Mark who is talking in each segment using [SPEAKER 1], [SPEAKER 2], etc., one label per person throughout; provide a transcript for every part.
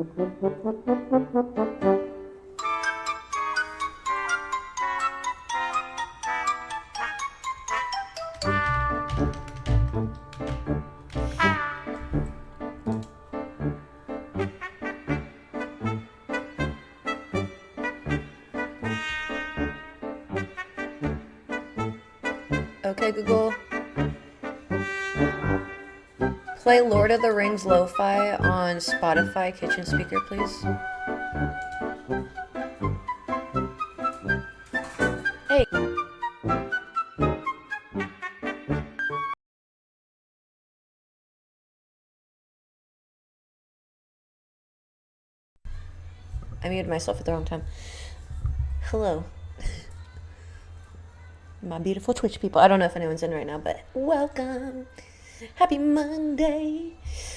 [SPEAKER 1] Okay, Google. Play Lord of the Rings Lo-Fi on Spotify kitchen speaker, please. Hey. I muted myself at the wrong time. Hello. My beautiful Twitch people. I don't know if anyone's in right now, but welcome. Happy Monday.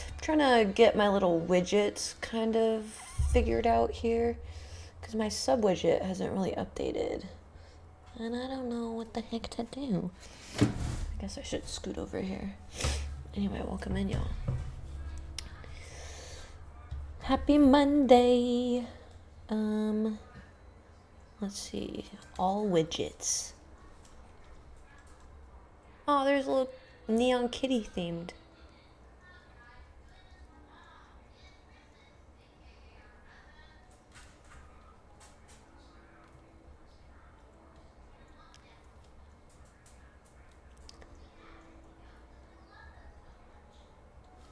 [SPEAKER 1] I'm trying to get my little widgets kind of figured out here because my sub widget hasn't really updated. And I don't know what the heck to do. I guess I should scoot over here. Anyway, welcome in, y'all. Happy Monday. Let's see. All widgets. Oh, there's a little neon kitty themed.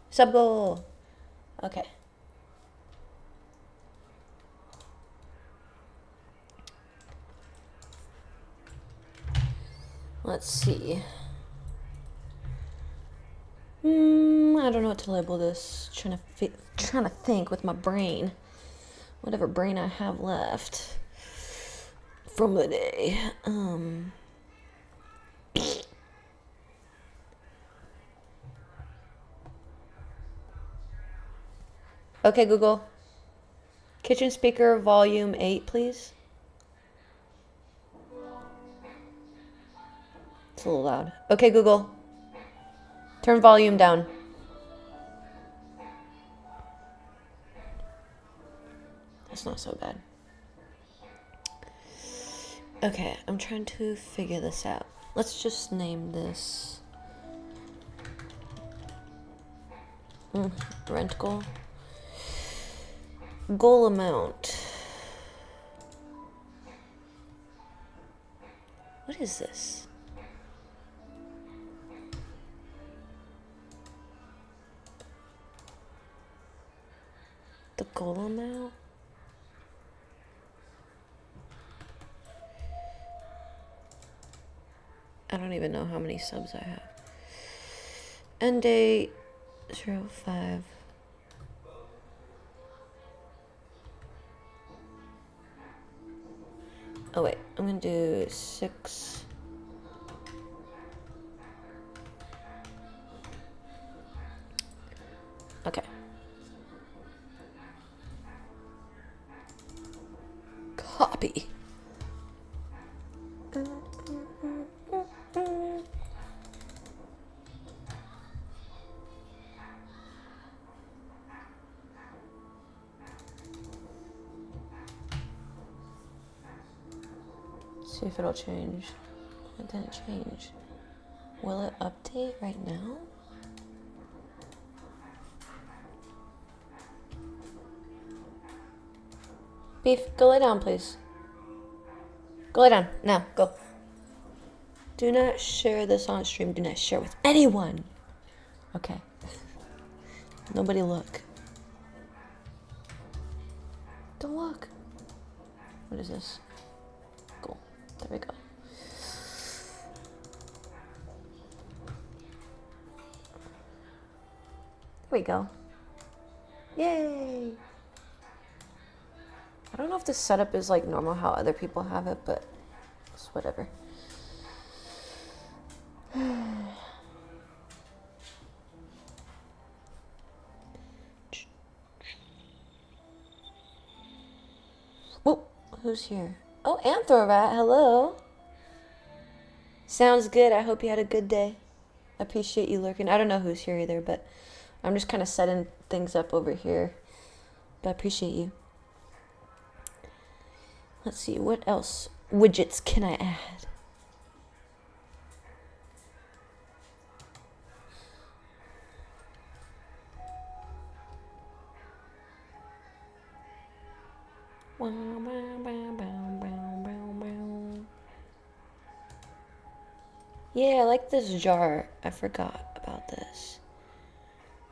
[SPEAKER 1] Sub goal. Okay. Let's see. I don't know what to label this. Trying to think with my brain. Whatever brain I have left from the day. Okay, Google. Kitchen speaker volume 8, please. It's a little loud. Okay, Google. Turn volume down. That's not so bad. Okay, I'm trying to figure this out. Let's just name this rent goal. Goal amount. What is this? The goal amount? I don't even know how many subs I have. End date 05. Oh wait, I'm gonna do 6. Okay. Copy. See if it'll change. It didn't change. Will it update right now? Beef, go lay down, please. Go lay down. Now, go. Do not share this on stream. Do not share with anyone. Okay. Nobody look. Don't look. What is this? Cool. There we go. There we go. Yay! I don't know if this setup is like normal how other people have it, but it's whatever. Whoa, who's here? Oh, Anthrorat, hello. Sounds good. I hope you had a good day. I appreciate you lurking. I don't know who's here either, but I'm just kind of setting things up over here. but I appreciate you. Let's see, what else widgets can I add? Yeah, I like this jar. I forgot about this.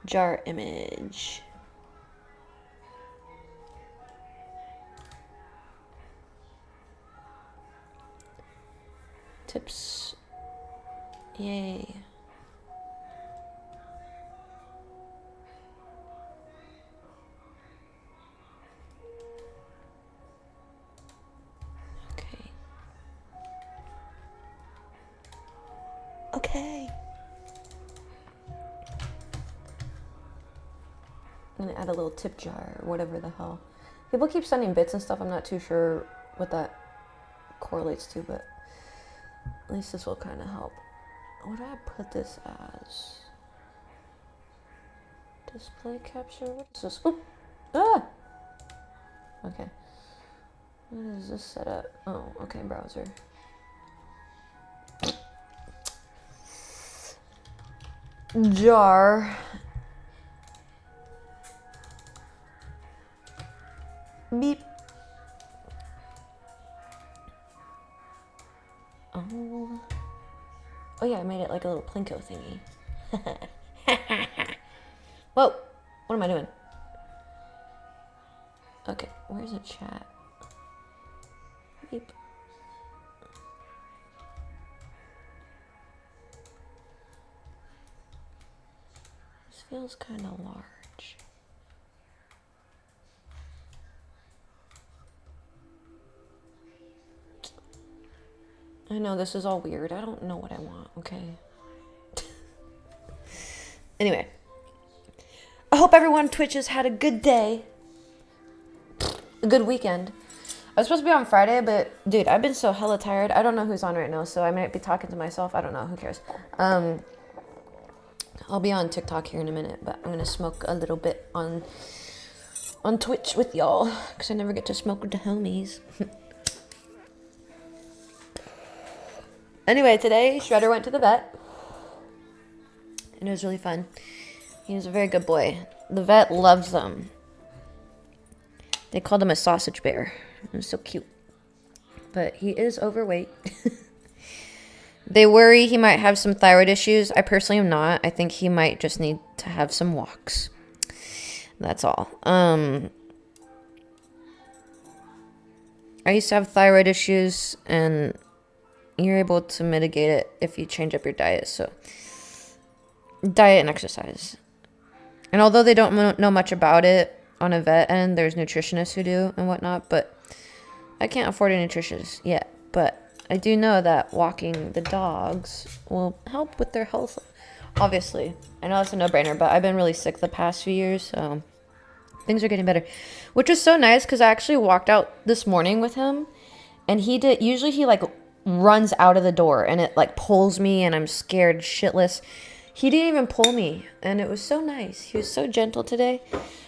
[SPEAKER 1] Jar image. Tips. Yay. Okay. I'm gonna add a little tip jar or whatever the hell. People keep sending bits and stuff. I'm not too sure what that correlates to, but at least this will kind of help. What do I put this as? Display capture? What is this? Oop! Ah! Okay. What is this setup? Oh, okay, browser. Jar. Beep. Oh. Oh yeah, I made it like a little Plinko thingy. Whoa! What am I doing? Okay, where's the chat? Beep. This feels kind of large. I know this is all weird. I don't know what I want, okay? Anyway. I hope everyone on Twitch has had a good day. A good weekend. I was supposed to be on Friday, but dude, I've been so hella tired. I don't know who's on right now, so I might be talking to myself. I don't know. Who cares? I'll be on TikTok here in a minute, but I'm gonna smoke a little bit on Twitch with y'all, because I never get to smoke with the homies. Anyway, today Shredder went to the vet, and it was really fun. He was a very good boy. The vet loves them. They called him a sausage bear. It was so cute. But he is overweight. They worry he might have some thyroid issues. I personally am not. I think he might just need to have some walks. That's all. I used to have thyroid issues, and you're able to mitigate it if you change up your diet. So, diet and exercise. And although they don't know much about it on a vet end, there's nutritionists who do and whatnot, but I can't afford a nutritionist yet. But I do know that walking the dogs will help with their health. Obviously, I know it's a no-brainer, but I've been really sick the past few years, so things are getting better, which is so nice because I actually walked out this morning with him, and he did. Usually he like runs out of the door and it like pulls me, and I'm scared shitless. He didn't even pull me, and it was so nice. He was so gentle today.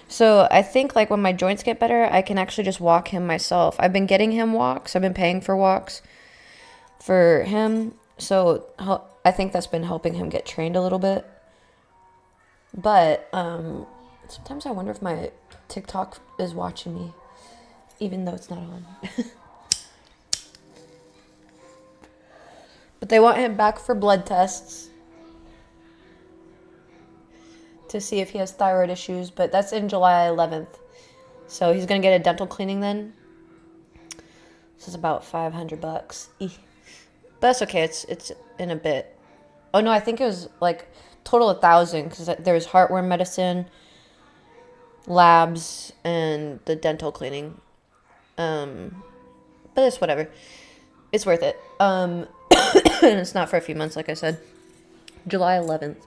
[SPEAKER 1] So I think like when my joints get better, I can actually just walk him myself. I've been getting him walks. I've been paying for walks for him. So I think that's been helping him get trained a little bit. But sometimes I wonder if my TikTok is watching me, even though it's not on. But they want him back for blood tests to see if he has thyroid issues, but that's in July 11th. So he's going to get a dental cleaning then. This is about $500. But that's okay. It's in a bit. Oh no, I think it was like total 1,000 because there was heartworm medicine, labs, and the dental cleaning. But it's whatever. It's worth it. And it's not for a few months, like I said. July 11th.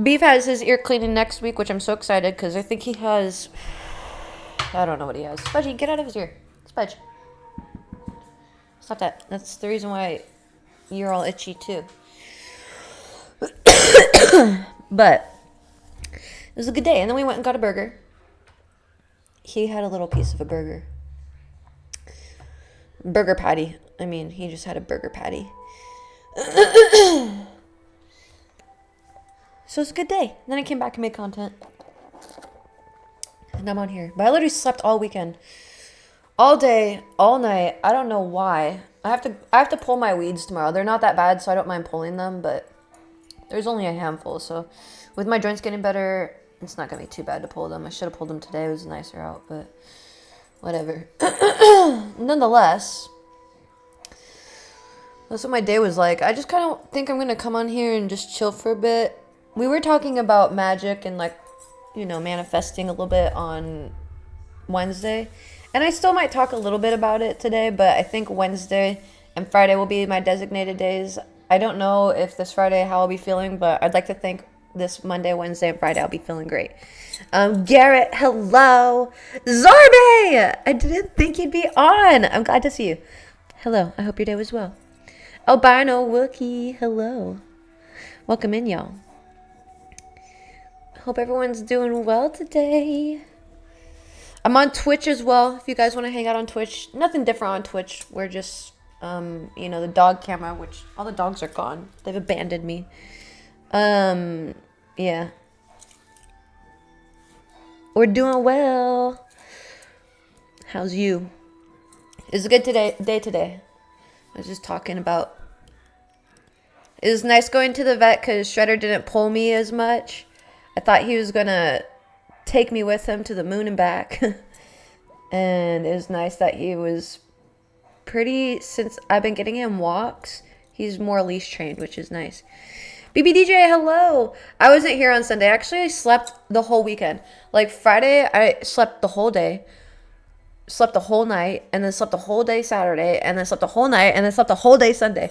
[SPEAKER 1] Beef has his ear cleaning next week, which I'm so excited because I think he has... I don't know what he has. Spudgy, get out of his ear. Spudge. Stop that. That's the reason why you're all itchy too. But It was a good day. And then we went and got a burger. He had a little piece of a burger. Burger patty. I mean, he just had a burger patty. So it's a good day. Then I came back and made content. And I'm on here. But I literally slept all weekend. All day, all night. I don't know why. I have to pull my weeds tomorrow. They're not that bad, so I don't mind pulling them, but there's only a handful. So with my joints getting better, it's not going to be too bad to pull them. I should have pulled them today. It was nicer out, but whatever. Nonetheless, that's what my day was like. I just kind of think I'm going to come on here and just chill for a bit. We were talking about magic and, like, you know, manifesting a little bit on Wednesday. And I still might talk a little bit about it today, but I think Wednesday and Friday will be my designated days. I don't know if this Friday how I'll be feeling, but I'd like to think this Monday, Wednesday, and Friday I'll be feeling great. Garrett, hello. Zarbe! I didn't think you'd be on. I'm glad to see you. Hello. I hope your day was well. Albino Wookie, hello. Welcome in, y'all. Hope everyone's doing well today. I'm on Twitch as well, if you guys want to hang out on Twitch. Nothing different on Twitch. We're just, you know, the dog camera, which all the dogs are gone. They've abandoned me. Yeah. We're doing well. How's you? It's a good day today. I was just talking about. It was nice going to the vet because Shredder didn't pull me as much. I thought he was going to take me with him to the moon and back. And it was nice that he was since I've been getting him walks, he's more leash trained, which is nice. BBDJ, hello. I wasn't here on Sunday. Actually, I slept the whole weekend. Like Friday, I slept the whole day, slept the whole night, and then slept the whole day Saturday, and then slept the whole night, and then slept the whole day Sunday.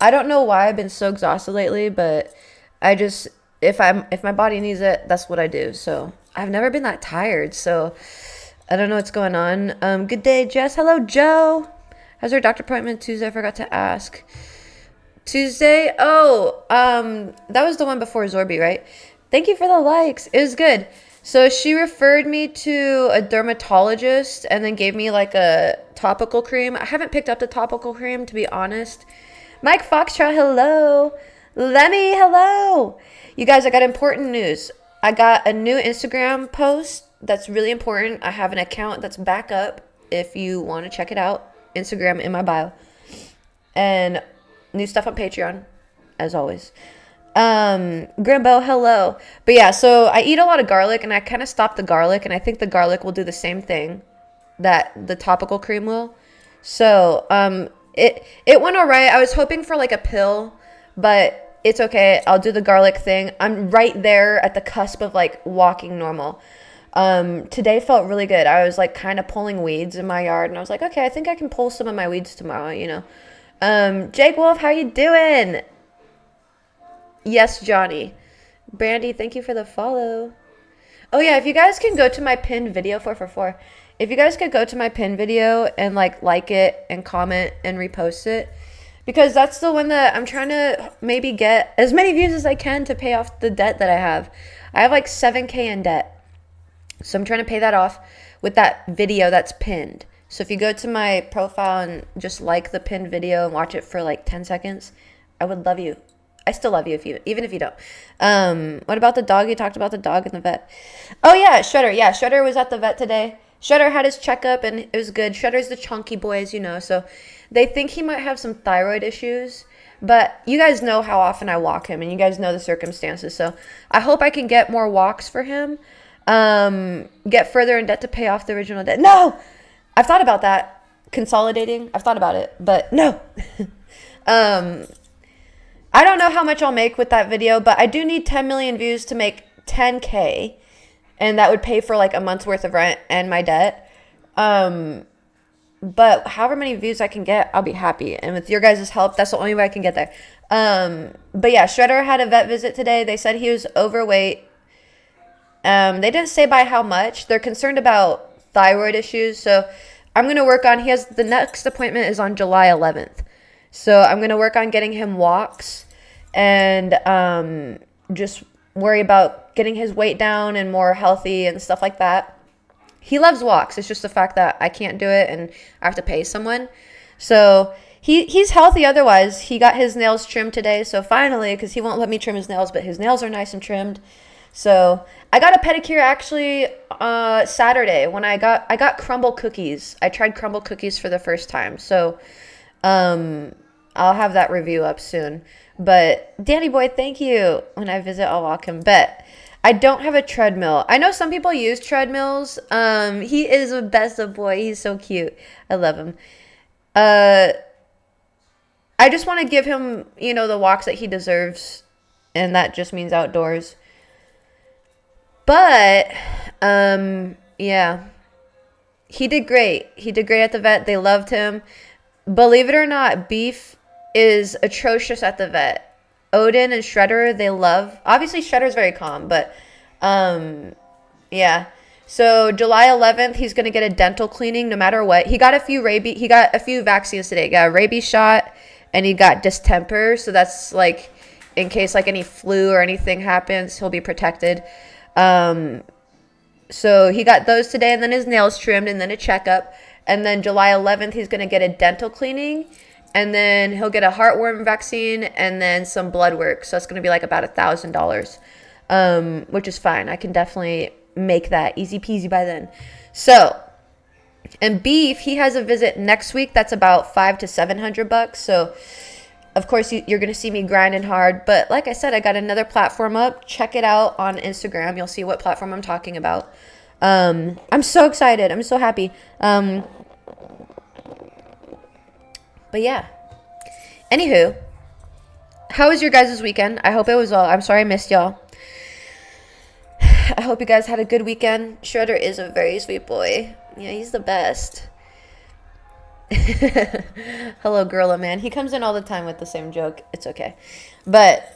[SPEAKER 1] I don't know why I've been so exhausted lately, but I just, if my body needs it, that's what I do. So I've never been that tired. So I don't know what's going on. Good day, Jess. Hello, Joe. How's your doctor appointment Tuesday? I forgot to ask. Tuesday? Oh, that was the one before Zorby, right? Thank you for the likes. It was good. So she referred me to a dermatologist and then gave me like a topical cream. I haven't picked up the topical cream, to be honest. Mike Foxtrot, hello. Lemmy, hello. You guys, I got important news. I got a new Instagram post that's really important. I have an account that's back up if you want to check it out. Instagram in my bio. And new stuff on Patreon, as always. Grimbo, hello. But yeah, so I eat a lot of garlic, and I kind of stopped the garlic, and I think the garlic will do the same thing that the topical cream will. So, it went all right. I was hoping for like a pill, but it's okay. I'll do the garlic thing. I'm right there at the cusp of like walking normal. Today felt really good. I was like kind of pulling weeds in my yard, and I was like, okay, I think I can pull some of my weeds tomorrow, you know. Jake Wolf, how you doing? Yes, Johnny. Brandy, thank you for the follow. Oh yeah, if you guys can go to my pinned video, 444. If you guys could go to my pinned video and like it and comment and repost it, because that's the one that I'm trying to maybe get as many views as I can to pay off the debt that I have. I have like 7K in debt. So I'm trying to pay that off with that video that's pinned. So if you go to my profile and just like the pinned video and watch it for like 10 seconds, I would love you. I still love you even if you don't. What about the dog? You talked about the dog and the vet. Oh yeah, Shredder. Yeah, Shredder was at the vet today. Shredder had his checkup and it was good. Shredder's the chunky boy, as you know. So they think he might have some thyroid issues. But you guys know how often I walk him and you guys know the circumstances. So I hope I can get more walks for him. Get further in debt to pay off the original debt. No! I've thought about that. Consolidating. I've thought about it. But no. I don't know how much I'll make with that video, but I do need 10 million views to make 10K, and that would pay for like a month's worth of rent and my debt. But however many views I can get, I'll be happy. And with your guys' help, that's the only way I can get there. But yeah, Shredder had a vet visit today. They said he was overweight. They didn't say by how much. They're concerned about thyroid issues. So I'm going to work on, the next appointment is on July 11th. So I'm going to work on getting him walks and just worry about getting his weight down and more healthy and stuff like that. He loves walks. It's just the fact that I can't do it and I have to pay someone. So he's healthy otherwise. He got his nails trimmed today. So finally, because he won't let me trim his nails, but his nails are nice and trimmed. So I got a pedicure actually Saturday when I got crumble cookies. I tried crumble cookies for the first time. So I'll have that review up soon. But Danny boy, thank you. When I visit, I'll walk him. But I don't have a treadmill. I know some people use treadmills. He is the best of boy. He's so cute. I love him. I just want to give him, the walks that he deserves. And that just means outdoors. But, yeah. He did great. He did great at the vet. They loved him. Believe it or not, Beef is atrocious at the vet. Odin and Shredder, they love. Obviously, Shredder's very calm, but yeah. So July 11th, he's gonna get a dental cleaning no matter what. He got a few vaccines today. He got a rabies shot and he got distemper. So that's like in case like any flu or anything happens, he'll be protected. So he got those today, and then his nails trimmed, and then a checkup. And then July 11th, he's going to get a dental cleaning, and then he'll get a heartworm vaccine, and then some blood work. So it's going to be like about $1,000, which is fine. I can definitely make that easy peasy by then. So, and Beef, he has a visit next week. That's about $500 to $700. So, of course, you're going to see me grinding hard. But like I said, I got another platform up. Check it out on Instagram. You'll see what platform I'm talking about. I'm so excited. I'm so happy. But yeah. Anywho, how was your guys' weekend? I hope it was well. I'm sorry I missed y'all. I hope you guys had a good weekend. Shredder is a very sweet boy. Yeah, he's the best. Hello, Gorilla Man. He comes in all the time with the same joke. It's okay. But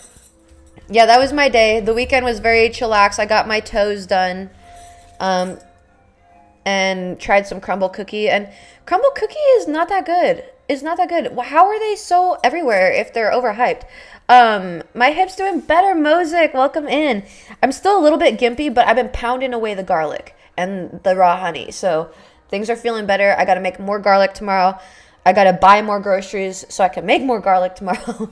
[SPEAKER 1] yeah, that was my day. The weekend was very chillax. I got my toes done. And tried some crumble cookie. And crumble cookie is not that good. It's not that good. How are they so everywhere if they're overhyped? My hip's doing better. Mosick, welcome in. I'm still a little bit gimpy, but I've been pounding away the garlic and the raw honey. So things are feeling better. I got to make more garlic tomorrow. I got to buy more groceries so I can make more garlic tomorrow.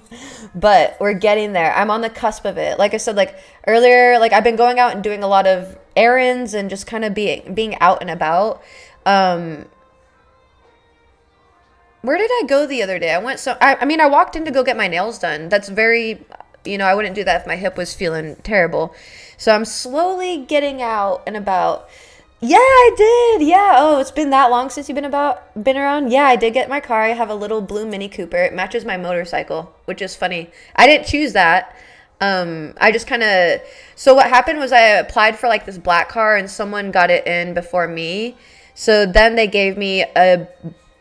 [SPEAKER 1] But we're getting there. I'm on the cusp of it. Like I said, like earlier, like I've been going out and doing a lot of errands and just kind of being out and about. Where did I go the other day? I walked in to go get my nails done. That's very, I wouldn't do that if my hip was feeling terrible. So I'm slowly getting out and about. Yeah, I did. Yeah. Oh, it's been that long since you've been around. Yeah, I did get my car. I have a little blue Mini Cooper. It matches my motorcycle, which is funny. I didn't choose that. I just so what happened was I applied for like this black car and someone got it in before me. So then they gave me a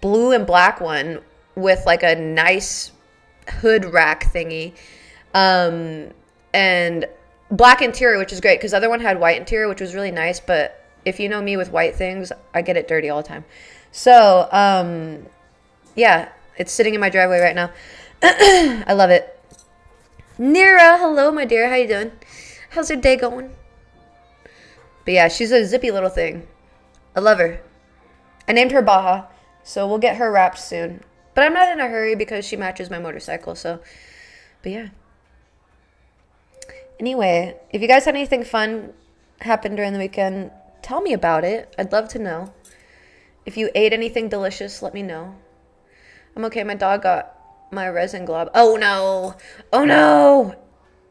[SPEAKER 1] blue and black one with like a nice hood rack thingy. And black interior, which is great because the other one had white interior, which was really nice, but if you know me with white things, I get it dirty all the time. So, yeah, it's sitting in my driveway right now. I love it. Nira, hello, my dear. How you doing? How's your day going? But yeah, she's a zippy little thing. I love her. I named her Baja, so we'll get her wrapped soon. But I'm not in a hurry because she matches my motorcycle, so. But yeah. Anyway, if you guys had anything fun happen during the weekend, tell me about it. I'd love to know. If you ate anything delicious, let me know. I'm okay. My dog got my resin glob. Oh, no. Oh, no.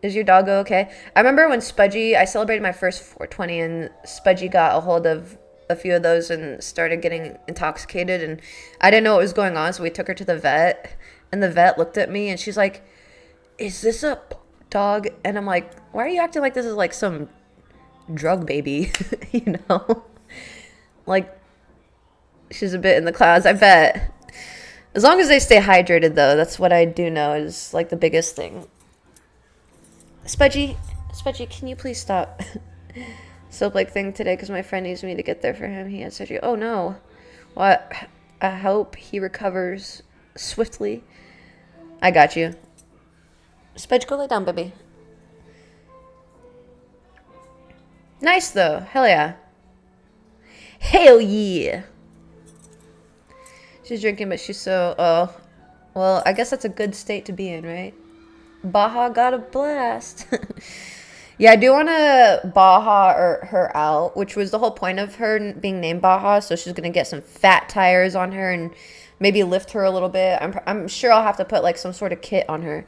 [SPEAKER 1] Is your doggo okay? I remember when I celebrated my first 420, and Spudgy got a hold of a few of those and started getting intoxicated, and I didn't know what was going on, so we took her to the vet, and the vet looked at me, and she's like, is this a dog? And I'm like, why are you acting like this is like some drug baby? Like she's a bit in the clouds, I bet. As long as they stay hydrated, though, that's what I do know is like the biggest thing. Spudgy, can you please stop soap like thing today, because my friend needs me to get there for him. He had surgery. Oh no. Well, I hope he recovers swiftly. I got you. Spudge, go lay down, baby. Nice though. Hell yeah. Hell yeah. She's drinking, but she's so... Oh. Well, I guess that's a good state to be in, right? Baja got a blast. Yeah, I do want to Baja her out, which was the whole point of her being named Baja. So she's going to get some fat tires on her and maybe lift her a little bit. I'm sure I'll have to put like some sort of kit on her.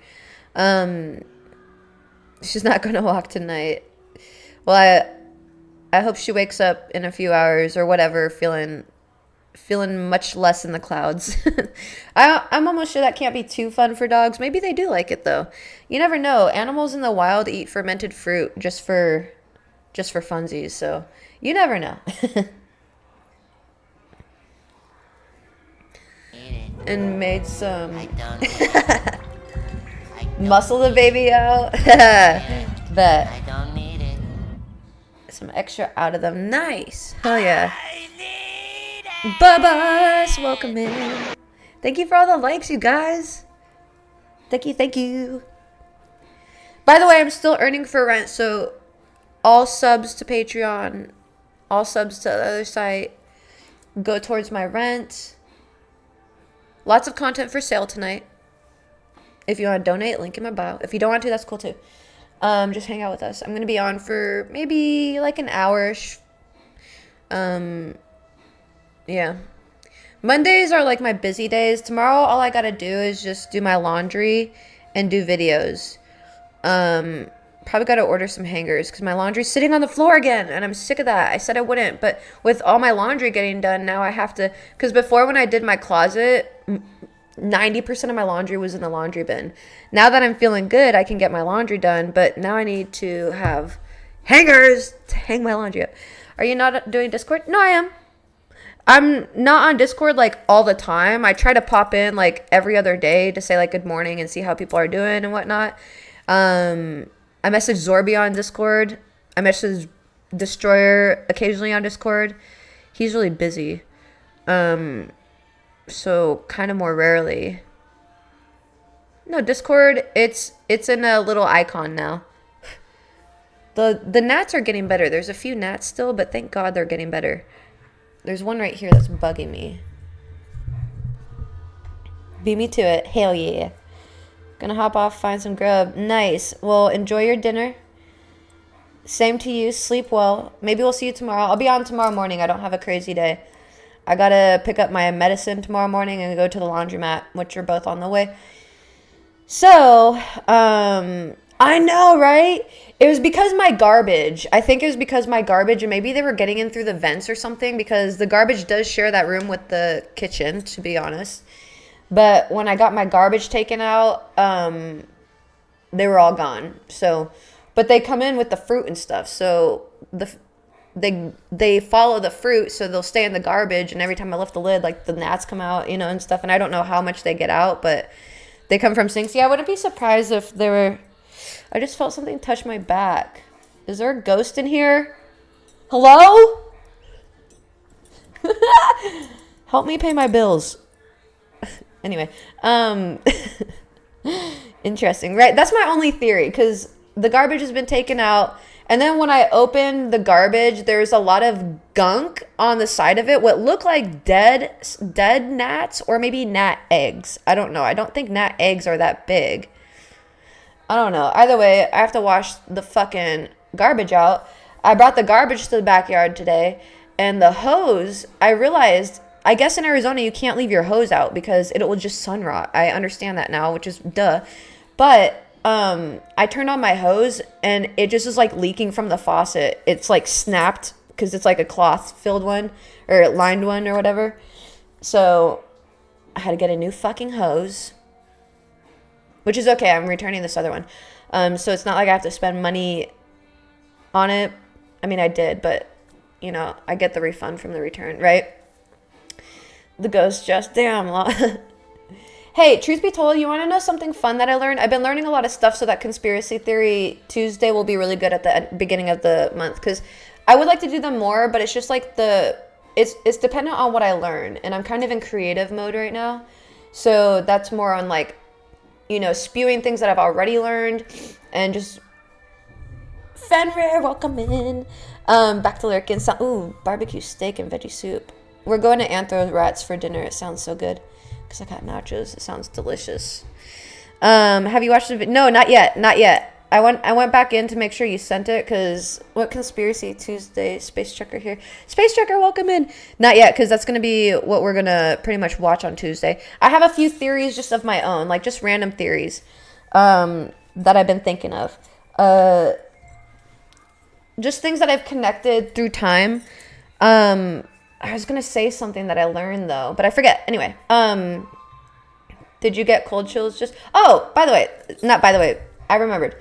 [SPEAKER 1] She's not going to walk tonight. Well, I hope she wakes up in a few hours or whatever feeling much less in the clouds. I'm almost sure that can't be too fun for dogs. Maybe they do like it though. You never know. Animals in the wild eat fermented fruit just for funsies. So you never know. And made some muscle the baby out. Bet.
[SPEAKER 2] I don't need it.
[SPEAKER 1] Some extra out of them. Nice. Hell yeah. Bubba's welcome in. Thank you for all the likes, you guys. Thank you. By the way, I'm still earning for rent, so all subs to Patreon, all subs to the other site go towards my rent. Lots of content for sale tonight. If you want to donate, link in my bio. If you don't want to, that's cool too. Just hang out with us. I'm gonna be on for maybe like an hour-ish. Yeah. Mondays are like my busy days. Tomorrow, all I gotta do is just do my laundry and do videos. Probably gotta order some hangers because my laundry's sitting on the floor again and I'm sick of that. I said I wouldn't, but with all my laundry getting done, now I have to, because before when I did my closet, 90% of my laundry was in the laundry bin. Now that I'm feeling good, I can get my laundry done, but now I need to have hangers to hang my laundry up. Are you not doing Discord? No, I am. I'm not on Discord like all the time. I try to pop in like every other day to say like good morning and see how people are doing and whatnot. I message Zorby on Discord. I message Destroyer occasionally on Discord. He's really busy. So kind of more rarely. No, Discord, it's in a little icon now. The gnats are getting better. There's a few gnats still, but thank God they're getting better. There's one right here that's bugging me. Beat me to it. Hell yeah. Gonna hop off, find some grub. Nice. Well, enjoy your dinner. Same to you. Sleep well. Maybe we'll see you tomorrow. I'll be on tomorrow morning. I don't have a crazy day. I gotta pick up my medicine tomorrow morning and go to the laundromat, which are both on the way. So, I know, right? It was because my garbage. I think it was because my garbage, and maybe they were getting in through the vents or something, because the garbage does share that room with the kitchen, to be honest. But when I got my garbage taken out, they were all gone. So, but they come in with the fruit and stuff. So they follow the fruit, so they'll stay in the garbage. And every time I lift the lid, like the gnats come out, you know, and stuff. And I don't know how much they get out, but they come from sinks. Yeah, I wouldn't be surprised if they were. I just felt something touch my back. Is there a ghost in here? Hello? Help me pay my bills. Anyway, interesting, right? That's my only theory, because the garbage has been taken out, and then when I opened the garbage, there's a lot of gunk on the side of it, what looked like dead gnats, or maybe gnat eggs. I don't know. I don't think gnat eggs are that big. I don't know. Either way, I have to wash the fucking garbage out. I brought the garbage to the backyard today, and the hose, I realized, I guess in Arizona you can't leave your hose out because it will just sun rot. I understand that now, which is duh. But I turned on my hose and it just is like leaking from the faucet. It's like snapped because it's like a cloth filled one or lined one or whatever. So I had to get a new fucking hose, which is okay. I'm returning this other one. So it's not like I have to spend money on it. I mean, I did, but you know, I get the refund from the return, right? The ghost just damn. Hey, truth be told, you want to know something fun that I learned? I've been learning a lot of stuff, so that Conspiracy Theory Tuesday will be really good at the beginning of the month, because I would like to do them more, but it's just like it's dependent on what I learn, and I'm kind of in creative mode right now, so that's more on like, you know, spewing things that I've already learned, and just Fenrir, welcome in. Back to Lurkin. Ooh, barbecue steak and veggie soup. We're going to Anthro Rats for dinner. It sounds so good. Because I got nachos. It sounds delicious. Have you watched the video? No, not yet. Not yet. I went back in to make sure you sent it, because what Conspiracy Tuesday, Space Checker here. Space Checker, welcome in. Not yet, because that's going to be what we're going to pretty much watch on Tuesday. I have a few theories just of my own, like just random theories that I've been thinking of. Just things that I've connected through time. I was going to say something that I learned, though, but I forget. Anyway, did you get cold chills just... Oh, by the way, I remembered.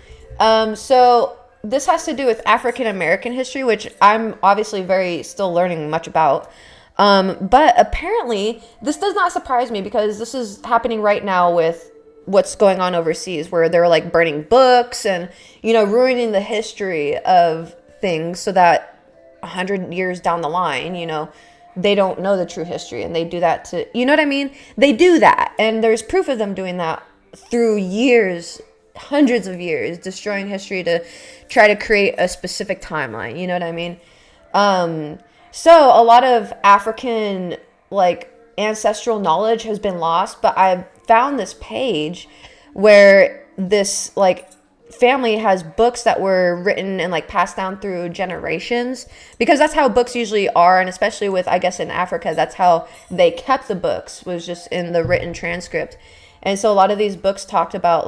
[SPEAKER 1] So this has to do with African American history, which I'm obviously still learning much about. But apparently this does not surprise me, because this is happening right now with what's going on overseas, where they're like burning books and, ruining the history of things so that 100 years down the line, they don't know the true history, and they do that to, you know what I mean? They do that. And there's proof of them doing that through years, hundreds of years, destroying history to try to create a specific timeline. You know what I mean? So a lot of African ancestral knowledge has been lost, but I found this page where this family has books that were written and passed down through generations, because that's how books usually are. And especially with, I guess, in Africa, that's how they kept the books, was just in the written transcript. And so a lot of these books talked about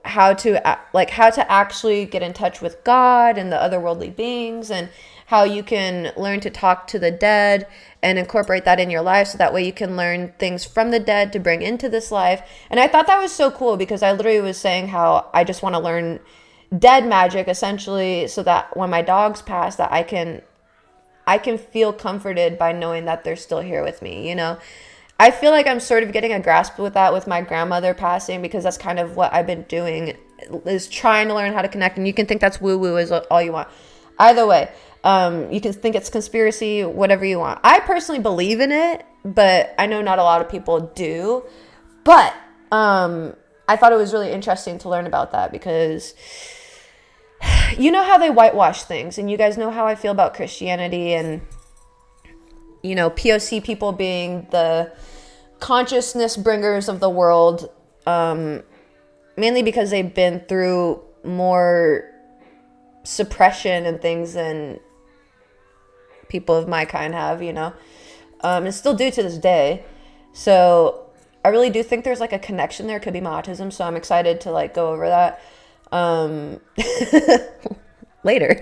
[SPEAKER 1] how to actually get in touch with God and the otherworldly beings, and how you can learn to talk to the dead and incorporate that in your life, so that way you can learn things from the dead to bring into this life. And I thought that was so cool, because I literally was saying how I just want to learn dead magic, essentially, so that when my dogs pass, that I can feel comforted by knowing that they're still here with me, I feel like I'm sort of getting a grasp with that with my grandmother passing, because that's kind of what I've been doing, is trying to learn how to connect. And you can think that's woo-woo is all you want. Either way, you can think it's conspiracy, whatever you want. I personally believe in it, but I know not a lot of people do. But I thought it was really interesting to learn about that, because you know how they whitewash things, and you guys know how I feel about Christianity and POC people being the consciousness bringers of the world, mainly because they've been through more suppression and things than people of my kind have, and still do to this day. So I really do think there's a connection there. It could be my autism, so I'm excited to go over that later.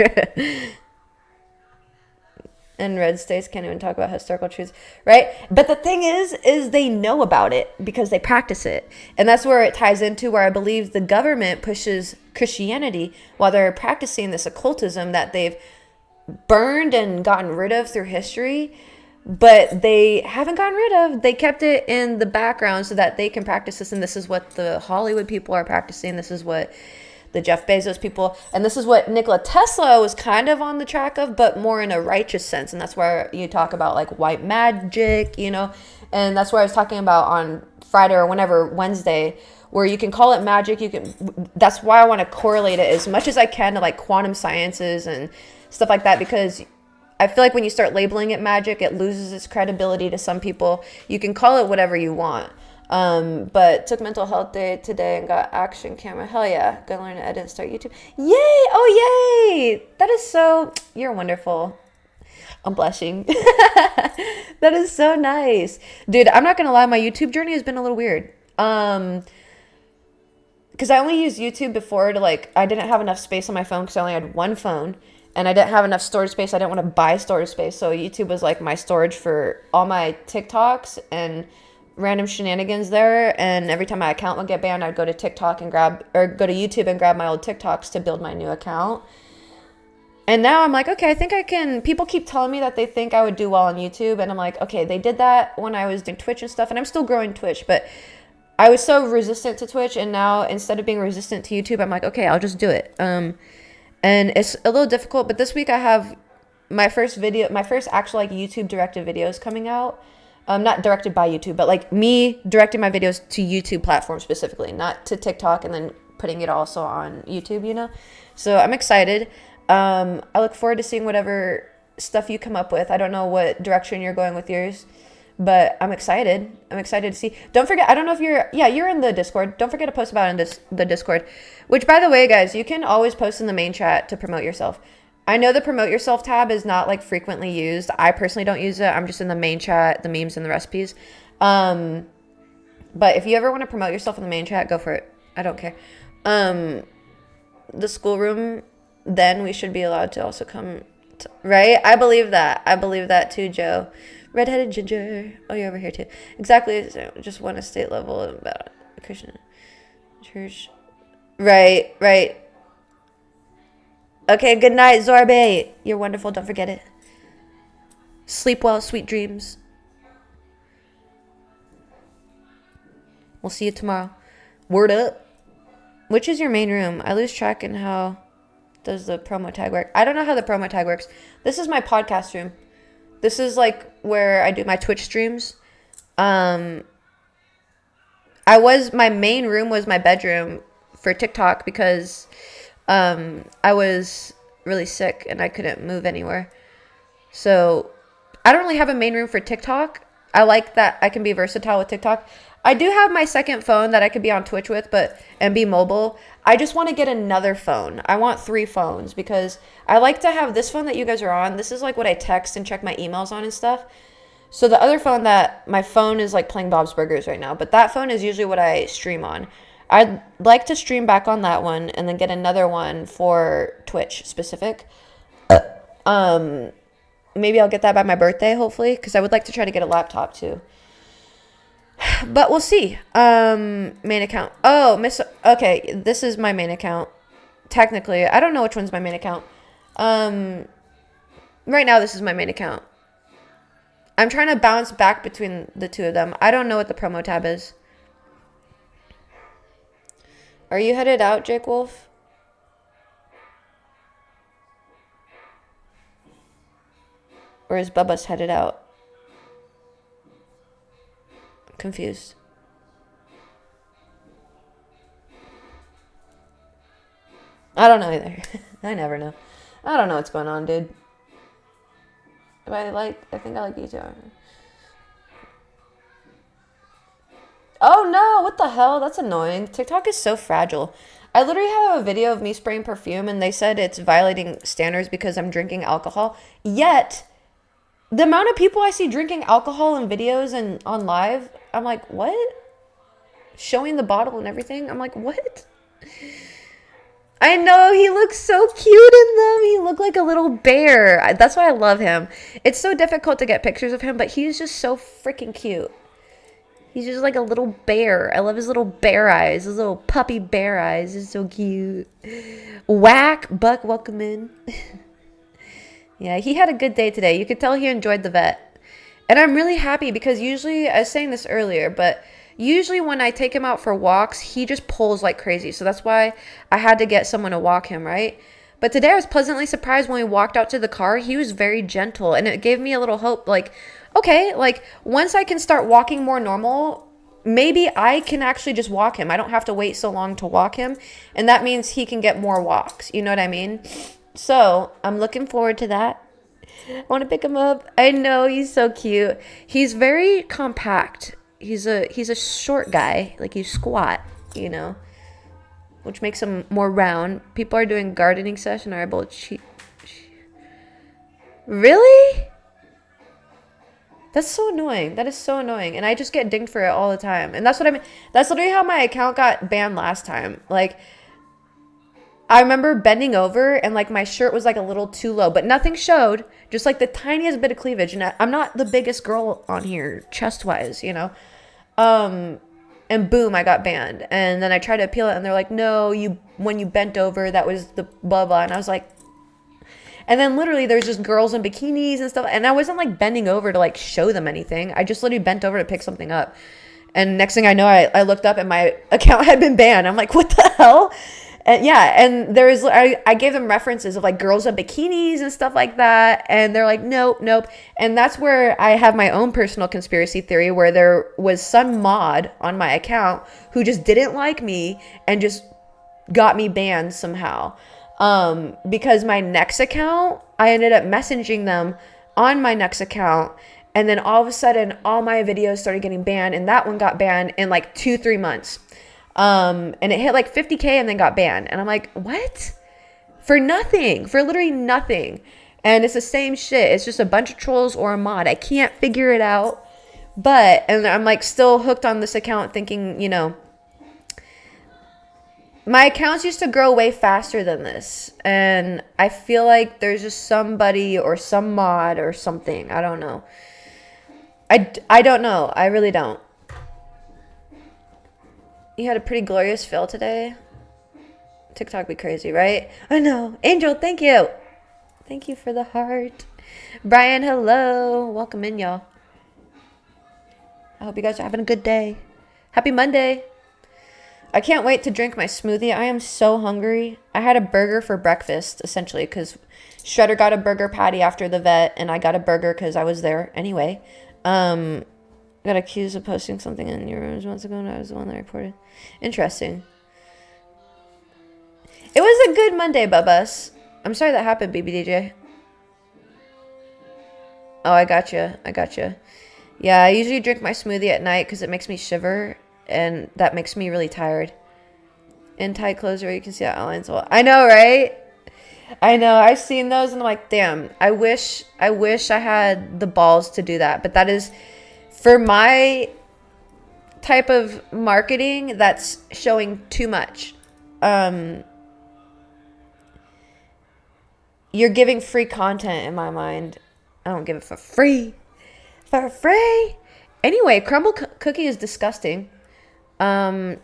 [SPEAKER 1] And red states can't even talk about historical truths, right? But the thing is they know about it because they practice it. And that's where it ties into where I believe the government pushes Christianity while they're practicing this occultism that they've burned and gotten rid of through history, but they haven't gotten rid of. They kept it in the background so that they can practice this. And this is what the Hollywood people are practicing. This is what the Jeff Bezos people, and this is what Nikola Tesla was kind of on the track of, but more in a righteous sense. And that's where you talk about white magic, and that's where I was talking about on Friday or whenever, Wednesday, where you can call it magic. That's why I want to correlate it as much as I can to quantum sciences and stuff like that, because I feel like when you start labeling it magic, it loses its credibility to some people. You can call it whatever you want. But took mental health day today and got action camera. Hell yeah. Gonna learn to edit and start YouTube. Yay! Oh, yay! That is so... You're wonderful. I'm blushing. That is so nice. Dude, I'm not gonna lie. My YouTube journey has been a little weird. Because I only used YouTube before to I didn't have enough space on my phone because I only had one phone. And I didn't have enough storage space. I didn't want to buy storage space. So YouTube was my storage for all my TikToks and random shenanigans there. And every time my account would get banned, I'd go to TikTok and go to YouTube and grab my old TikToks to build my new account. And now I'm okay, I think I can. People keep telling me that they think I would do well on YouTube. And I'm okay, they did that when I was doing Twitch and stuff. And I'm still growing Twitch, but I was so resistant to Twitch. And now instead of being resistant to YouTube, I'm okay, I'll just do it. And it's a little difficult, but this week I have my first actual YouTube directed videos coming out. Not directed by YouTube, but me directing my videos to YouTube platform specifically, not to TikTok and then putting it also on YouTube, So I'm excited. I look forward to seeing whatever stuff you come up with. I don't know what direction you're going with yours, but I'm excited. I'm excited to see. Don't forget, I don't know if you're in the Discord. Don't forget to post about it in the Discord, which, by the way, guys, you can always post in the main chat to promote yourself. I know the promote yourself tab is not like frequently used. I personally don't use it. I'm just in the main chat, the memes and the recipes. But if you ever want to promote yourself in the main chat, go for it. I don't care. The schoolroom, then we should be allowed to also come, right? I believe that. I believe that too, Joe. Redheaded ginger. Oh, you're over here too. Exactly. Just want a state level about Christian church. Right, right. Okay, good night, Zorbe. You're wonderful. Don't forget it. Sleep well, sweet dreams. We'll see you tomorrow. Word up. Which is your main room? I lose track in how does the promo tag work. I don't know how the promo tag works. This is my podcast room. This is like where I do my Twitch streams. My main room was my bedroom for TikTok because I was really sick and I couldn't move anywhere. So I don't really have a main room for TikTok. I like that I can be versatile with TikTok. I do have my second phone that I could be on Twitch with, and be mobile. I just want to get another phone. I want 3 phones because I like to have this phone that you guys are on. This is like what I text and check my emails on and stuff. So the other phone my phone is like playing Bob's Burgers right now, but that phone is usually what I stream on. I'd like to stream back on that one and then get another one for Twitch specific. Maybe I'll get that by my birthday, hopefully, because I would like to try to get a laptop too. But we'll see. Main account. Oh, okay, this is my main account. Technically, I don't know which one's my main account. Right now, this is my main account. I'm trying to bounce back between the two of them. I don't know what the promo tab is. Are you headed out, Jake Wolf? Or is Bubba's headed out? I'm confused. I don't know either. I never know. I don't know what's going on, dude. I think I like you too. Oh no, what the hell? That's annoying. TikTok is so fragile. I literally have a video of me spraying perfume and they said it's violating standards because I'm drinking alcohol. Yet, the amount of people I see drinking alcohol in videos and on live, I'm like, what? Showing the bottle and everything? I'm like, what? I know, he looks so cute in them. He looked like a little bear. That's why I love him. It's so difficult to get pictures of him, but he's just so freaking cute. He's just like a little bear. I love his little bear eyes. His little puppy bear eyes. He's so cute. Whack. Buck, welcome in. Yeah, he had a good day today. You could tell he enjoyed the vet. And I'm really happy because usually, I was saying this earlier, but usually when I take him out for walks, he just pulls like crazy. So that's why I had to get someone to walk him, right? But today I was pleasantly surprised when we walked out to the car. He was very gentle and it gave me a little hope. Like, okay, like once I can start walking more normal, maybe I can actually just walk him. I don't have to wait so long to walk him. And that means he can get more walks. You know what I mean? So I'm looking forward to that. I want to pick him up. I know, he's so cute. He's very compact. He's a short guy. Like he's squat, you know, which makes him more round. People are doing gardening session are able to Really? That's so annoying. That is so annoying. And I just get dinged for it all the time. And that's what I mean. That's literally how my account got banned last time. Like, I remember bending over and like my shirt was like a little too low, but nothing showed. Just like the tiniest bit of cleavage. And I'm not the biggest girl on here chest wise, you know? And boom, I got banned. And then I tried to appeal it and they're like, no, when you bent over, that was the blah, blah. And I was like, and then literally there's just girls in bikinis and stuff. And I wasn't like bending over to like show them anything. I just literally bent over to pick something up. And next thing I know, I looked up and my account had been banned. I'm like, what the hell? And yeah, and I gave them references of like girls in bikinis and stuff like that. And they're like, nope. And that's where I have my own personal conspiracy theory where there was some mod on my account who just didn't like me and just got me banned somehow. because my Next account, I ended up messaging them on my Next account, and then all of a sudden all my videos started getting banned, and that one got banned in like 2-3 months. And it hit like 50K and then got banned, and I'm like, what? For nothing, for literally nothing. And it's the same shit. It's just a bunch of trolls or a mod. I can't figure it out. But, and I'm like still hooked on this account thinking, you know, my accounts used to grow way faster than this. And I feel like there's just somebody or some mod or something. I don't know. I don't know. I really don't. You had a pretty glorious fail today. TikTok be crazy, right? I know. Angel, thank you. Thank you for the heart. Brian, hello. Welcome in, y'all. I hope you guys are having a good day. Happy Monday. I can't wait to drink my smoothie. I am so hungry. I had a burger for breakfast, essentially, because Shredder got a burger patty after the vet, and I got a burger because I was there anyway. Got accused of posting something in your rooms months ago, and I was the one that reported. Interesting. It was a good Monday, Bubbas. I'm sorry that happened, BBDJ. Oh, I gotcha. I gotcha. Yeah, I usually drink my smoothie at night because it makes me shiver, and that makes me really tired. In tight clothes where you can see the outlines. Well, I know, right? I know. I've seen those, and I'm like, damn. I wish I had the balls to do that. But that is, for my type of marketing, that's showing too much. You're giving free content in my mind. I don't give it for free. For free. Anyway, crumble cookie is disgusting. I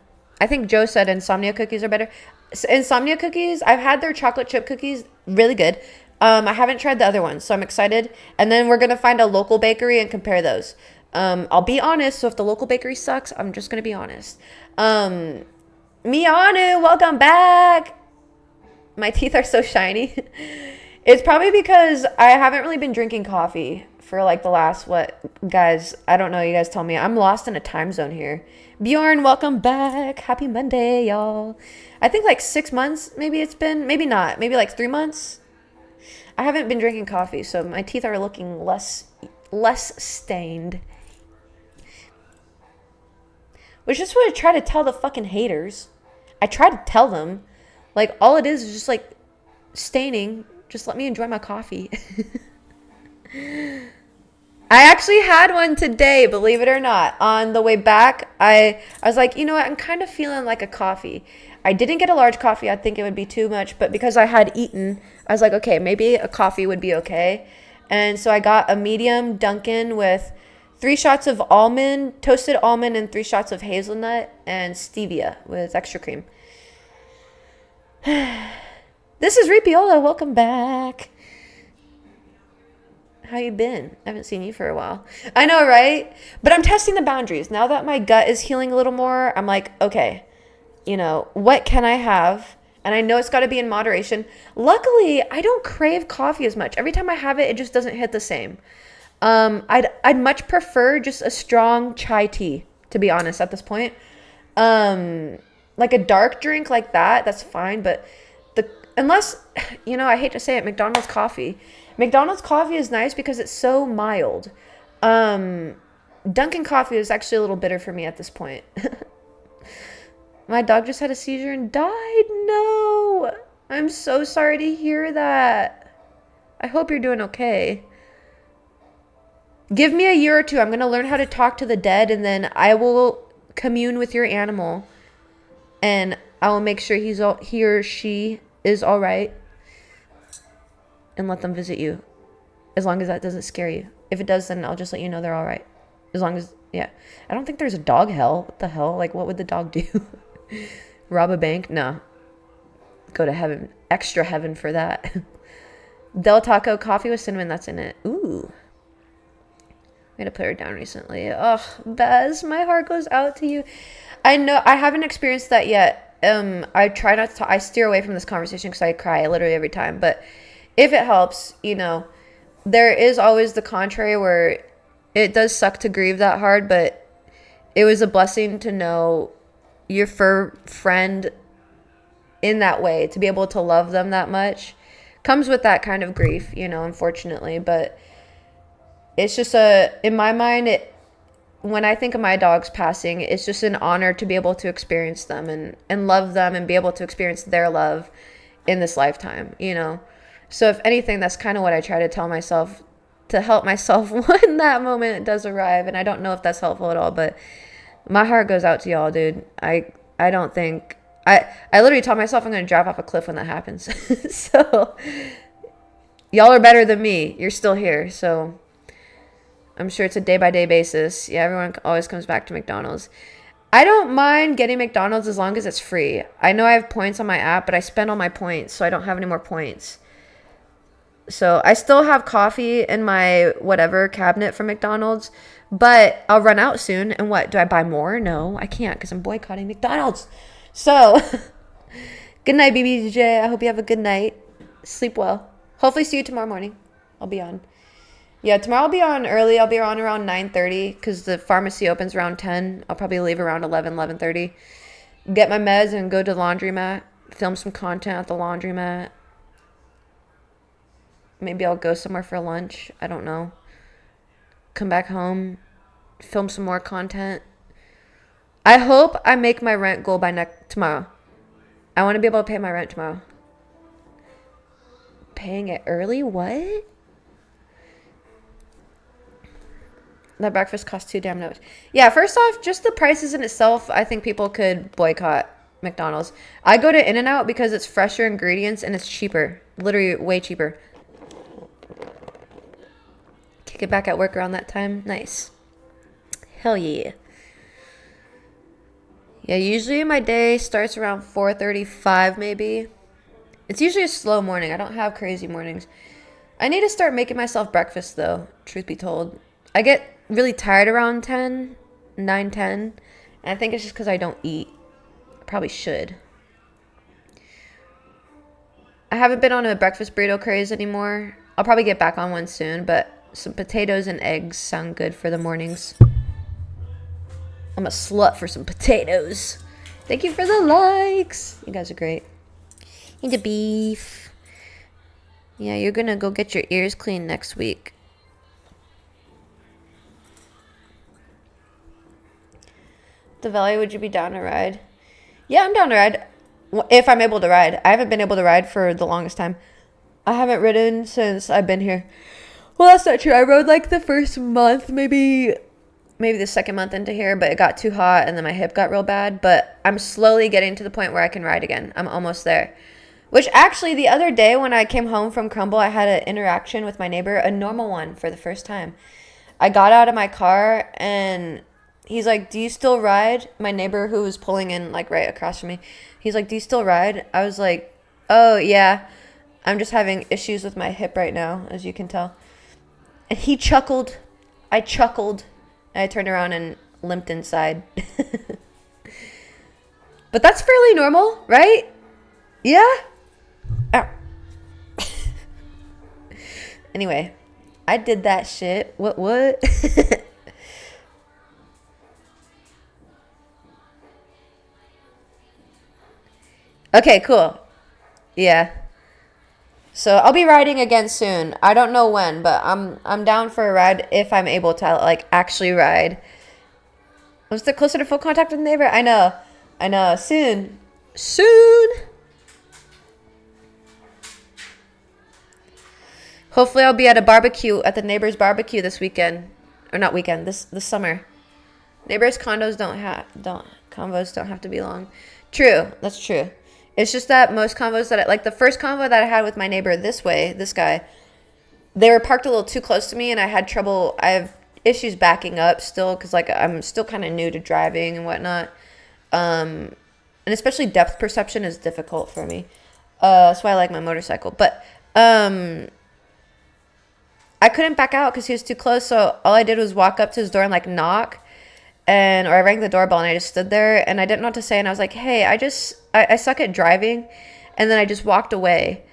[SPEAKER 1] think Joe said insomnia cookies are better. Insomnia cookies, I've had their chocolate chip cookies, really good. I haven't tried the other ones, so I'm excited. And then we're going to find a local bakery and compare those. I'll be honest, so if the local bakery sucks, I'm just going to be honest. Mianu, welcome back. My teeth are so shiny. It's probably because I haven't really been drinking coffee for like the last, guys, I don't know, you guys tell me. I'm lost in a time zone here. Bjorn, welcome back. Happy Monday, y'all. I think like 6 months, maybe it's been, maybe not, maybe like 3 months. I haven't been drinking coffee, so my teeth are looking less stained. Which is what I try to tell the fucking haters. I try to tell them, like, all it is just like staining. Just let me enjoy my coffee. I actually had one today, believe it or not. On the way back, I was like, you know what? I'm kind of feeling like a coffee. I didn't get a large coffee. I think it would be too much. But because I had eaten, I was like, okay, maybe a coffee would be okay. And so I got a medium Dunkin' with 3 shots of almond, toasted almond, and 3 shots of hazelnut and stevia with extra cream. This is Ripiola. Welcome back. How you been? I haven't seen you for a while. I know, right? But I'm testing the boundaries. Now that my gut is healing a little more, I'm like, okay, you know, what can I have? And I know it's got to be in moderation. Luckily, I don't crave coffee as much. Every time I have it, it just doesn't hit the same. I'd much prefer just a strong chai tea, to be honest, at this point. Like a dark drink like that, that's fine. But unless, you know, I hate to say it, McDonald's coffee is nice because it's so mild. Dunkin' coffee is actually a little bitter for me at this point. My dog just had a seizure and died. No, I'm so sorry to hear that. I hope you're doing okay. Give me a year or two. I'm going to learn how to talk to the dead, and then I will commune with your animal, and I will make sure he or she is all right, and let them visit you, as long as that doesn't scare you. If it does, then I'll just let you know they're all right. As long as, yeah. I don't think there's a dog hell. What the hell? Like, what would the dog do? Rob a bank? No. Go to heaven. Extra heaven for that. Del Taco coffee with cinnamon, that's in it. Ooh. I had to put her down recently. Oh, Bez, my heart goes out to you. I know I haven't experienced that yet. I try not to. I steer away from this conversation because I cry literally every time. But if it helps, you know, there is always the contrary where it does suck to grieve that hard. But it was a blessing to know your fur friend in that way, to be able to love them that much, comes with that kind of grief, you know, unfortunately. But it's just in my mind, when I think of my dogs passing, it's just an honor to be able to experience them and love them and be able to experience their love in this lifetime, you know. So if anything, that's kind of what I try to tell myself, to help myself when that moment does arrive. And I don't know if that's helpful at all, but my heart goes out to y'all, dude. I don't think I literally tell myself I'm going to drive off a cliff when that happens. So y'all are better than me. You're still here. So I'm sure it's a day-by-day basis. Yeah, everyone always comes back to McDonald's. I don't mind getting McDonald's as long as it's free. I know I have points on my app, but I spend all my points, so I don't have any more points. So I still have coffee in my whatever cabinet from McDonald's, but I'll run out soon. And what? Do I buy more? No, I can't because I'm boycotting McDonald's. So good night, BBJ. I hope you have a good night. Sleep well. Hopefully see you tomorrow morning. I'll be on. Yeah, tomorrow I'll be on early. I'll be on around 9:30 because the pharmacy opens around 10. I'll probably leave around 11:30. Get my meds and go to the laundromat. Film some content at the laundromat. Maybe I'll go somewhere for lunch. I don't know. Come back home. Film some more content. I hope I make my rent goal by tomorrow. I want to be able to pay my rent tomorrow. Paying it early? What? That breakfast costs too damn much. Yeah, first off, just the prices in itself, I think people could boycott McDonald's. I go to In-N-Out because it's fresher ingredients and it's cheaper. Literally way cheaper. Kick it back at work around that time. Nice. Hell yeah. Yeah, usually my day starts around 4:35 maybe. It's usually a slow morning. I don't have crazy mornings. I need to start making myself breakfast though, truth be told. I get really tired around 10, 9, 10. And I think it's just because I don't eat. I probably should. I haven't been on a breakfast burrito craze anymore. I'll probably get back on one soon, but some potatoes and eggs sound good for the mornings. I'm a slut for some potatoes. Thank you for the likes. You guys are great. Eat the beef. Yeah, you're gonna go get your ears cleaned next week. The Valley, would you be down to ride? Yeah, I'm down to ride. If I'm able to ride. I haven't been able to ride for the longest time. I haven't ridden since I've been here. Well, that's not true. I rode like the first month, maybe the second month into here, but it got too hot and then my hip got real bad. But I'm slowly getting to the point where I can ride again. I'm almost there. Which actually, the other day when I came home from Crumble, I had an interaction with my neighbor, a normal one for the first time. I got out of my car and he's like, "Do you still ride?" My neighbor who was pulling in like right across from me. He's like, "Do you still ride?" I was like, "Oh, yeah. I'm just having issues with my hip right now, as you can tell." And he chuckled. I chuckled. I turned around and limped inside. But that's fairly normal, right? Yeah? Ow. Anyway, I did that shit. What? Okay, cool. Yeah. So I'll be riding again soon. I don't know when, but I'm down for a ride if I'm able to like actually ride. I'm still closer to full contact with the neighbor. I know. Soon. Hopefully I'll be at a barbecue at the neighbor's barbecue this weekend, or not weekend. This summer. Neighbors' convos don't have to be long. True, that's true. It's just that most convos like the first convo that I had with my neighbor this guy, they were parked a little too close to me and I had trouble. I have issues backing up still because like I'm still kind of new to driving and whatnot. And especially depth perception is difficult for me. That's why I like my motorcycle. But I couldn't back out because he was too close. So all I did was walk up to his door and like knock. Or I rang the doorbell and I just stood there and I didn't know what to say. And I was like, "Hey, I suck at driving." And then I just walked away.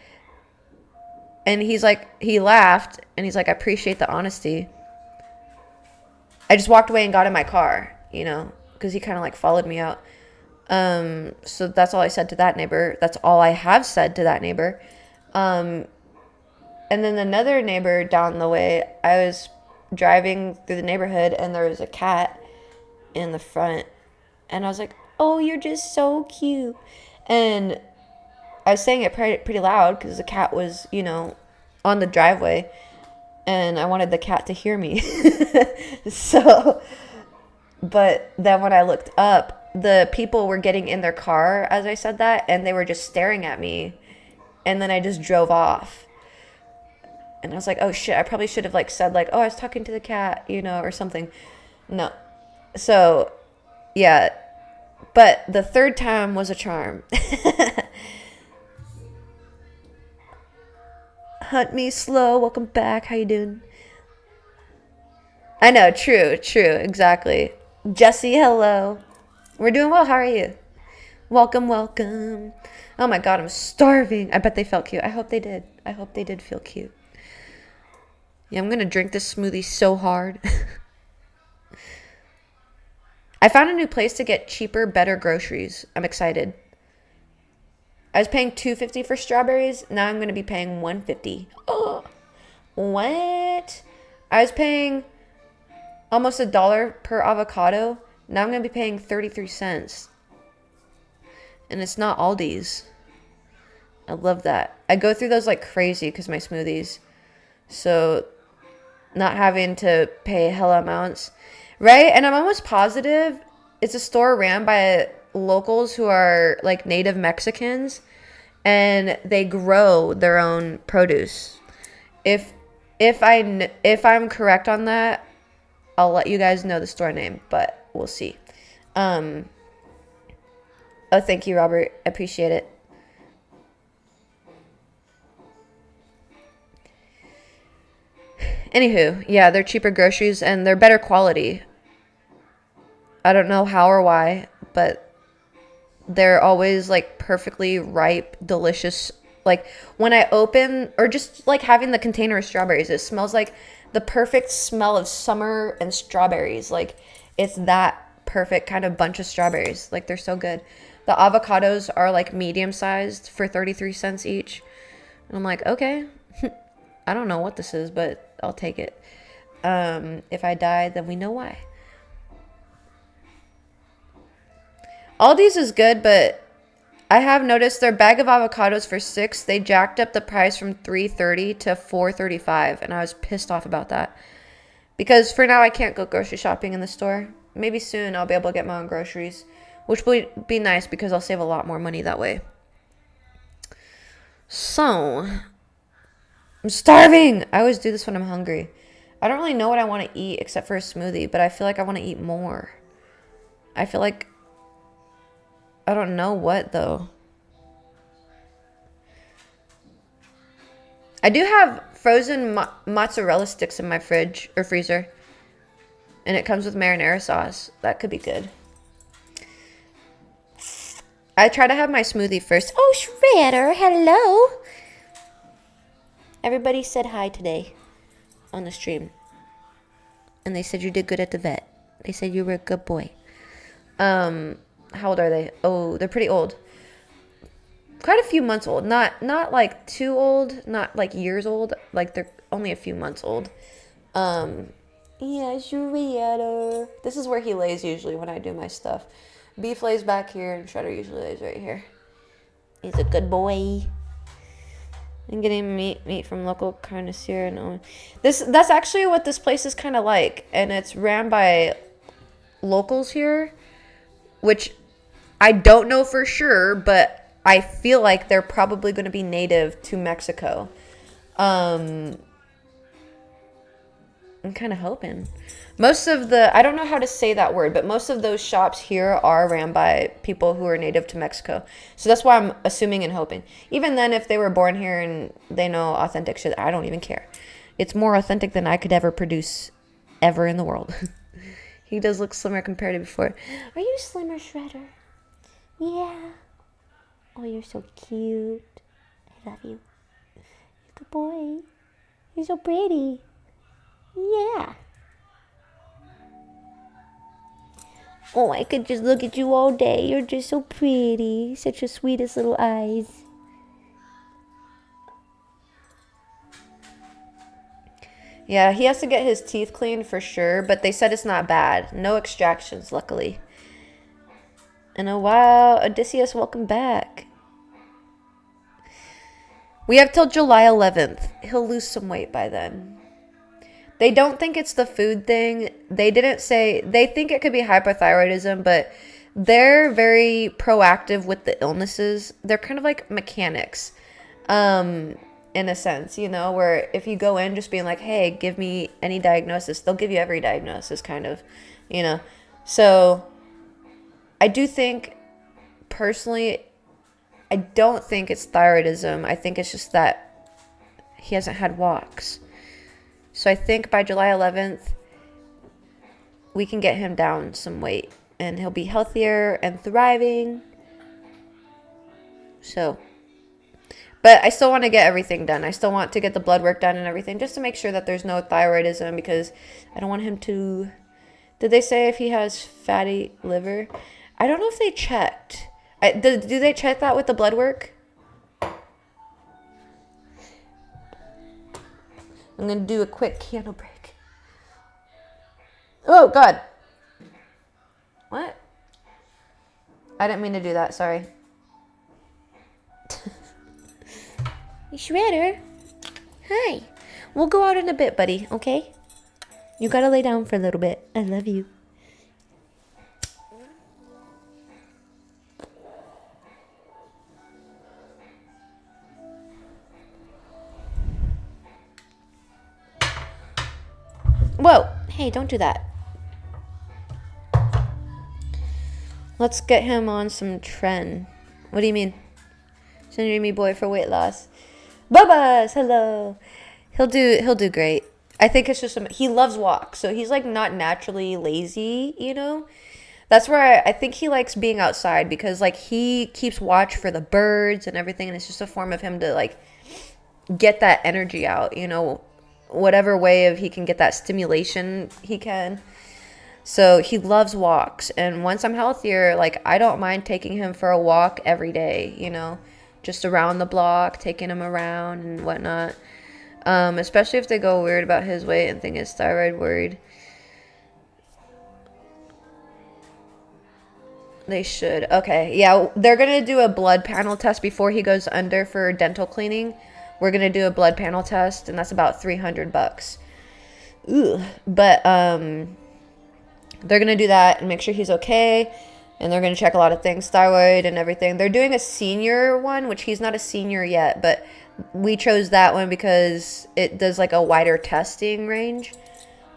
[SPEAKER 1] And he laughed and he's like, "I appreciate the honesty." I just walked away and got in my car, because he kind of like followed me out. So that's all I said to that neighbor. That's all I have said to that neighbor. And then another neighbor down the way, I was driving through the neighborhood and there was a cat in the front. And I was like, oh, you're just so cute. And I was saying it pretty loud because the cat was, you know, on the driveway. And I wanted the cat to hear me. So, but then when I looked up, the people were getting in their car as I said that. And they were just staring at me. And then I just drove off. And I was like, oh shit, I probably should have like said like, oh, I was talking to the cat, you know, or something. No. So, yeah. But the third time was a charm. Hunt me slow. Welcome back. How you doing? I know. True. Exactly. Jesse, hello. We're doing well. How are you? Welcome. Oh my God, I'm starving. I bet they felt cute. I hope they did. I hope they did feel cute. Yeah, I'm going to drink this smoothie so hard. I found a new place to get cheaper, better groceries. I'm excited. I was paying $2.50 for strawberries. Now I'm going to be paying $1.50. Oh, what? I was paying almost $1 per avocado. Now I'm going to be paying 33 cents. And it's not Aldi's. I love that. I go through those like crazy because my smoothies. So not having to pay hella amounts. Right? And I'm almost positive it's a store ran by locals who are like native Mexicans and they grow their own produce. If I'm correct on that, I'll let you guys know the store name, but we'll see. Oh, thank you, Robert. Appreciate it. Anywho, yeah, they're cheaper groceries and they're better quality. I don't know how or why, but they're always like perfectly ripe, delicious. Like when I open, or just like having the container of strawberries, it smells like the perfect smell of summer and strawberries. Like it's that perfect kind of bunch of strawberries. Like they're so good. The avocados are like medium sized for 33 cents each. And I'm like, okay, I don't know what this is, but I'll take it. If I die, then we know why. Aldi's is good, but I have noticed their bag of avocados for $6, they jacked up the price from $3.30 to $4.35, and I was pissed off about that. Because for now, I can't go grocery shopping in the store. Maybe soon I'll be able to get my own groceries, which will be nice because I'll save a lot more money that way. So, I'm starving! I always do this when I'm hungry. I don't really know what I want to eat except for a smoothie, but I feel like I want to eat more. I feel like I don't know what, though. I do have frozen mozzarella sticks in my fridge or freezer. And it comes with marinara sauce. That could be good. I try to have my smoothie first. Oh, Shredder, hello. Everybody said hi today on the stream. And they said you did good at the vet. They said you were a good boy. How old are they? Oh, they're pretty old. Quite a few months old. Not like too old. Not like years old. Like they're only a few months old. Yeah, Shredder. This is where he lays usually when I do my stuff. Beef lays back here and Shredder usually lays right here. He's a good boy. I'm getting meat from local connoisseur. And that's actually what this place is kind of like. And it's ran by locals here, which I don't know for sure, but I feel like they're probably going to be native to Mexico. I'm kind of hoping. Most of I don't know how to say that word, but most of those shops here are ran by people who are native to Mexico. So that's why I'm assuming and hoping. Even then, if they were born here and they know authentic shit, I don't even care. It's more authentic than I could ever produce ever in the world. He does look slimmer compared to before. Are you slimmer, Shredder? Yeah. Oh, you're so cute. I love you. Good boy. You're so pretty. Yeah. Oh, I could just look at you all day. You're just so pretty. Such a sweetest little eyes. Yeah, he has to get his teeth cleaned for sure, but they said it's not bad. No extractions, luckily. And oh wow, Odysseus, welcome back. We have till July 11th. He'll lose some weight by then. They don't think it's the food thing. They didn't say, they think it could be hypothyroidism, but they're very proactive with the illnesses. They're kind of like mechanics, in a sense, you know, where if you go in just being like, hey, give me any diagnosis, they'll give you every diagnosis kind of, you know. So I do think, personally, I don't think it's thyroidism. I think it's just that he hasn't had walks. So I think by July 11th, we can get him down some weight. And he'll be healthier and thriving. So, but I still want to get everything done. I still want to get the blood work done and everything, just to make sure that there's no thyroidism, because I don't want him to... Did they say if he has fatty liver? I don't know if they checked. Do they check that with the blood work? I'm going to do a quick candle break. Oh, God. What? I didn't mean to do that. Sorry. Shredder. Hi. We'll go out in a bit, buddy. Okay? You got to lay down for a little bit. I love you. Whoa. Hey, don't do that. Let's get him on some trend. What do you mean? Send me boy for weight loss. Bubba's, hello. He'll do great. I think it's just he loves walks, so he's like not naturally lazy, you know. That's where I think he likes being outside, because like he keeps watch for the birds and everything, and it's just a form of him to like get that energy out, you know, whatever way of he can get that stimulation he can. So he loves walks, and once I'm healthier, like I don't mind taking him for a walk every day, you know, just around the block, taking him around and whatnot. Especially if they go weird about his weight and think it's thyroid worried. They should. Okay, yeah, they're gonna do a blood panel test before he goes under for dental cleaning. We're gonna do a blood panel test, and that's about $300. Ooh, but they're going to do that and make sure he's okay. And they're going to check a lot of things, thyroid and everything. They're doing a senior one, which he's not a senior yet. But we chose that one because it does like a wider testing range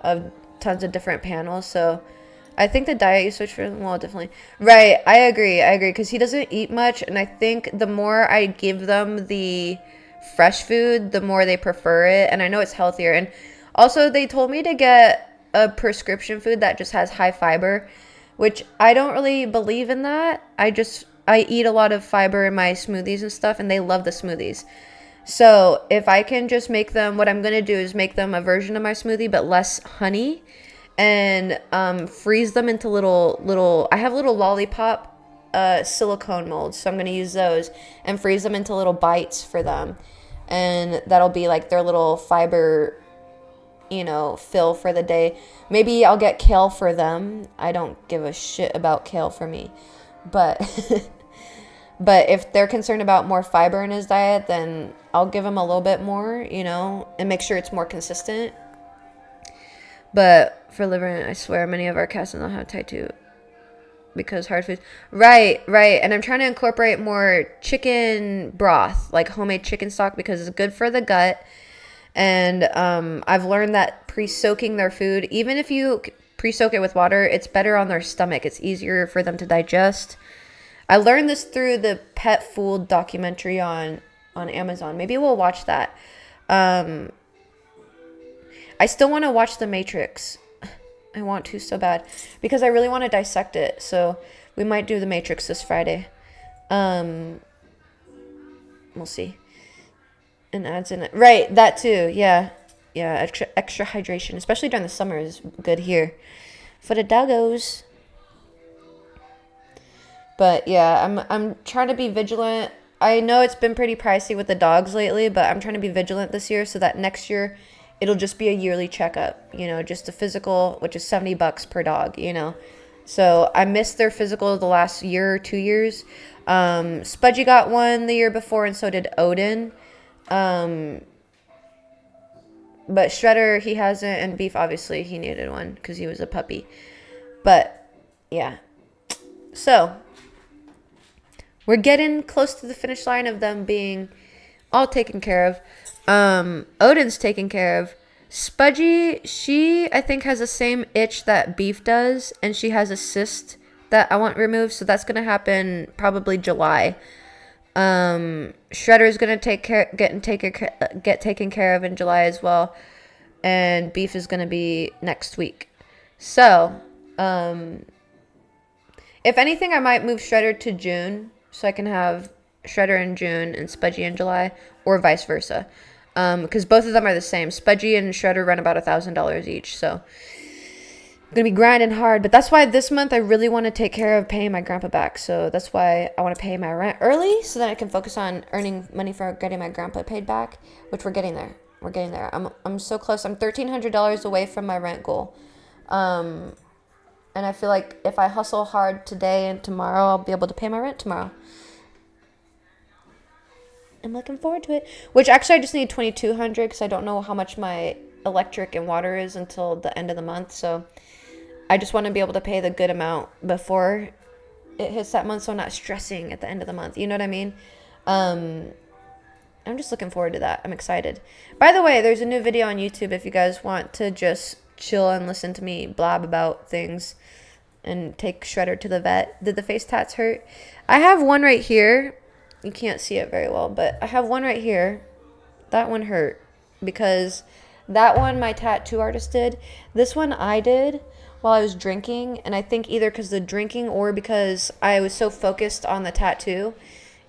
[SPEAKER 1] of tons of different panels. So I think the diet you switch for, well, definitely. Right, I agree. Because he doesn't eat much. And I think the more I give them the fresh food, the more they prefer it. And I know it's healthier. And also, they told me to get a prescription food that just has high fiber, which I don't really believe in that. I eat a lot of fiber in my smoothies and stuff, and they love the smoothies. So if I can just make them, what I'm going to do is make them a version of my smoothie, but less honey, and freeze them into little, I have little lollipop silicone molds, so I'm going to use those and freeze them into little bites for them. And that'll be like their little fiber, you know, fill for the day. Maybe I'll get kale for them. I don't give a shit about kale for me. But but if they're concerned about more fiber in his diet, then I'll give him a little bit more, you know, and make sure it's more consistent. But for liver, I swear many of our cats don't have type 2 because hard foods. Right. And I'm trying to incorporate more chicken broth, like homemade chicken stock, because it's good for the gut. And I've learned that pre-soaking their food, even if you pre-soak it with water, it's better on their stomach. It's easier for them to digest. I learned this through the pet food documentary on Amazon. Maybe we'll watch that. I still want to watch The Matrix. I want to so bad because I really want to dissect it. So we might do The Matrix this Friday. We'll see. And adds in it. Right, that too. Yeah, extra hydration, especially during the summer, is good here. For the doggos. But yeah, I'm trying to be vigilant. I know it's been pretty pricey with the dogs lately, but I'm trying to be vigilant this year so that next year it'll just be a yearly checkup, just a physical, which is $70 per dog. So I missed their physical the last year or 2 years. Spudgy got one the year before, and so did Odin. But Shredder, he hasn't, and Beef, obviously, he needed one because he was a puppy. But, yeah. So, we're getting close to the finish line of them being all taken care of. Odin's taken care of. Spudgy, she, I think, has the same itch that Beef does, and she has a cyst that I want removed, so that's going to happen probably July. Shredder's going to get taken care of in July as well, and Beef is going to be next week. So, if anything, I might move Shredder to June, so I can have Shredder in June and Spudgy in July, or vice versa. Because both of them are the same. Spudgy and Shredder run about $1,000 each, so I'm going to be grinding hard. But that's why this month I really want to take care of paying my grandpa back. So that's why I want to pay my rent early, so that I can focus on earning money for getting my grandpa paid back, which we're getting there. We're getting there. I'm so close. I'm $1,300 away from my rent goal. And I feel like if I hustle hard today and tomorrow, I'll be able to pay my rent tomorrow. I'm looking forward to it. Which actually I just need $2,200 because I don't know how much my electric and water is until the end of the month. So I just want to be able to pay the good amount before it hits that month, so I'm not stressing at the end of the month. You know what I mean? I'm just looking forward to that. I'm excited. By the way, there's a new video on YouTube if you guys want to just chill and listen to me blab about things and take Shredder to the vet. Did the face tats hurt? I have one right here. You can't see it very well, but I have one right here. That one hurt because that one my tattoo artist did. This one I did while I was drinking, and I think either because of the drinking or because I was so focused on the tattoo,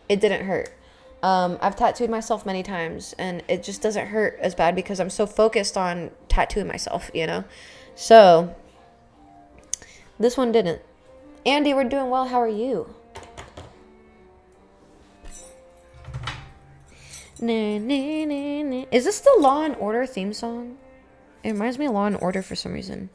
[SPEAKER 1] it didn't hurt. I've tattooed myself many times, and it just doesn't hurt as bad because I'm so focused on tattooing myself, So, this one didn't. Andy, we're doing well. How are you? Is this the Law and Order theme song? It reminds me of Law and Order for some reason.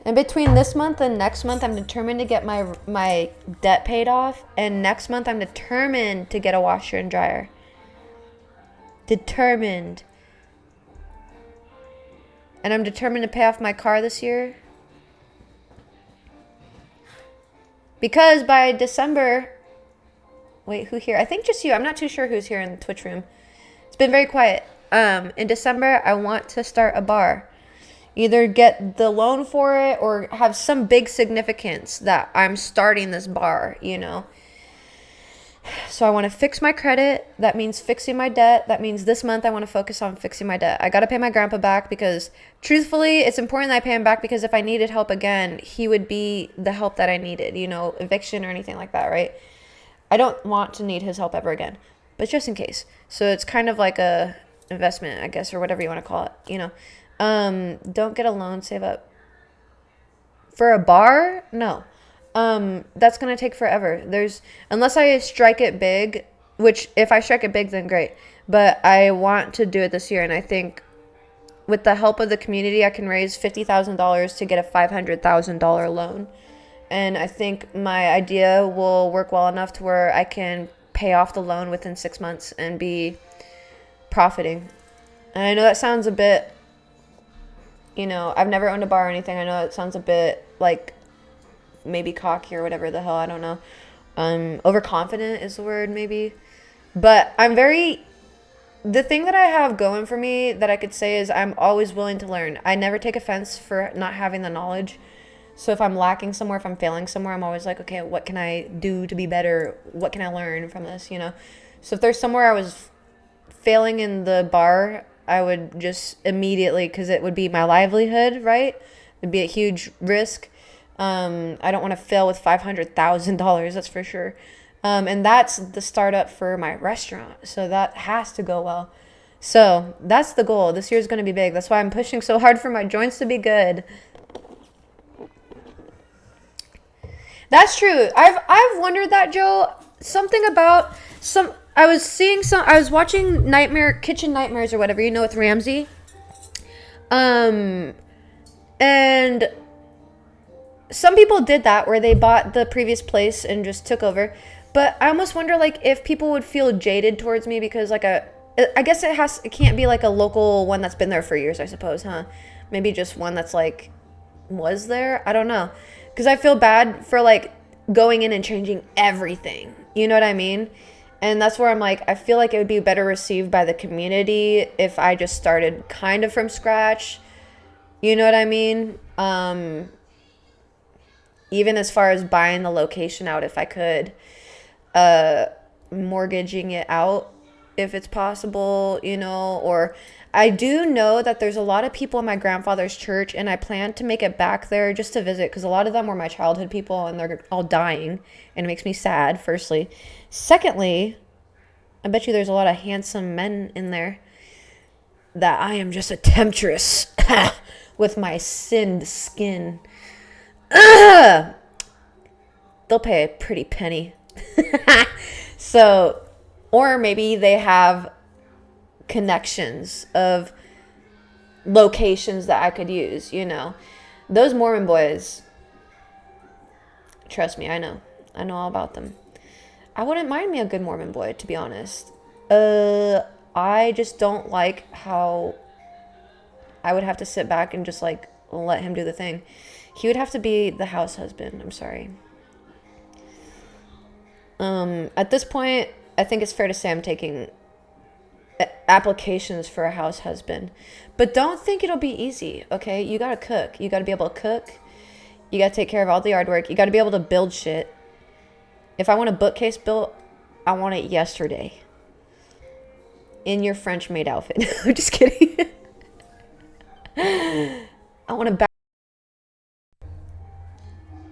[SPEAKER 1] And between this month and next month, I'm determined to get my debt paid off. And next month, I'm determined to get a washer and dryer. Determined. And I'm determined to pay off my car this year. Because by December... Wait, who here? I think just you. I'm not too sure who's here in the Twitch room. It's been very quiet. In December, I want to start a bar. Either get the loan for it or have some big significance that I'm starting this bar, So I want to fix my credit. That means fixing my debt. That means this month I want to focus on fixing my debt. I got to pay my grandpa back because, truthfully, it's important that I pay him back because if I needed help again, he would be the help that I needed, eviction or anything like that, right? I don't want to need his help ever again, but just in case. So it's kind of like a investment, I guess, or whatever you want to call it, Don't get a loan, save up. For a bar? No. That's going to take forever. Unless I strike it big, which if I strike it big, then great. But I want to do it this year. And I think with the help of the community, I can raise $50,000 to get a $500,000 loan. And I think my idea will work well enough to where I can pay off the loan within 6 months and be profiting. And I know that sounds a bit, I've never owned a bar or anything. I know it sounds a bit like maybe cocky or whatever the hell, I don't know. Overconfident is the word, maybe. But the thing that I have going for me that I could say is I'm always willing to learn. I never take offense for not having the knowledge. So if I'm lacking somewhere, if I'm failing somewhere, I'm always like, okay, what can I do to be better? What can I learn from this, So if there's somewhere I was failing in the bar, I would just immediately, because it would be my livelihood, right? It'd be a huge risk. I don't want to fail with $500,000, that's for sure. And that's the startup for my restaurant. So that has to go well. So that's the goal. This year's going to be big. That's why I'm pushing so hard for my joints to be good. That's true. I've wondered that, Joe. Something about I was watching Kitchen Nightmares or whatever, with Ramsey. And some people did that where they bought the previous place and just took over. But I almost wonder if people would feel jaded towards me because I guess it can't be a local one that's been there for years, I suppose, huh? Maybe just one that's was there. I don't know. Because I feel bad for going in and changing everything. You know what I mean? And that's where I'm I feel like it would be better received by the community if I just started kind of from scratch. You know what I mean? Even as far as buying the location out if I could. Mortgaging it out if it's possible, or I do know that there's a lot of people in my grandfather's church and I plan to make it back there just to visit because a lot of them were my childhood people and they're all dying and it makes me sad, firstly. Secondly, I bet you there's a lot of handsome men in there that I am just a temptress with my sinned skin. They'll pay a pretty penny. So, or maybe they have connections of locations that I could use, Those Mormon boys, trust me, I know all about them. I wouldn't mind me a good Mormon boy, to be honest. I just don't like how I would have to sit back and just let him do the thing. He would have to be the house husband. I'm sorry. At this point, I think it's fair to say I'm taking applications for a house husband. But don't think it'll be easy, okay? You gotta cook. You gotta be able to cook. You gotta take care of all the yard work. You gotta be able to build shit. If I want a bookcase built, I want it yesterday. In your French maid outfit. I'm just kidding. I want a back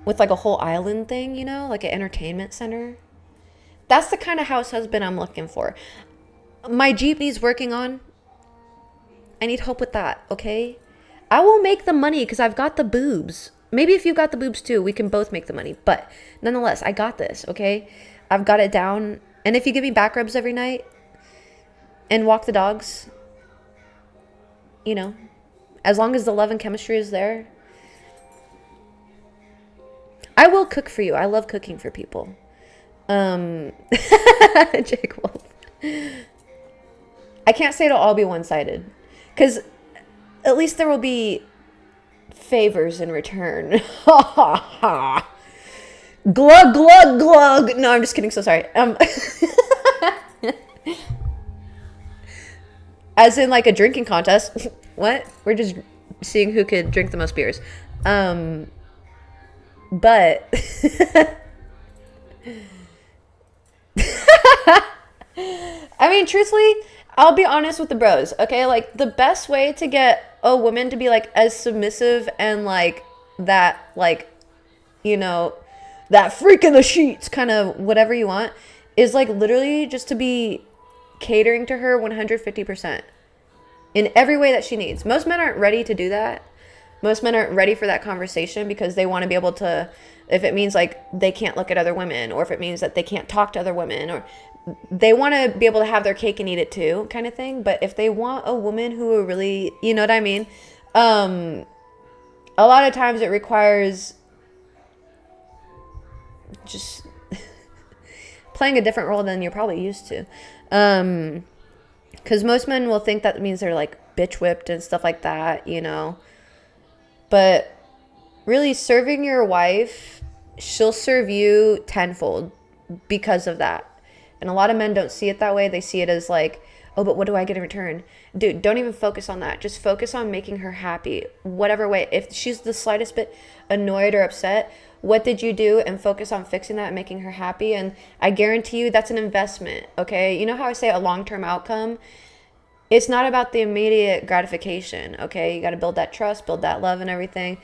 [SPEAKER 1] with a whole island thing, an entertainment center. That's the kind of house husband I'm looking for. My Jeep needs working on. I need help with that, okay? I will make the money because I've got the boobs. Maybe if you've got the boobs too, we can both make the money. But nonetheless, I got this, okay? I've got it down. And if you give me back rubs every night and walk the dogs, as long as the love and chemistry is there, I will cook for you. I love cooking for people. Jake Wolf. I can't say it'll all be one-sided. Because at least there will be favors in return. Glug, glug, glug. No, I'm just kidding. So sorry. As in a drinking contest. What? We're just seeing who could drink the most beers. But I mean, truthfully, I'll be honest with the bros, okay? The best way to get a woman to be as submissive and that that freak in the sheets kind of whatever you want is literally just to be catering to her 150% in every way that she needs. Most men aren't ready to do that. Most men aren't ready for that conversation because they want to be able to, if it means they can't look at other women, or if it means that they can't talk to other women, or they want to be able to have their cake and eat it too, kind of thing. But if they want a woman who will really, you know what I mean? A lot of times it requires just playing a different role than you're probably used to. Because most men will think that means they're bitch whipped and stuff like that, But really serving your wife, she'll serve you tenfold because of that. And a lot of men don't see it that way. They see it as oh, but what do I get in return? Dude, don't even focus on that. Just focus on making her happy. Whatever way. If she's the slightest bit annoyed or upset, what did you do? And focus on fixing that and making her happy. And I guarantee you that's an investment, okay? You know how I say a long-term outcome? It's not about the immediate gratification, okay? You got to build that trust, build that love and everything.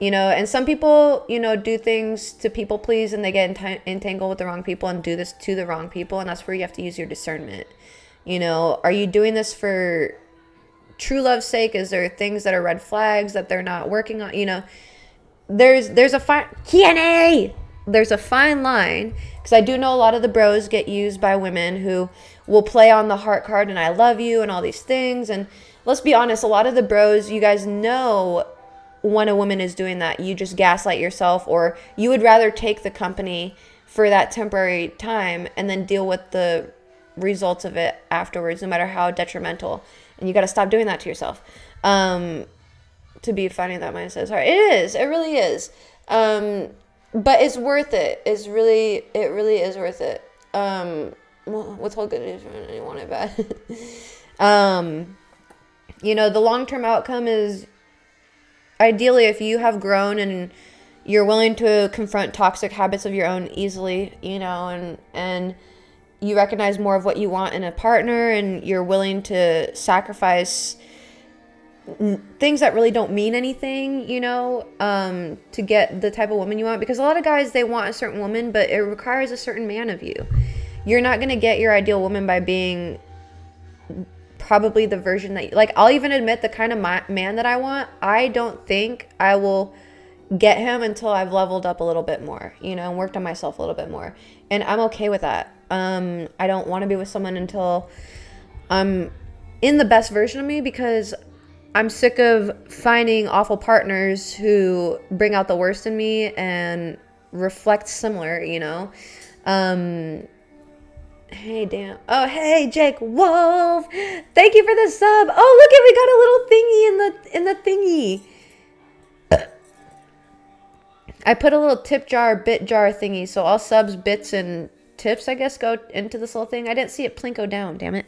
[SPEAKER 1] You know, and some people, you know, do things to people please and they get entangled with the wrong people and do this to the wrong people. And that's where you have to use your discernment. You know, are you doing this for true love's sake? Is there things that are red flags that they're not working on? You know, there's a fine there's a fine line, because I do know a lot of the bros get used by women who will play on the heart card and I love you and all these things. And let's be honest, a lot of the bros, you guys know when a woman is doing that, you just gaslight yourself, or you would rather take the company for that temporary time and then deal with the results of it afterwards, no matter how detrimental. And you got to stop doing that to yourself. To be finding that mindset is hard. It really is. But it's worth it. It really is worth it. Withhold good news from anyone, I bet. You know, the long-term outcome is, ideally, if you have grown and you're willing to confront toxic habits of your own easily, you know, and you recognize more of what you want in a partner, and you're willing to sacrifice things that really don't mean anything, you know, to get the type of woman you want. Because a lot of guys, they want a certain woman, but it requires a certain man of you. You're not going to get your ideal woman by being probably the version that, like, I'll even admit the kind of man that I want, I don't think I will get him until I've leveled up a little bit more, you know, and worked on myself a little bit more. And I'm okay with that. I don't want to be with someone until I'm in the best version of me, because I'm sick of finding awful partners who bring out the worst in me and reflect similar, you know. Hey, damn. Oh, hey, Jake Wolf. Thank you for the sub. Oh, look at, we got a little thingy in the thingy. I put a little tip jar, bit jar thingy, so all subs, bits, and tips, I guess, go into this little thing. I didn't see it plinko down, damn it.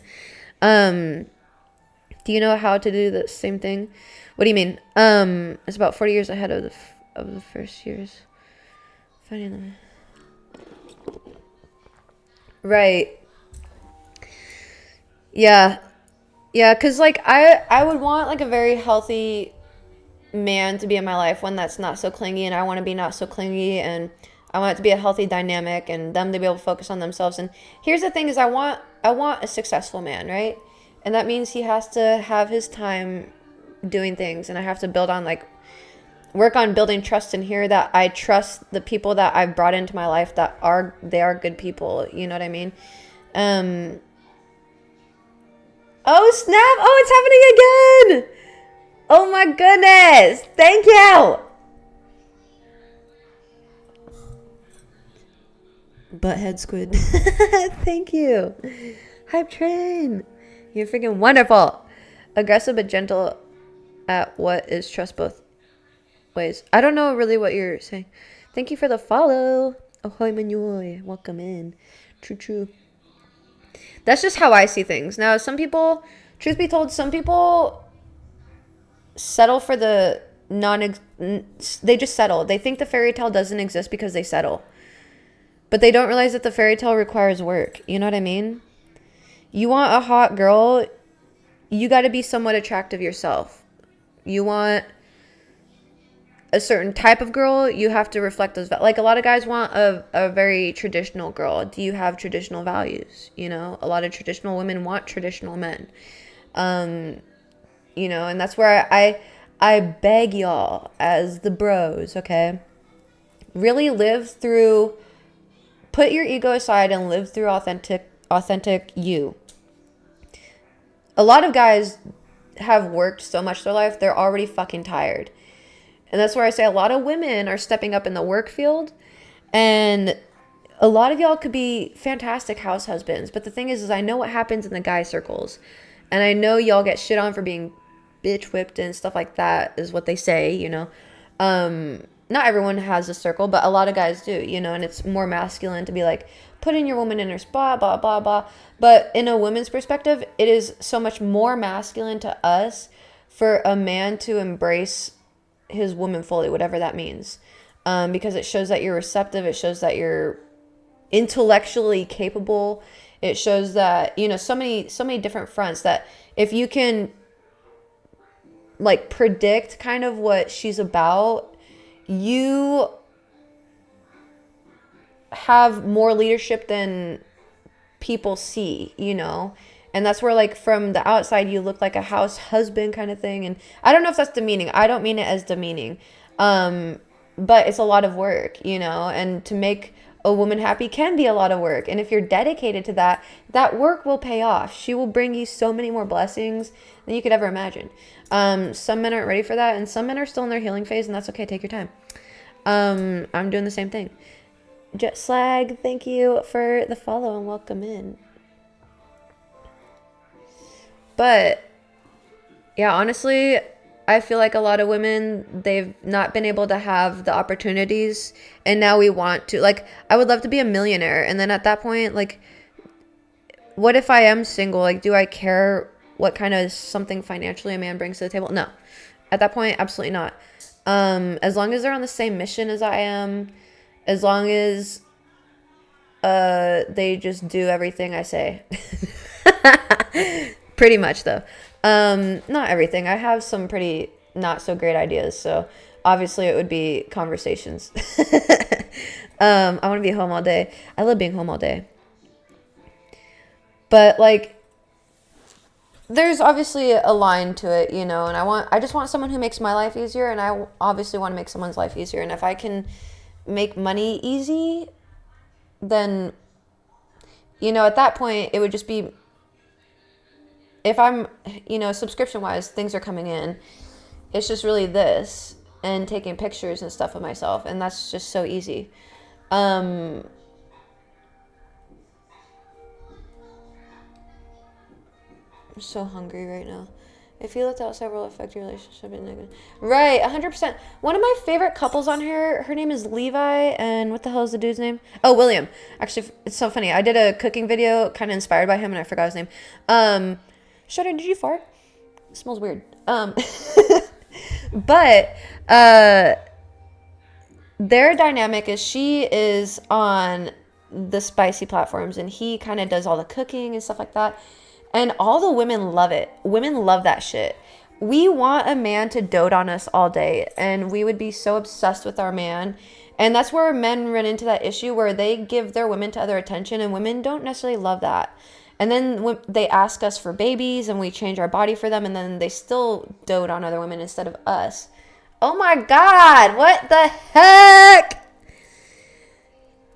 [SPEAKER 1] Do you know how to do the same thing? What do you mean? It's about 40 years ahead of the first years. Finding them. Right. Yeah. Yeah, because, like, I would want, like, a very healthy man to be in my life, one that's not so clingy, and I want to be not so clingy, and I want it to be a healthy dynamic, and them to be able to focus on themselves. And here's the thing is, I want a successful man, right? And that means he has to have his time doing things, and I have to work on building trust in here, that I trust the people that I've brought into my life, that they are good people. You know what I mean? Oh, snap. Oh, it's happening again. Oh, my goodness. Thank you. Butthead squid. Thank you. Hype train. You're freaking wonderful. Aggressive but gentle at what is trust both ways. I don't know really what you're saying. Thank you for the follow. Ahoy, Manuoy. Welcome in. True. That's just how I see things. Now, some people, truth be told, some people settle for the they just settle. They think the fairy tale doesn't exist because they settle. But they don't realize that the fairy tale requires work. You know what I mean? You want a hot girl, you got to be somewhat attractive yourself. You want a certain type of girl, you have to reflect those. Like, a lot of guys want a very traditional girl. Do you have traditional values? You know, a lot of traditional women want traditional men. You know, and that's where I beg y'all as the bros, okay? Really put your ego aside and live through authentic you. A lot of guys have worked so much their life, they're already fucking tired. And that's where I say a lot of women are stepping up in the work field, and a lot of y'all could be fantastic house husbands. But the thing is I know what happens in the guy circles, and I know y'all get shit on for being bitch whipped and stuff like that, is what they say, you know. Not everyone has a circle, but a lot of guys do, you know, and it's more masculine to be like, putting your woman in her spot, blah, blah, blah. But in a woman's perspective, it is so much more masculine to us for a man to embrace his woman fully, whatever that means. Because it shows that you're receptive. It shows that you're intellectually capable. It shows that, you know, so many different fronts, that if you can like predict kind of what she's about, you have more leadership than people see, you know? And that's where, like, from the outside, you look like a house husband kind of thing. And I don't know if that's demeaning. I don't mean it as demeaning. But it's a lot of work, you know? And to make a woman happy can be a lot of work. And if you're dedicated to that, that work will pay off. She will bring you so many more blessings than you could ever imagine. Some men aren't ready for that. And some men are still in their healing phase. And that's okay. Take your time. I'm doing the same thing. Jet Slag, thank you for the follow and welcome in. But yeah, honestly, I feel like a lot of women, they've not been able to have the opportunities, and now we want to. Like, I would love to be a millionaire, and then at that point, like, what if I am single? Like, do I care what kind of something financially a man brings to the table? No. At that point, absolutely not. As long as they're on the same mission as I am, as long as they just do everything I say. Pretty much, though. Not everything. I have some pretty not so great ideas, so obviously it would be conversations. I want to be home all day. I love being home all day. But, like, there's obviously a line to it, you know, and I just want someone who makes my life easier, and I obviously want to make someone's life easier. And if I can make money easy, then, you know, at that point, it would just be, if I'm, you know, subscription-wise, things are coming in. It's just really this and taking pictures and stuff of myself, and that's just so easy. I'm so hungry right now. If you left outside will affect your relationship in negative. Right, 100%. One of my favorite couples on here, her name is Levi, and what the hell is the dude's name? Oh, William. Actually, it's so funny. I did a cooking video kind of inspired by him, and I forgot his name. Shudder, did you fart? It smells weird. But their dynamic is she is on the spicy platforms, and he kind of does all the cooking and stuff like that. And all the women love it. Women love that shit. We want a man to dote on us all day, and we would be so obsessed with our man. And that's where men run into that issue where they give their women to other attention, and women don't necessarily love that. And then when they ask us for babies, and we change our body for them, and then they still dote on other women instead of us. Oh my God, what the heck?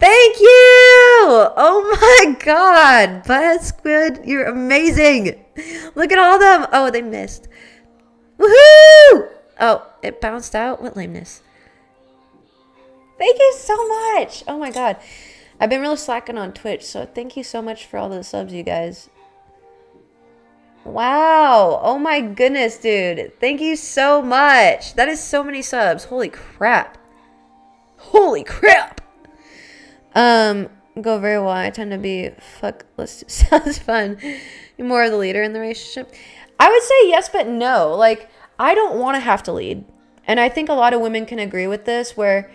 [SPEAKER 1] Thank you! Oh my God, Butt Squid, you're amazing. Look at all of them. Oh, they missed. Woohoo! Oh, it bounced out. What lameness. Thank you so much. Oh my God. I've been really slacking on Twitch, so thank you so much for all the subs, you guys. Wow. Oh my goodness, dude. Thank you so much. That is so many subs. Holy crap. Holy crap. Go very well. I tend to be sounds fun. You're more of the leader in the relationship. I would say yes, but no. Like, I don't want to have to lead. And I think a lot of women can agree with this, where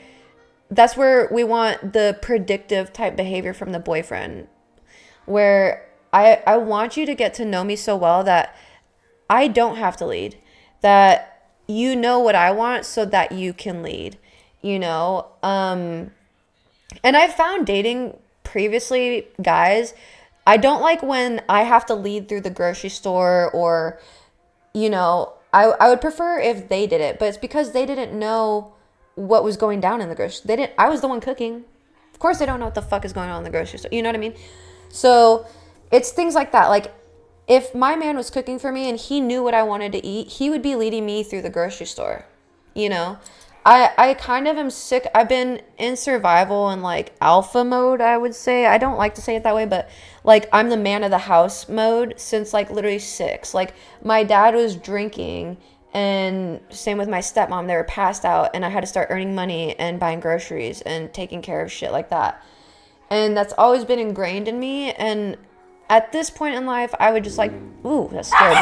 [SPEAKER 1] that's where we want the predictive type behavior from the boyfriend, where I want you to get to know me so well that I don't have to lead, that you know what I want so that you can lead, you know? And I've found dating previously, guys, I don't like when I have to lead through the grocery store, or, you know, I would prefer if they did it, but it's because they didn't know what was going down in the grocery. I was the one cooking. Of course they don't know what the fuck is going on in the grocery store. You know what I mean? So it's things like that. Like, if my man was cooking for me and he knew what I wanted to eat, he would be leading me through the grocery store. You know, I kind of am sick. I've been in survival and like alpha mode, I would say. I don't like to say it that way, but like I'm the man of the house mode since like literally 6. Like, my dad was drinking, and same with my stepmom. They were passed out, and I had to start earning money and buying groceries and taking care of shit like that. And that's always been ingrained in me. And at this point in life, I would just like, ooh, that scared me.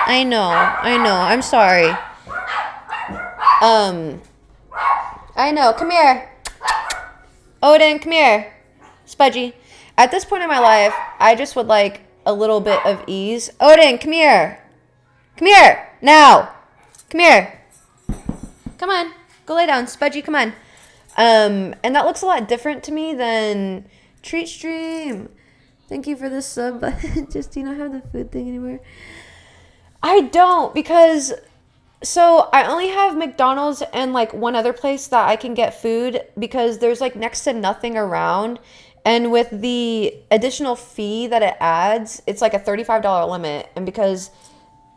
[SPEAKER 1] I know. I'm sorry. I know. Come here. Odin, come here. Spudgy. At this point in my life, I just would like a little bit of ease. Odin, come here. Come here. Now. Come here. Come on. Go lay down. Spudgy, come on. And that looks a lot different to me than Treat Stream. Thank you for the sub. Just do you not have the food thing anymore? I don't, because so I only have McDonald's and like one other place that I can get food because there's like next to nothing around. And with the additional fee that it adds, it's like a $35 limit. And because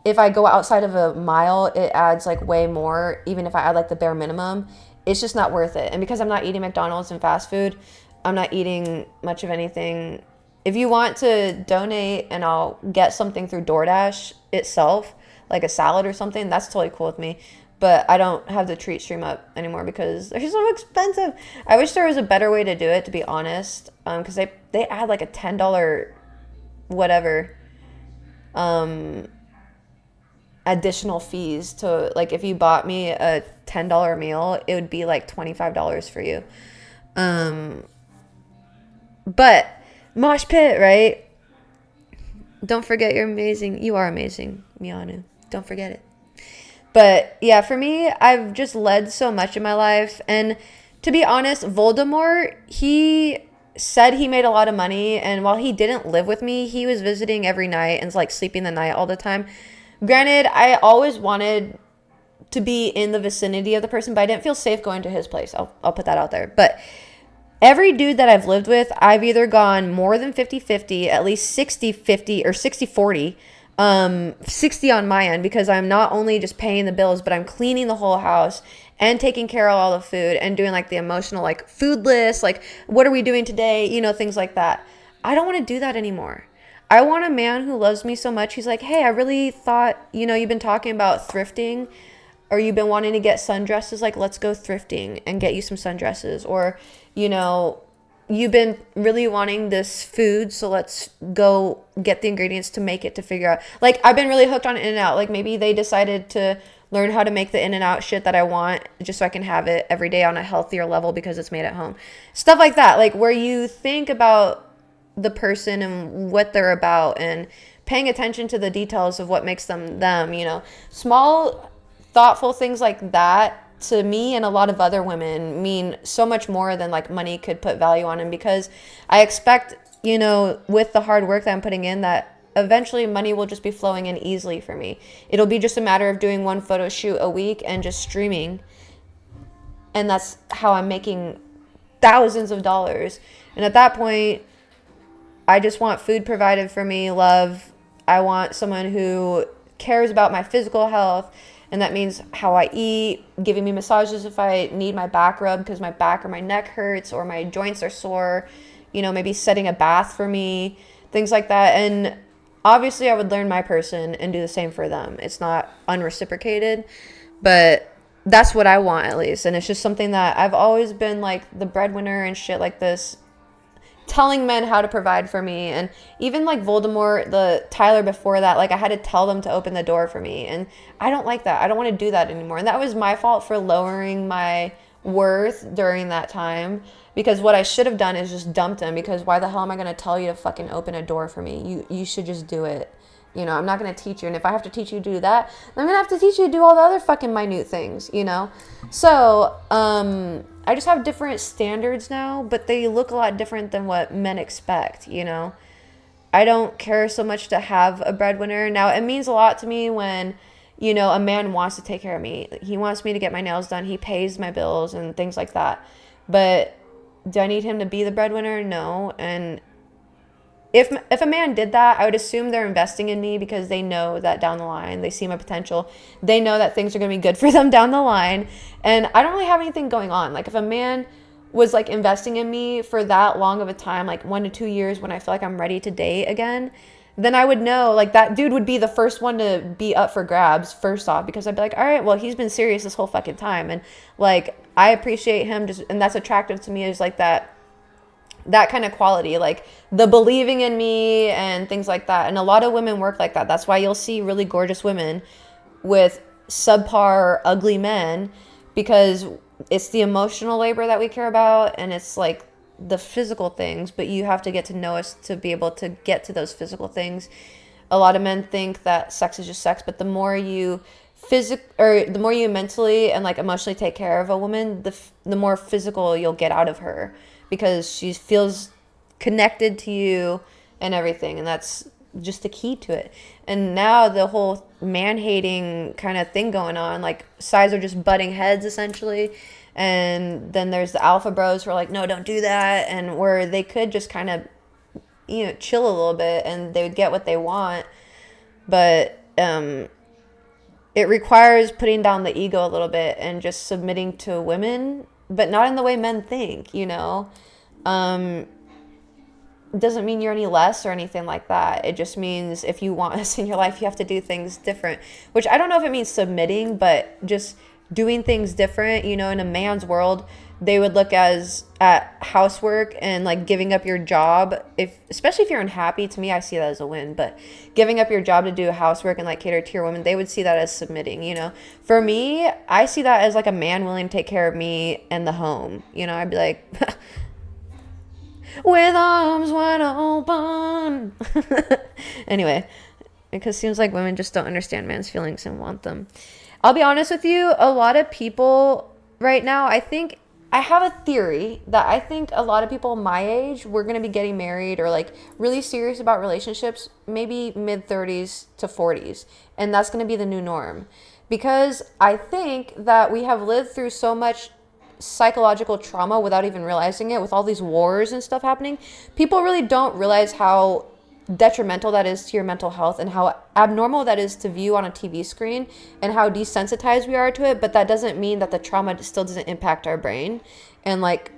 [SPEAKER 1] if I go outside of a mile, it adds like way more, even if I add like the bare minimum. It's just not worth it. And because I'm not eating McDonald's and fast food, I'm not eating much of anything. If you want to donate and I'll get something through DoorDash itself, like a salad or something, that's totally cool with me. But I don't have the Treat Stream up anymore because they're so expensive. I wish there was a better way to do it, to be honest. Because they add like a $10 whatever additional fees to, like, if you bought me a $10 meal, it would be like $25 for you. But mosh pit, right? Don't forget you're amazing. You are amazing, Mianu. Don't forget it. But yeah, for me, I've just led so much in my life. And to be honest, Voldemort, he said he made a lot of money. And while he didn't live with me, he was visiting every night and like sleeping the night all the time. Granted, I always wanted to be in the vicinity of the person, but I didn't feel safe going to his place. I'll put that out there. But every dude that I've lived with, I've either gone more than 50-50, at least 60-50 or 60-40. 60 on my end, because I'm not only just paying the bills, but I'm cleaning the whole house and taking care of all the food and doing like the emotional, like food list, like what are we doing today? You know, things like that. I don't want to do that anymore. I want a man who loves me so much. He's like, hey, I really thought, you know, you've been talking about thrifting, or you've been wanting to get sundresses. Like, let's go thrifting and get you some sundresses. Or, you know, you've been really wanting this food, so let's go get the ingredients to make it, to figure out. Like, I've been really hooked on In-N-Out. Like, maybe they decided to learn how to make the In-N-Out shit that I want just so I can have it every day on a healthier level because it's made at home. Stuff like that. Like, where you think about the person and what they're about and paying attention to the details of what makes them them, you know. Small, thoughtful things like that, to me and a lot of other women, mean so much more than like money could put value on. And because I expect, you know, with the hard work that I'm putting in, that eventually money will just be flowing in easily for me. It'll be just a matter of doing one photo shoot a week and just streaming. And that's how I'm making thousands of dollars. And at that point, I just want food provided for me, love. I want someone who cares about my physical health. And that means how I eat, giving me massages if I need my back rubbed because my back or my neck hurts or my joints are sore, you know, maybe setting a bath for me, things like that. And obviously I would learn my person and do the same for them. It's not unreciprocated, but that's what I want at least. And it's just something that I've always been like the breadwinner and shit like this, telling men how to provide for me. And even like Voldemort, the Tyler before that, like I had to tell them to open the door for me. And I don't like that. I don't want to do that anymore. And that was my fault for lowering my worth during that time, because what I should have done is just dumped him, because why the hell am I going to tell you to fucking open a door for me? You should just do it. You know, I'm not going to teach you. And if I have to teach you to do that, then I'm going to have to teach you to do all the other fucking minute things, you know? So, I just have different standards now, but they look a lot different than what men expect, you know? I don't care so much to have a breadwinner. Now, it means a lot to me when, you know, a man wants to take care of me. He wants me to get my nails done. He pays my bills and things like that. But do I need him to be the breadwinner? No. And if a man did that, I would assume they're investing in me because they know that down the line, they see my potential. They know that things are going to be good for them down the line. And I don't really have anything going on. Like if a man was like investing in me for that long of a time, like 1 to 2 years, when I feel like I'm ready to date again, then I would know like that dude would be the first one to be up for grabs first off, because I'd be like, all right, well, he's been serious this whole fucking time. And like, I appreciate him just, and that's attractive to me, is like that kind of quality, like the believing in me and things like that. And a lot of women work like that. That's why you'll see really gorgeous women with subpar ugly men, because it's the emotional labor that we care about, and it's like the physical things, but you have to get to know us to be able to get to those physical things. A lot of men think that sex is just sex, but the more you or the more you mentally and like emotionally take care of a woman, the more physical you'll get out of her, because she feels connected to you and everything, and that's just the key to it. And now the whole man hating kind of thing going on, like sides are just butting heads essentially, and then there's the alpha bros who are like, no, don't do that, and where they could just kind of, you know, chill a little bit and they would get what they want. But it requires putting down the ego a little bit and just submitting to women, but not in the way men think, you know. It doesn't mean you're any less or anything like that. It just means if you want us in your life, you have to do things different, which I don't know if it means submitting, but just doing things different. You know, in a man's world, they would look at housework and like giving up your job, especially if you're unhappy. To me, I see that as a win, but giving up your job to do housework and like cater to your women, they would see that as submitting. You know, for me, I see that as like a man willing to take care of me and the home. You know, I'd be like, with arms wide open. Anyway, because it seems like women just don't understand men's feelings and want them. I'll be honest with you, a lot of people right now, I have a theory that I think a lot of people my age, we're going to be getting married or like really serious about relationships, maybe mid 30s to 40s. And that's going to be the new norm. Because I think that we have lived through so much psychological trauma without even realizing it, with all these wars and stuff happening. People really don't realize how detrimental that is to your mental health and how abnormal that is to view on a TV screen and how desensitized we are to it. But that doesn't mean that the trauma still doesn't impact our brain. And like,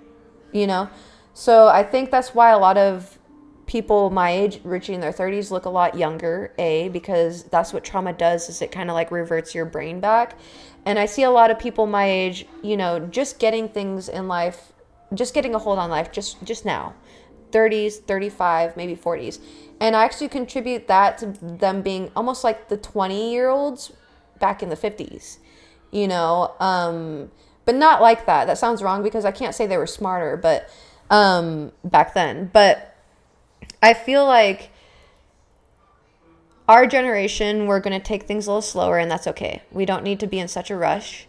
[SPEAKER 1] you know, so I think that's why a lot of people my age reaching their 30s look a lot younger, because that's what trauma does, is it kind of like reverts your brain back. And I see a lot of people my age, you know, just getting things in life, just getting a hold on life just now, 30s, 35, maybe 40s. And I actually contribute that to them being almost like the 20-year-olds back in the 50s, you know, but not like that. That sounds wrong, because I can't say they were smarter, but back then. But I feel like our generation, we're going to take things a little slower, and that's okay. We don't need to be in such a rush.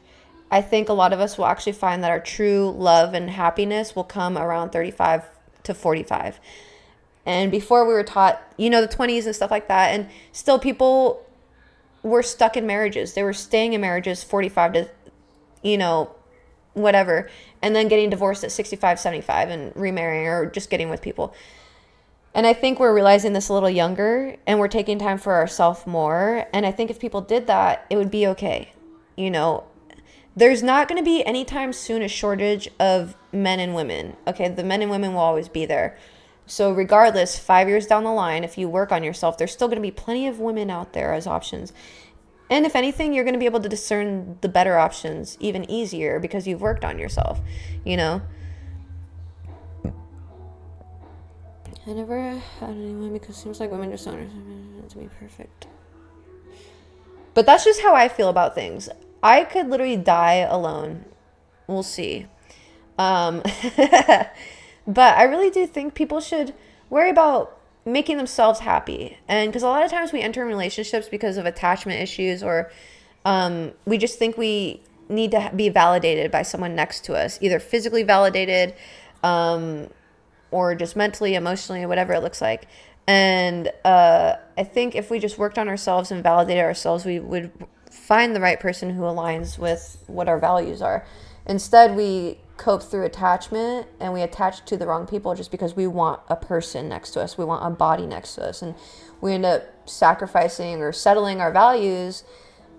[SPEAKER 1] I think a lot of us will actually find that our true love and happiness will come around 35 to 45. And before we were taught, you know, the 20s and stuff like that, and still people were stuck in marriages. They were staying in marriages 45 to, you know, whatever, and then getting divorced at 65, 75 and remarrying or just getting with people. And I think we're realizing this a little younger, and we're taking time for ourselves more. And I think if people did that, it would be okay. You know, there's not going to be anytime soon a shortage of men and women. Okay, the men and women will always be there. So regardless, 5 years down the line, if you work on yourself, there's still going to be plenty of women out there as options. And if anything, you're going to be able to discern the better options even easier because you've worked on yourself, you know? I never had anyone, because it seems like women just don't understand to be perfect. But that's just how I feel about things. I could literally die alone. We'll see. But I really do think people should worry about making themselves happy. And because a lot of times we enter in relationships because of attachment issues, or we just think we need to be validated by someone next to us, either physically validated, or just mentally, emotionally, whatever it looks like. And I think if we just worked on ourselves and validated ourselves, we would find the right person who aligns with what our values are. Instead, we cope through attachment, and we attach to the wrong people just because we want a person next to us. We want a body next to us. And we end up sacrificing or settling our values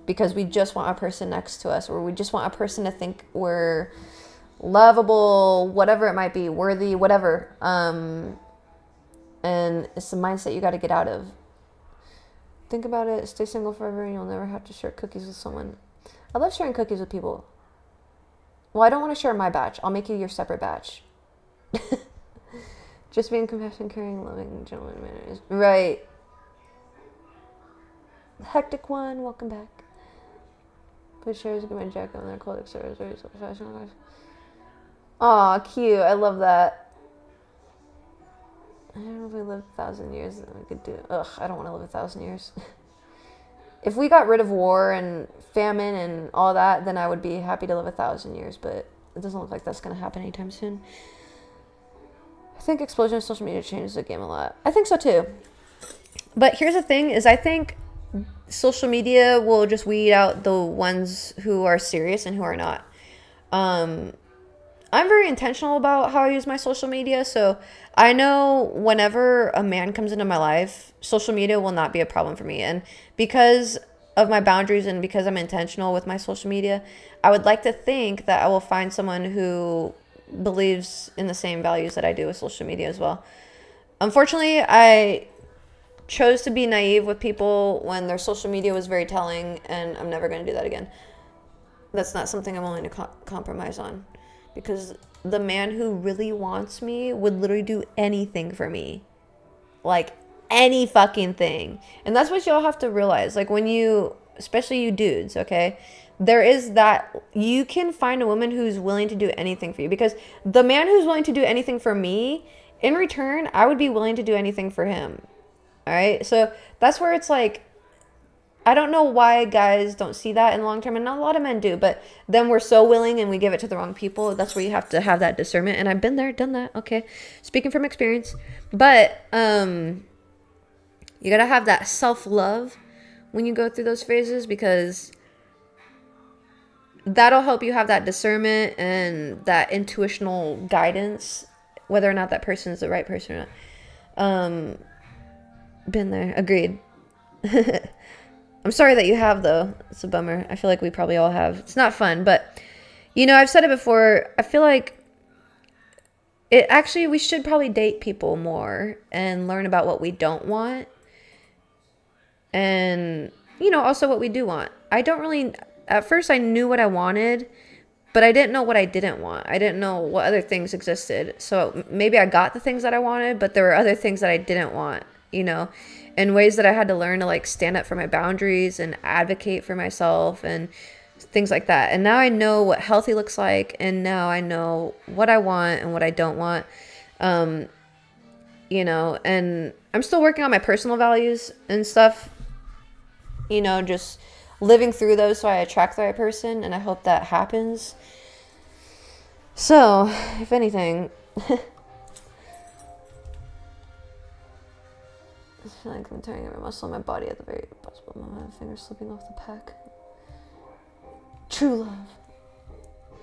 [SPEAKER 1] because we just want a person next to us, or we just want a person to think we're lovable, whatever it might be, worthy, whatever. And it's the mindset you got to get out of. Think about it. Stay single forever and you'll never have to share cookies with someone. I love sharing cookies with people. Well, I don't want to share my batch. I'll make you your separate batch. Just being compassionate, caring, loving, gentleman manners. Right. Hectic one, welcome back. Put shares, get my jacket on their cold, etc. Very professional, guys. Aw, cute. I love that. I don't know if we lived 1,000 years, then we could do it. Ugh, I don't want to live 1,000 years. if we got rid of war and famine and all that, then I would be happy to live 1,000 years, but it doesn't look like that's going to happen anytime soon. I think explosion of social media changes the game a lot. I think so too. But here's the thing is I think social media will just weed out the ones who are serious and who are not. I'm very intentional about how I use my social media, so I know whenever a man comes into my life, social media will not be a problem for me. And because of my boundaries and because I'm intentional with my social media, I would like to think that I will find someone who believes in the same values that I do with social media as well. Unfortunately, I chose to be naive with people when their social media was very telling, and I'm never going to do that again. That's not something I'm willing to compromise on, because the man who really wants me would literally do anything for me. Like, any fucking thing. And that's what y'all have to realize. Like, when you, especially you dudes, okay? There is that, you can find a woman who's willing to do anything for you. Because the man who's willing to do anything for me, in return, I would be willing to do anything for him. All right? So that's where it's like, I don't know why guys don't see that in the long term, and not a lot of men do, but then we're so willing and we give it to the wrong people. That's where you have to have that discernment, and I've been there, done that, okay? Speaking from experience. But you gotta have that self-love when you go through those phases, because that'll help you have that discernment and that intuitional guidance, whether or not that person is the right person or not. Been there, agreed. I'm sorry that you have, though. It's a bummer. I feel like we probably all have. It's not fun, but, you know, I've said it before. I feel like we should probably date people more and learn about what we don't want. And, you know, also what we do want. At first I knew what I wanted, but I didn't know what I didn't want. I didn't know what other things existed. So maybe I got the things that I wanted, but there were other things that I didn't want, you know, in ways that I had to learn to like stand up for my boundaries and advocate for myself and things like that. And now I know what healthy looks like, and now I know what I want and what I don't want. You know, and I'm still working on my personal values and stuff, you know, just living through those so I attract the right person, and I hope that happens. So, if anything, I feel like I'm tearing every muscle in my body at the very possible moment. My fingers slipping off the pack. True love.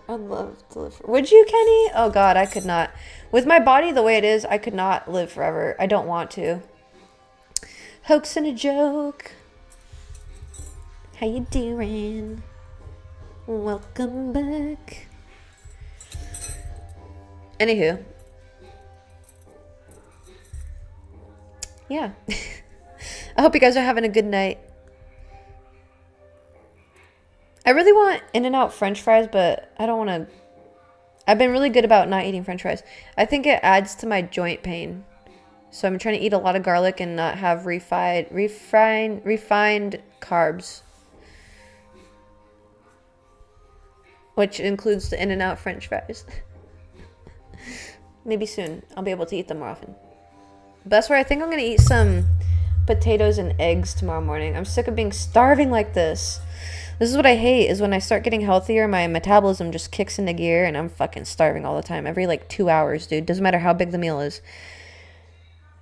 [SPEAKER 1] I'd love to live Would you, Kenny? Oh God, I could not. With my body the way it is, I could not live forever. I don't want to. Hoax and a joke. How you doing? Welcome back. Anywho. Yeah. I hope you guys are having a good night. I really want In-N-Out French fries, but I don't want to. I've been really good about not eating French fries. I think it adds to my joint pain. So I'm trying to eat a lot of garlic and not have refined carbs. Which includes the In-N-Out French fries. Maybe soon I'll be able to eat them more often. But that's where I think I'm going to eat some potatoes and eggs tomorrow morning. I'm sick of being starving like this. This is what I hate, is when I start getting healthier, my metabolism just kicks into gear and I'm fucking starving all the time. Every like 2 hours, dude. Doesn't matter how big the meal is.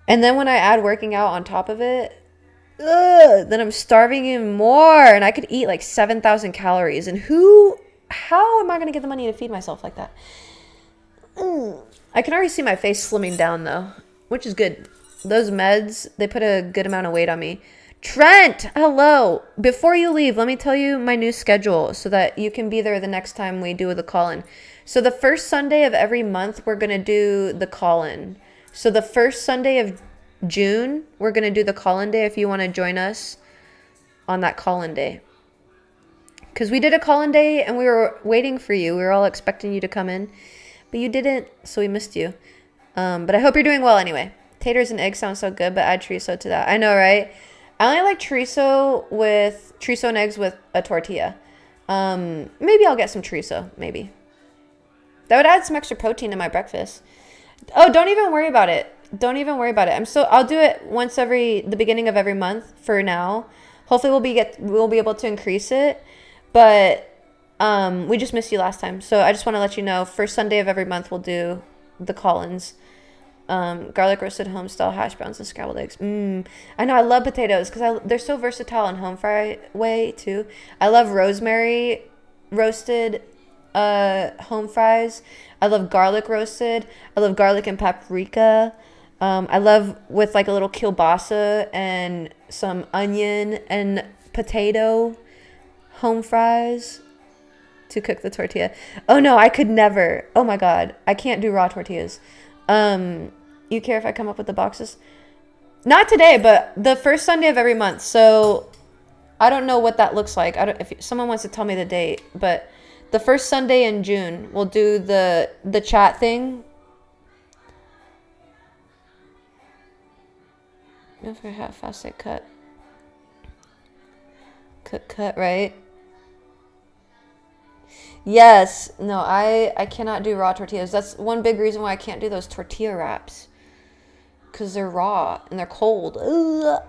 [SPEAKER 1] And then when I add working out on top of it, then I'm starving even more. And I could eat like 7,000 calories. And how am I going to get the money to feed myself like that? I can already see my face slimming down though, which is good. Those meds, they put a good amount of weight on me. Trent, hello. Before you leave, let me tell you my new schedule so that you can be there the next time we do the call-in. So the first Sunday of every month, we're going to do the call-in. So the first Sunday of June, we're going to do the call-in day if you want to join us on that call-in day. Because we did a call-in day and we were waiting for you. We were all expecting you to come in, but you didn't, so we missed you. But I hope you're doing well anyway. Taters and eggs sound so good, but add chorizo to that. I know, right? I only like chorizo and eggs with a tortilla. Maybe I'll get some chorizo, maybe. That would add some extra protein to my breakfast. Oh, don't even worry about it. Don't even worry about it. I'll do it the beginning of every month for now. Hopefully we'll be able to increase it. But we just missed you last time. So I just want to let you know, first Sunday of every month we'll do the call-ins. Garlic roasted home style hash browns and scrambled eggs. I know, I love potatoes because they're so versatile in home fry way too. I love rosemary roasted home fries. I love garlic roasted. I love garlic and paprika. I love with like a little kielbasa and some onion and potato home fries to cook the tortilla. Oh no, I could never. Oh my God, I can't do raw tortillas. You care if I come up with the boxes? Not today, but the first Sunday of every month. So I don't know what that looks like. If someone wants to tell me the date, but the first Sunday in June, we'll do the chat thing. Don't forget how fast I cut. Cut, right? Yes. No, I cannot do raw tortillas. That's one big reason why I can't do those tortilla wraps. Because they're raw and they're cold. Ugh.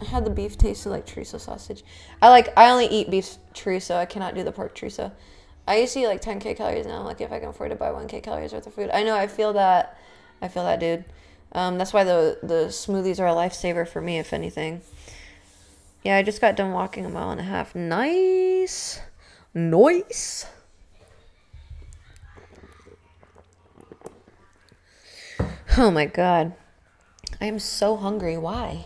[SPEAKER 1] I had the beef tasted like chorizo sausage. I only eat beef chorizo. I cannot do the pork chorizo. I used to eat like 10K calories now. I'm lucky if I can afford to buy 1K calories worth of food. I know, I feel that, dude. That's why the smoothies are a lifesaver for me, if anything. Yeah, I just got done walking 1.5 miles. Nice. Nice. Oh my God. I am so hungry. Why?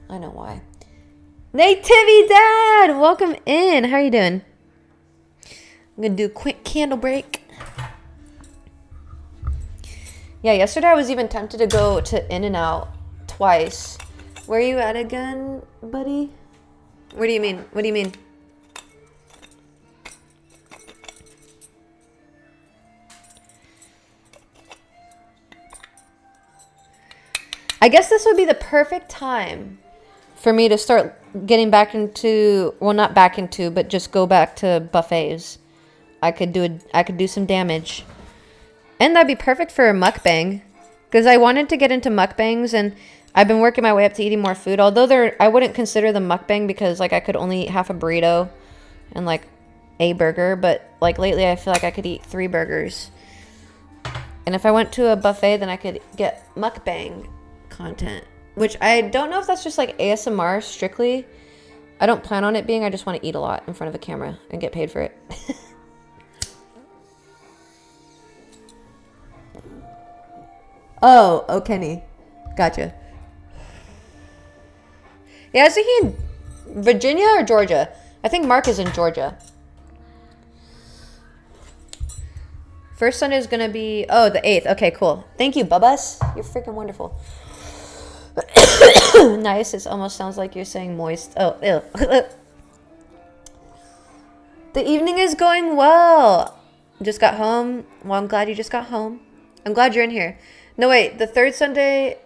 [SPEAKER 1] I know why. Nativity Dad! Welcome in. How are you doing? I'm going to do a quick candle break. Yeah, yesterday I was even tempted to go to In-N-Out twice. Where are you at again, buddy? What do you mean? What do you mean? I guess this would be the perfect time for me to start getting back into, well, not back into, but just go back to buffets. I could do some damage. And that'd be perfect for a mukbang, because I wanted to get into mukbangs, and I've been working my way up to eating more food. Although I wouldn't consider them mukbang because like I could only eat half a burrito and like a burger, but like lately I feel like I could eat 3 burgers. And if I went to a buffet, then I could get mukbang content, which I don't know if that's just like ASMR strictly. I don't plan on it being. I just want to eat a lot in front of a camera and get paid for it. Oh, Kenny. Gotcha. Yeah, is he in Virginia or Georgia? I think Mark is in Georgia. First Sunday is going to be, the 8th. Okay, cool. Thank you, Bubbas. You're freaking wonderful. Nice. It almost sounds like you're saying moist. Oh, ew. The evening is going well. Just got home. Well, I'm glad you just got home. I'm glad you're in here. No, wait. The 3rd Sunday.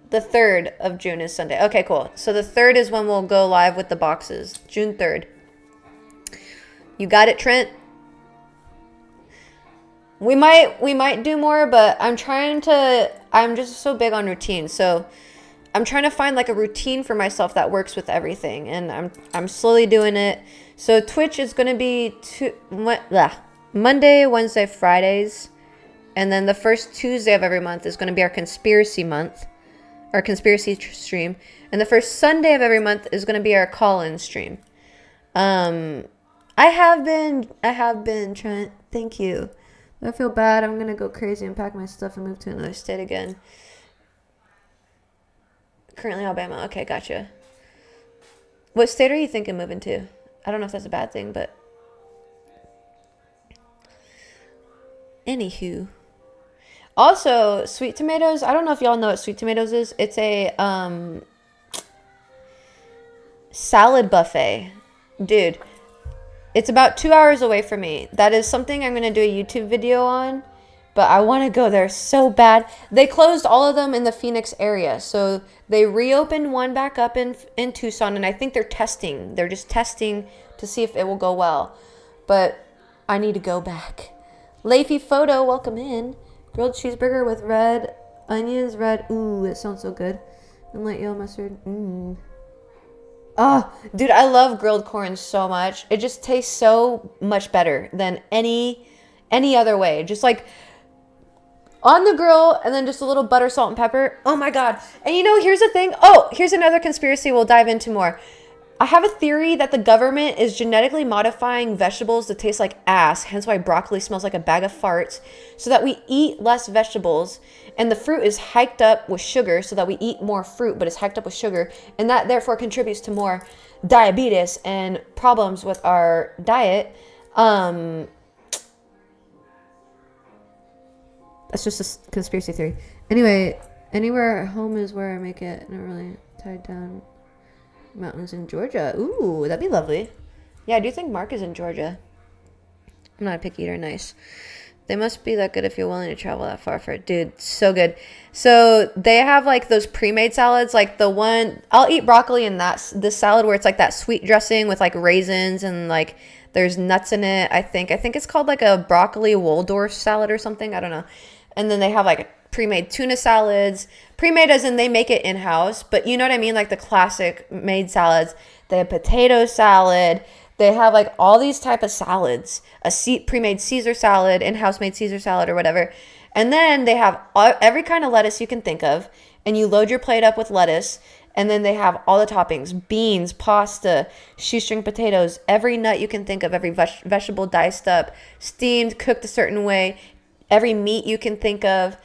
[SPEAKER 1] The 3rd of June is Sunday. Okay, cool. So the 3rd is when we'll go live with the boxes. June 3rd. You got it, Trent? We might do more, but I'm just so big on routine. So I'm trying to find like a routine for myself that works with everything, and I'm slowly doing it. So Twitch is going to be Monday, Wednesday, Fridays, and then the first Tuesday of every month is going to be our conspiracy month, our conspiracy stream, and the first Sunday of every month is going to be our call-in stream. I have been Trent. Thank you. I feel bad. I'm going to go crazy and pack my stuff and move to another state again. Currently Alabama. Okay, gotcha. What state are you thinking moving to? I don't know if that's a bad thing, but... Anywho. Also, sweet tomatoes. I don't know if y'all know what sweet tomatoes is. It's a salad buffet. Dude. It's about 2 hours away from me. That is something I'm going to do a YouTube video on. But I want to go there so bad. They closed all of them in the Phoenix area. So they reopened one back up in Tucson. And I think they're testing. They're just testing to see if it will go well. But I need to go back. Leafy Photo, welcome in. Grilled cheeseburger with red onions, red. Ooh, it sounds so good. And light yellow mustard. Oh, dude, I love grilled corn so much. It just tastes so much better than any other way. Just like on the grill and then just a little butter, salt, and pepper. Oh my God. And you know, here's the thing. Oh, here's another conspiracy we'll dive into more. I have a theory that the government is genetically modifying vegetables to taste like ass, hence why broccoli smells like a bag of farts, so that we eat less vegetables, and the fruit is hiked up with sugar so that we eat more fruit, but it's hiked up with sugar, and that therefore contributes to more diabetes and problems with our diet. That's just a conspiracy theory. Anyway, anywhere home is where I make it, not really tied down. Mountains in Georgia. Ooh, that'd be lovely. Yeah, I do think Mark is in Georgia. I'm not a picky eater. Nice. They must be that good if you're willing to travel that far for it. Dude, so good. So they have like those pre-made salads, like the one, I'll eat broccoli in this salad where it's like that sweet dressing with like raisins and like there's nuts in it. I think it's called like a broccoli Waldorf salad or something. I don't know. And then they have like pre-made tuna salads. Pre-made as in they make it in-house, but you know what I mean? Like the classic made salads. They have potato salad. They have like all these type of salads. A pre-made Caesar salad, in-house made Caesar salad or whatever. And then they have every kind of lettuce you can think of. And you load your plate up with lettuce. And then they have all the toppings. Beans, pasta, shoestring potatoes. Every nut you can think of. Every vegetable diced up. Steamed, cooked a certain way. Every meat you can think of.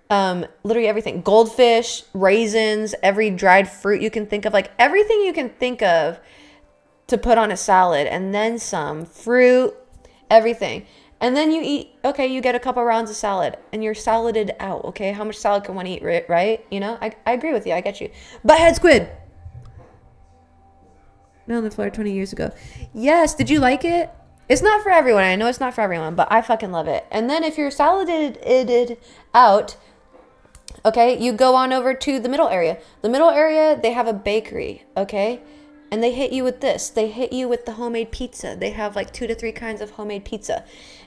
[SPEAKER 1] Literally everything. Goldfish, raisins, every dried fruit you can think of. Like everything you can think of to put on a salad. And then some. Fruit, everything. And then you eat, okay, you get a couple rounds of salad. And you're saladed out, okay? How much salad can one eat, right? You know? I agree with you. I get you. Butthead squid. No, on the floor 20 years ago. Yes, did you like it? It's not for everyone. I know it's not for everyone, but I fucking love it. And then if you're saladed out, okay, you go on over to the middle area. The middle area, they have a bakery, okay? And they hit you with this. They hit you with the homemade pizza. They have like 2 to 3 kinds of homemade pizza.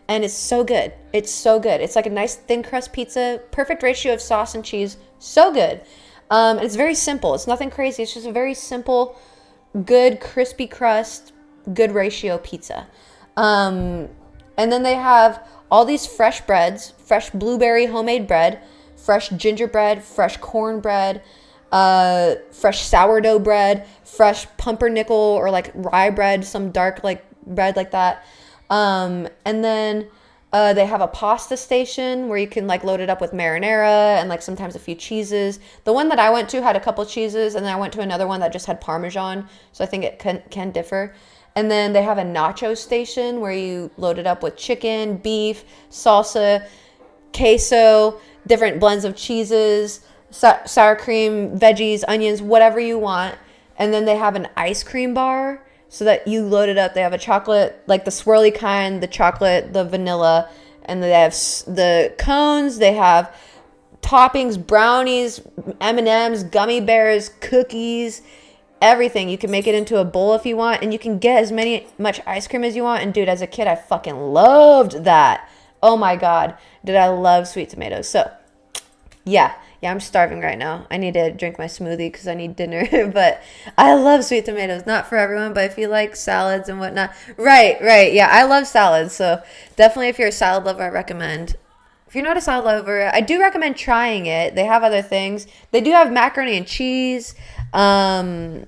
[SPEAKER 1] And it's so good. It's so good. It's like a nice thin crust pizza. Perfect ratio of sauce and cheese. So good. It's very simple. It's nothing crazy. It's just a very simple, good, crispy crust, good ratio pizza. And then they have all these fresh breads, fresh blueberry homemade bread, fresh gingerbread, fresh cornbread, fresh sourdough bread, fresh pumpernickel or like rye bread, some dark like bread like that. And then they have a pasta station where you can like load it up with marinara and like sometimes a few cheeses. The one that I went to had a couple cheeses, and then I went to another one that just had Parmesan. So I think it can differ. And then they have a nacho station where you load it up with chicken, beef, salsa, queso, different blends of cheeses, sour cream, veggies, onions, whatever you want. And then they have an ice cream bar so that you load it up. They have a chocolate, like the swirly kind, the chocolate, the vanilla, and they have the cones. They have toppings, brownies, M&Ms, gummy bears, cookies, everything. You can make it into a bowl if you want, and you can get as much ice cream as you want. And dude, as a kid, I fucking loved that. Oh my God, did I love sweet tomatoes. So yeah, I'm starving right now. I need to drink my smoothie because I need dinner. But I love sweet tomatoes. Not for everyone, but if you like salads and whatnot. Right. Yeah, I love salads. So definitely if you're a salad lover, I recommend. If you're not a salad lover, I do recommend trying it. They have other things. They do have macaroni and cheese. And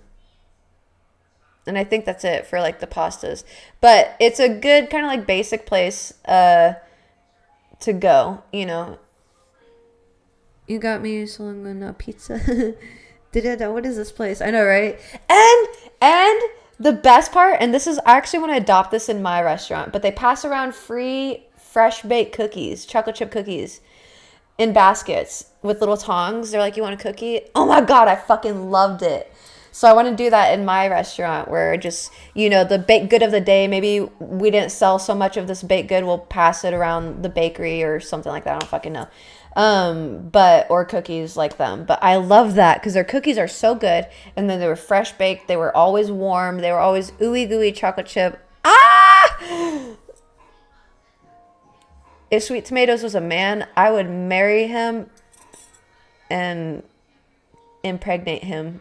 [SPEAKER 1] I think that's it for like the pastas. But it's a good kind of like basic place to go, you know. You got me Solongona pizza. What is this place? I know, right? And the best part, and this is, I actually want to adopt this in my restaurant, but they pass around free fresh baked cookies, chocolate chip cookies in baskets with little tongs. They're like, you want a cookie? Oh my God, I fucking loved it. So I want to do that in my restaurant where just, you know, the baked good of the day, maybe we didn't sell so much of this baked good, we'll pass it around the bakery or something like that. I don't fucking know. Or cookies like them. But I love that because their cookies are so good. And then they were fresh baked. They were always warm. They were always ooey gooey chocolate chip. Ah! If Sweet Tomatoes was a man, I would marry him and impregnate him.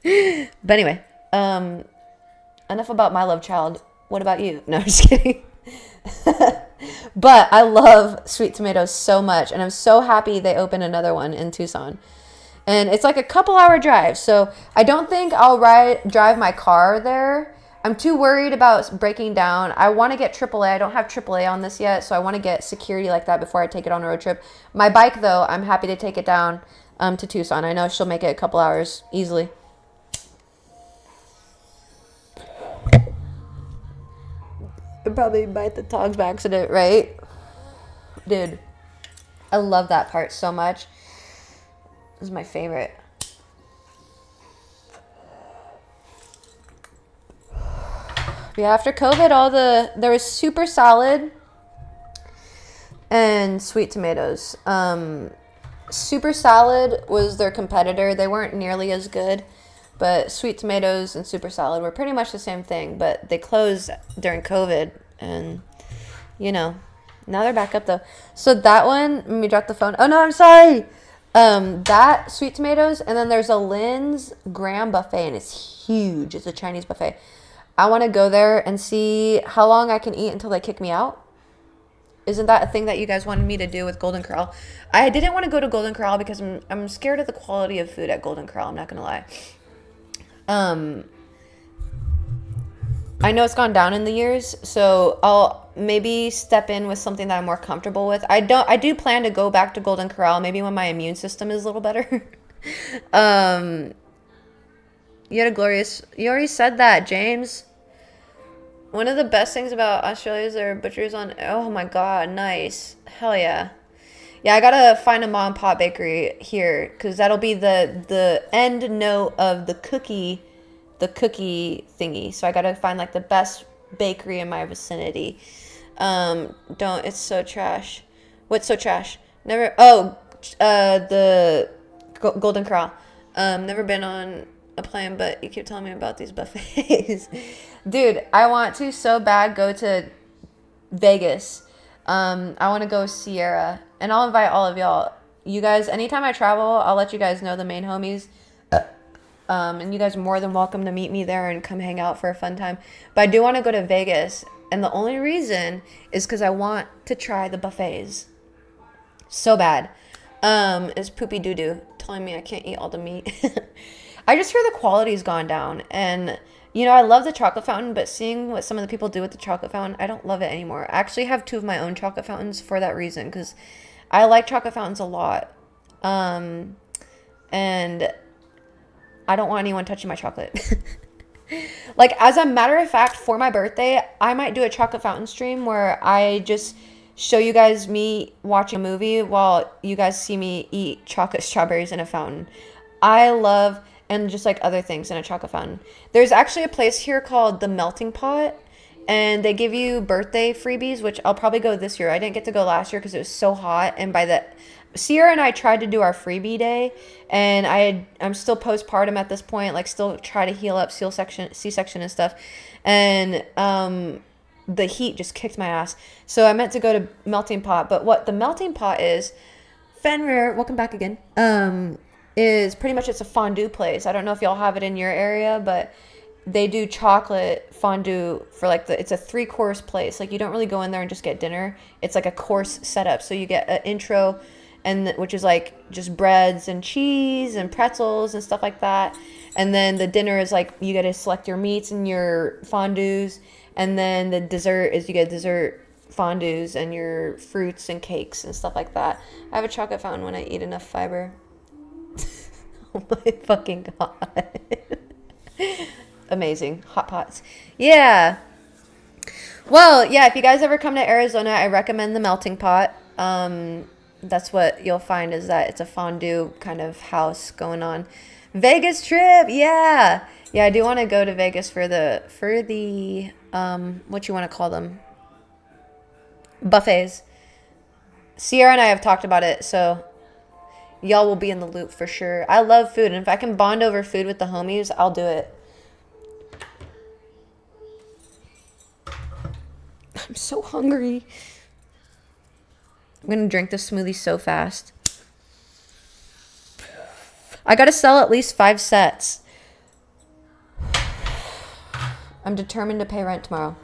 [SPEAKER 1] But anyway, enough about my love child. What about you? No, I'm just kidding. But I love Sweet Tomatoes so much, and I'm so happy they opened another one in Tucson. And it's like a couple hour drive, so I don't think I'll drive my car there. I'm too worried about breaking down. I want to get AAA. I don't have AAA on this yet, so I want to get security like that before I take it on a road trip. My bike, though, I'm happy to take it down to Tucson. I know she'll make it a couple hours easily. I'd probably bite the dogs by accident, right? Dude, I love that part so much. This is my favorite. Yeah, after COVID, there was Super Salad and Sweet Tomatoes. Super Salad was their competitor. They weren't nearly as good, but Sweet Tomatoes and Super Salad were pretty much the same thing, but they closed during COVID, and, you know, now they're back up, though. So that one, let me drop the phone. Oh, no, I'm sorry. That Sweet Tomatoes, and then there's a Lynn's Graham Buffet, and it's huge. It's a Chinese buffet. I want to go there and see how long I can eat until they kick me out. Isn't that a thing that you guys wanted me to do with Golden Corral? I didn't want to go to Golden Corral because I'm scared of the quality of food at Golden Corral. I'm not gonna lie. I know it's gone down in the years, so I'll maybe step in with something that I'm more comfortable with. I do plan to go back to Golden Corral maybe when my immune system is a little better. You already said that, James. One of the best things about Australia is their butchers on. Oh my god, nice. Hell yeah. Yeah, I gotta find a mom and pop bakery here, because that'll be the end note of the cookie thingy. So I gotta find like the best bakery in my vicinity. It's so trash. What's so trash? Never. Oh, the Golden Corral. Never been on a plane, but you keep telling me about these buffets. Dude, I want to so bad go to Vegas. I want to go Sierra, and I'll invite all of y'all. You guys, anytime I travel, I'll let you guys know, the main homies. And you guys are more than welcome to meet me there and come hang out for a fun time. But I do want to go to Vegas, and the only reason is because I want to try the buffets so bad. Is Poopy Doo Doo telling me I can't eat all the meat. I just hear the quality's gone down, and you know, I love the chocolate fountain, but seeing what some of the people do with the chocolate fountain, I don't love it anymore. I actually have 2 of my own chocolate fountains for that reason, because I like chocolate fountains a lot. And I don't want anyone touching my chocolate. Like, as a matter of fact, for my birthday, I might do a chocolate fountain stream where I just show you guys me watching a movie while you guys see me eat chocolate strawberries in a fountain. I love... and just like other things in a chocolate fountain. There's actually a place here called the Melting Pot, and they give you birthday freebies, which I'll probably go this year. I didn't get to go last year because it was so hot, and Sierra and I tried to do our freebie day, and I'm still postpartum at this point, like still try to heal up C-section and stuff, and the heat just kicked my ass. So I meant to go to Melting Pot, but what the Melting Pot is, Fenrir, welcome back again, is pretty much, it's a fondue place. I don't know if y'all have it in your area, but they do chocolate fondue for like it's a 3-course place. Like, you don't really go in there and just get dinner. It's like a course setup. So you get an intro, which is like just breads and cheese and pretzels and stuff like that. And then the dinner is like, you get to select your meats and your fondues. And then the dessert is you get dessert fondues and your fruits and cakes and stuff like that. I have a chocolate fountain when I eat enough fiber. Oh my fucking god. Amazing. Hot pots. Yeah. Well, yeah, if you guys ever come to Arizona, I recommend the Melting Pot. That's what you'll find, is that it's a fondue kind of house going on. Vegas trip. Yeah. Yeah, I do want to go to Vegas for the what you want to call them? Buffets. Sierra and I have talked about it, so y'all will be in the loop for sure. I love food, and if I can bond over food with the homies, I'll do it. I'm so hungry. I'm going to drink this smoothie so fast. I got to sell at least 5 sets. I'm determined to pay rent tomorrow.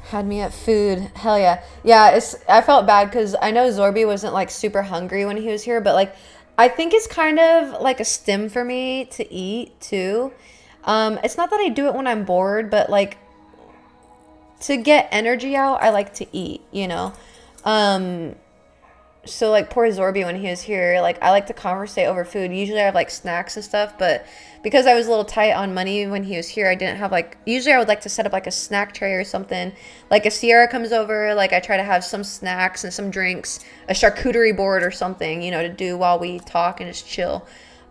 [SPEAKER 1] Had me at food. Hell yeah. Yeah, I felt bad because I know Zorby wasn't like super hungry when he was here, but like I think it's kind of like a stim for me to eat too. It's not that I do it when I'm bored, but like to get energy out, I like to eat, you know? So like poor Zorby when he was here, like I like to conversate over food. Usually I have like snacks and stuff, but because I was a little tight on money when he was here, I didn't have like, usually I would like to set up like a snack tray or something. Like if Sierra comes over, like I try to have some snacks and some drinks, a charcuterie board or something, you know, to do while we talk and just chill.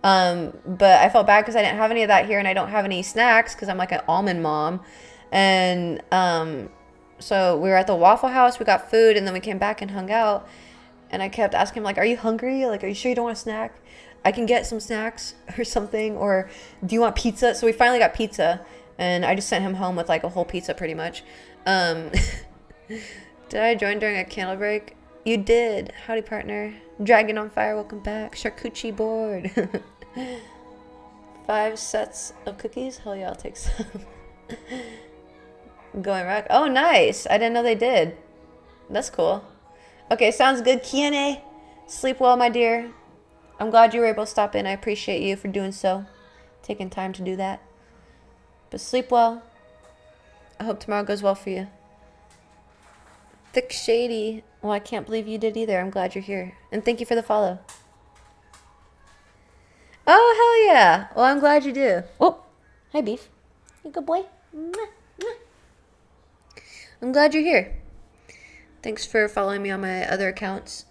[SPEAKER 1] But I felt bad because I didn't have any of that here, and I don't have any snacks because I'm like an almond mom. And so we were at the Waffle House, we got food, and then we came back and hung out. And I kept asking him, like, are you hungry? Like, are you sure you don't want a snack? I can get some snacks or something. Or do you want pizza? So we finally got pizza. And I just sent him home with, like, a whole pizza pretty much. Did I join during a candle break? You did. Howdy, partner. Dragon on fire, welcome back. Charcuterie board. 5 sets of cookies? Hell yeah, I'll take some. Going rock. Oh, nice. I didn't know they did. That's cool. Okay, sounds good, Kiene. Sleep well, my dear. I'm glad you were able to stop in. I appreciate you for doing so. Taking time to do that. But sleep well. I hope tomorrow goes well for you. Thick Shady. Well, I can't believe you did either. I'm glad you're here. And thank you for the follow. Oh, hell yeah. Well, I'm glad you do. Oh, hi, Beef. You good boy. I'm glad you're here. Thanks for following me on my other accounts.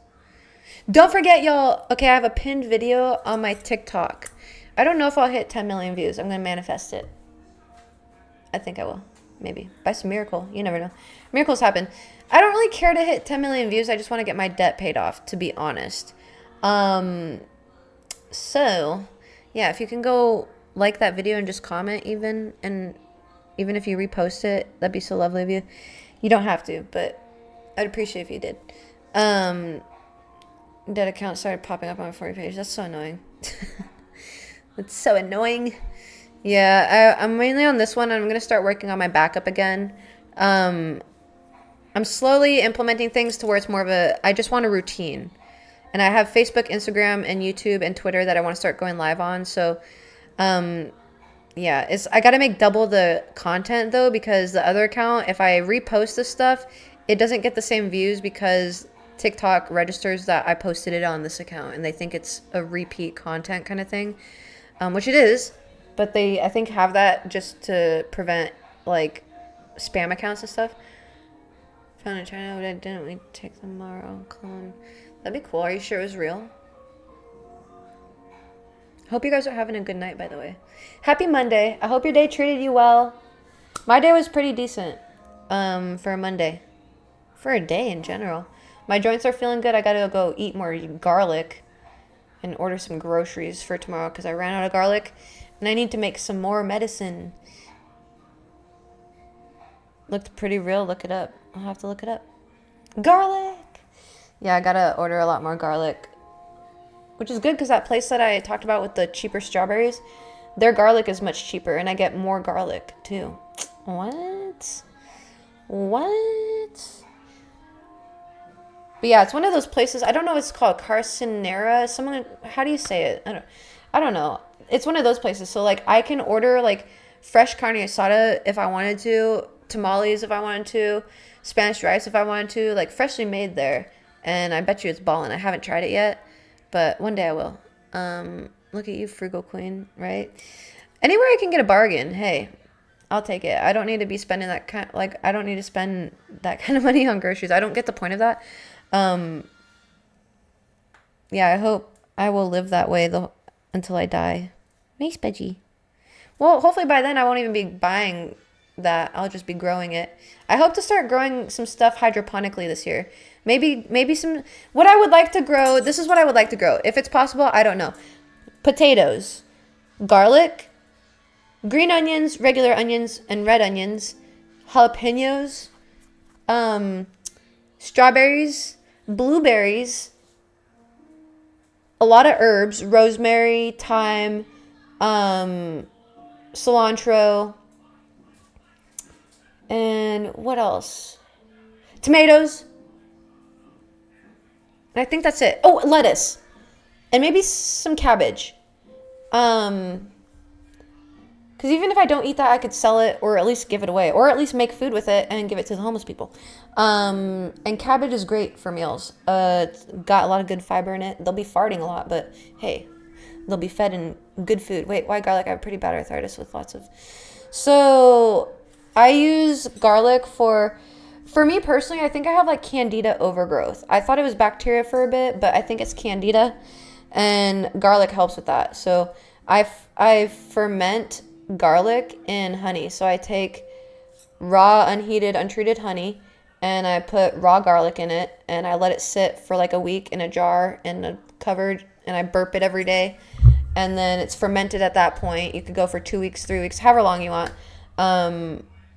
[SPEAKER 1] Don't forget, y'all. Okay, I have a pinned video on my TikTok. I don't know if I'll hit 10 million views. I'm going to manifest it. I think I will. Maybe. By some miracle. You never know. Miracles happen. I don't really care to hit 10 million views. I just want to get my debt paid off, to be honest. So, yeah, if you can go like that video and just comment even, and even if you repost it, that'd be so lovely of you. You don't have to, but I'd appreciate if you did. Dead account started popping up on my For You page. That's so annoying. It's so annoying. Yeah, I'm mainly on this one. I'm going to start working on my backup again. I'm slowly implementing things to where it's more of a, I just want a routine. And I have Facebook, Instagram, and YouTube, and Twitter that I want to start going live on. So, yeah, I got to make double the content, though, because the other account, if I repost this stuff, it doesn't get the same views because TikTok registers that I posted it on this account, and they think it's a repeat content kind of thing, which it is, but they, I think, have that just to prevent, like, spam accounts and stuff. Found in China, but I didn't really take tomorrow. Clone. That'd be cool. Are you sure it was real? Hope you guys are having a good night, by the way. Happy Monday. I hope your day treated you well. My day was pretty decent for a Monday. For a day in general. My joints are feeling good. I gotta go eat more garlic and order some groceries for tomorrow because I ran out of garlic and I need to make some more medicine. Looked pretty real. Look it up. I'll have to look it up. Garlic! Yeah, I gotta order a lot more garlic. Which is good because that place that I talked about with the cheaper strawberries, their garlic is much cheaper and I get more garlic too. What? What? But yeah, it's one of those places. I don't know what it's called. Carcinera. Someone. How do you say it? I don't know. It's one of those places. So like, I can order like fresh carne asada if I wanted to, tamales if I wanted to, Spanish rice if I wanted to, like freshly made there. And I bet you it's ballin'. I haven't tried it yet, but one day I will. Look at you, frugal queen, right? Anywhere I can get a bargain, hey, I'll take it. I don't need to be spending that kind. Like, I don't need to spend that kind of money on groceries. I don't get the point of that. Yeah, I hope I will live that way until I die. Nice, Budgie. Well, hopefully by then I won't even be buying that. I'll just be growing it. I hope to start growing some stuff hydroponically this year. Maybe some, what I would like to grow, this is what I would like to grow. If it's possible, I don't know. Potatoes, garlic, green onions, regular onions, and red onions, jalapenos, strawberries, blueberries, a lot of herbs, rosemary, thyme, cilantro, and what else? Tomatoes. And I think that's it. Oh, lettuce. And maybe some cabbage. Because even if I don't eat that, I could sell it or at least give it away. Or at least make food with it and give it to the homeless people. And cabbage is great for meals. It's got a lot of good fiber in it. They'll be farting a lot, but hey, they'll be fed in good food. Wait, why garlic? I have pretty bad arthritis with lots of... So I use garlic for me personally, I think I have like candida overgrowth. I thought it was bacteria for a bit, but I think it's candida, and garlic helps with that. So I ferment garlic in honey. So I take raw, unheated, untreated honey, and I put raw garlic in it, and I let it sit for like a week in a jar in a covered, and I burp it every day. And then it's fermented at that point. You could go for 2 weeks, 3 weeks, however long you want.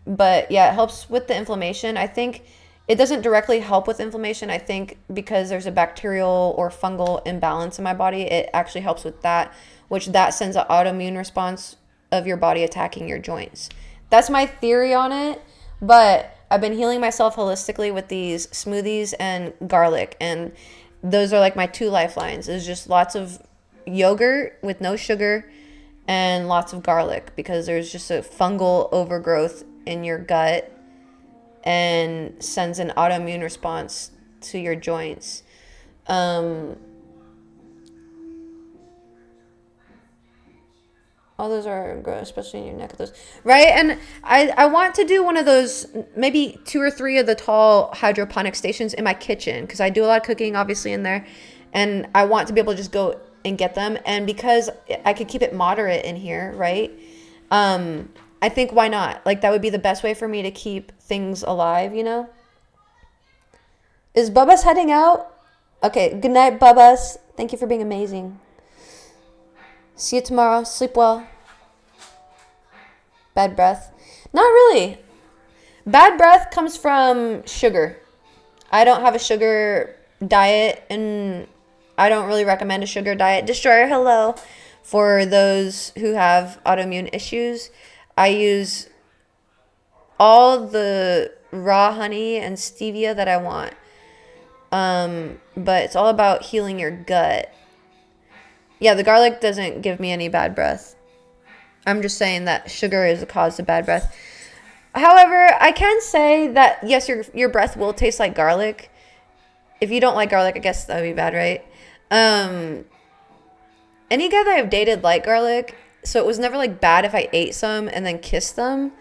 [SPEAKER 1] But yeah, it helps with the inflammation. I think it doesn't directly help with inflammation. I think because there's a bacterial or fungal imbalance in my body, it actually helps with that, which that sends an autoimmune response of your body attacking your joints. That's my theory on it. But I've been healing myself holistically with these smoothies and garlic. And those are like my 2 lifelines. It's just lots of yogurt with no sugar and lots of garlic, because there's just a fungal overgrowth in your gut and sends an autoimmune response to your joints. All those are gross, especially in your neck of those. Right? And I want to do one of those, maybe 2 or 3 of the tall hydroponic stations in my kitchen, because I do a lot of cooking, obviously, in there. And I want to be able to just go and get them. And because I could keep it moderate in here, right? I think why not? Like, that would be the best way for me to keep things alive, you know? Is Bubba's heading out? Okay, good night, Bubba's. Thank you for being amazing. See you tomorrow. Sleep well. Bad breath. Not really. Bad breath comes from sugar. I don't have a sugar diet, and I don't really recommend a sugar diet. Destroyer, hello. For those who have autoimmune issues, I use all the raw honey and stevia that I want. But it's all about healing your gut. Yeah, the garlic doesn't give me any bad breath. I'm just saying that sugar is the cause of bad breath. However, I can say that, yes, your breath will taste like garlic. If you don't like garlic, I guess that would be bad, right? Any guy that I've dated liked garlic, so it was never like bad if I ate some and then kissed them.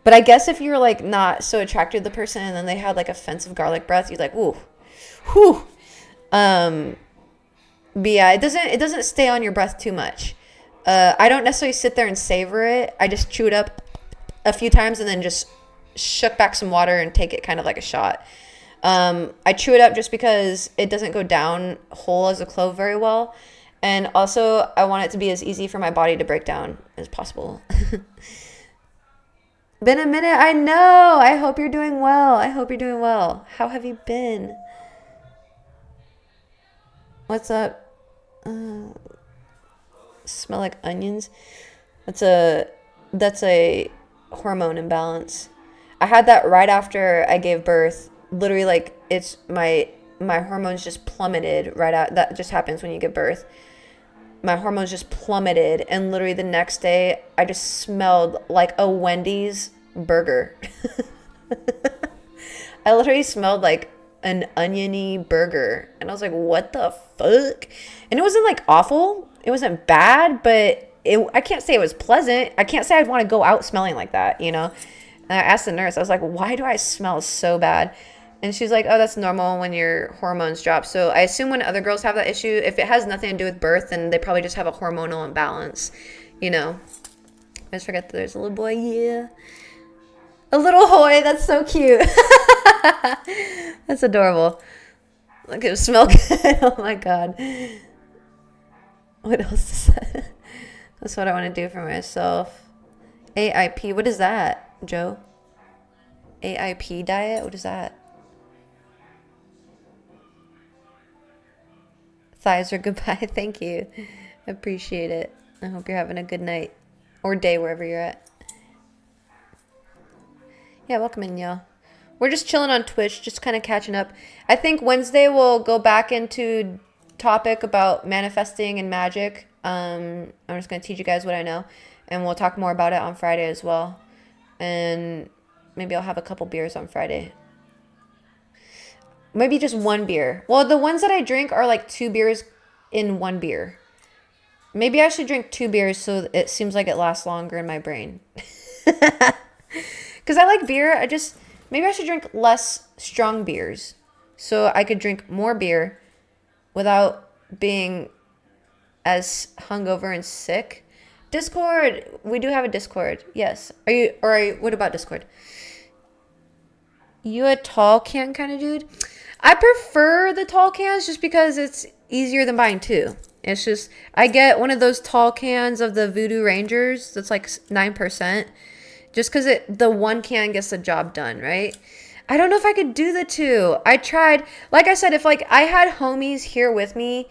[SPEAKER 1] But I guess if you're like not so attracted to the person and then they had like offensive garlic breath, you're like, ooh, whew. But yeah, it doesn't stay on your breath too much. I don't necessarily sit there and savor it. I just chew it up a few times and then just shook back some water and take it kind of like a shot. I chew it up just because it doesn't go down whole as a clove very well. And also, I want it to be as easy for my body to break down as possible. Been a minute, I know. I hope you're doing well. How have you been? What's up? Smell like onions. That's a hormone imbalance. I had that right after I gave birth. Literally, like, it's my hormones just plummeted right out. That just happens when you give birth. My hormones just plummeted, and literally the next day I just smelled like a Wendy's burger. I literally smelled like an oniony burger, and I was like, what the fuck? And it wasn't like awful, it wasn't bad, but I can't say it was pleasant. I can't say I'd want to go out smelling like that, you know. And I asked the nurse, I was like, why do I smell so bad? And she's like, oh, that's normal when your hormones drop. So I assume when other girls have that issue, if it has nothing to do with birth, then they probably just have a hormonal imbalance, you know. I just forget that there's a little boy, yeah. A little hoy, that's so cute. That's adorable. Look, it smell good. Oh my God. What else is that? That's what I want to do for myself. AIP, what is that, Joe? AIP diet, what is that? Thighs are goodbye. Thank you. Appreciate it. I hope you're having a good night. or day wherever you're at. Yeah, welcome in, y'all. We're just chilling on Twitch, just kind of catching up. I think Wednesday we'll go back into topic about manifesting and magic. I'm just going to teach you guys what I know, and we'll talk more about it on Friday as well. And maybe I'll have a couple beers on Friday. Maybe just one beer. Well, the ones that I drink are like 2 beers in 1 beer. Maybe I should drink 2 beers so it seems like it lasts longer in my brain. Because I like beer. Maybe I should drink less strong beers so I could drink more beer without being as hungover and sick. Discord. We do have a Discord. Yes. What about Discord? You a tall can kind of dude? I prefer the tall cans just because it's easier than buying 2. It's just, I get one of those tall cans of the Voodoo Rangers that's like 9%. Just because the 1 can gets the job done, right? I don't know if I could do the 2. I tried. Like I said, if like I had homies here with me,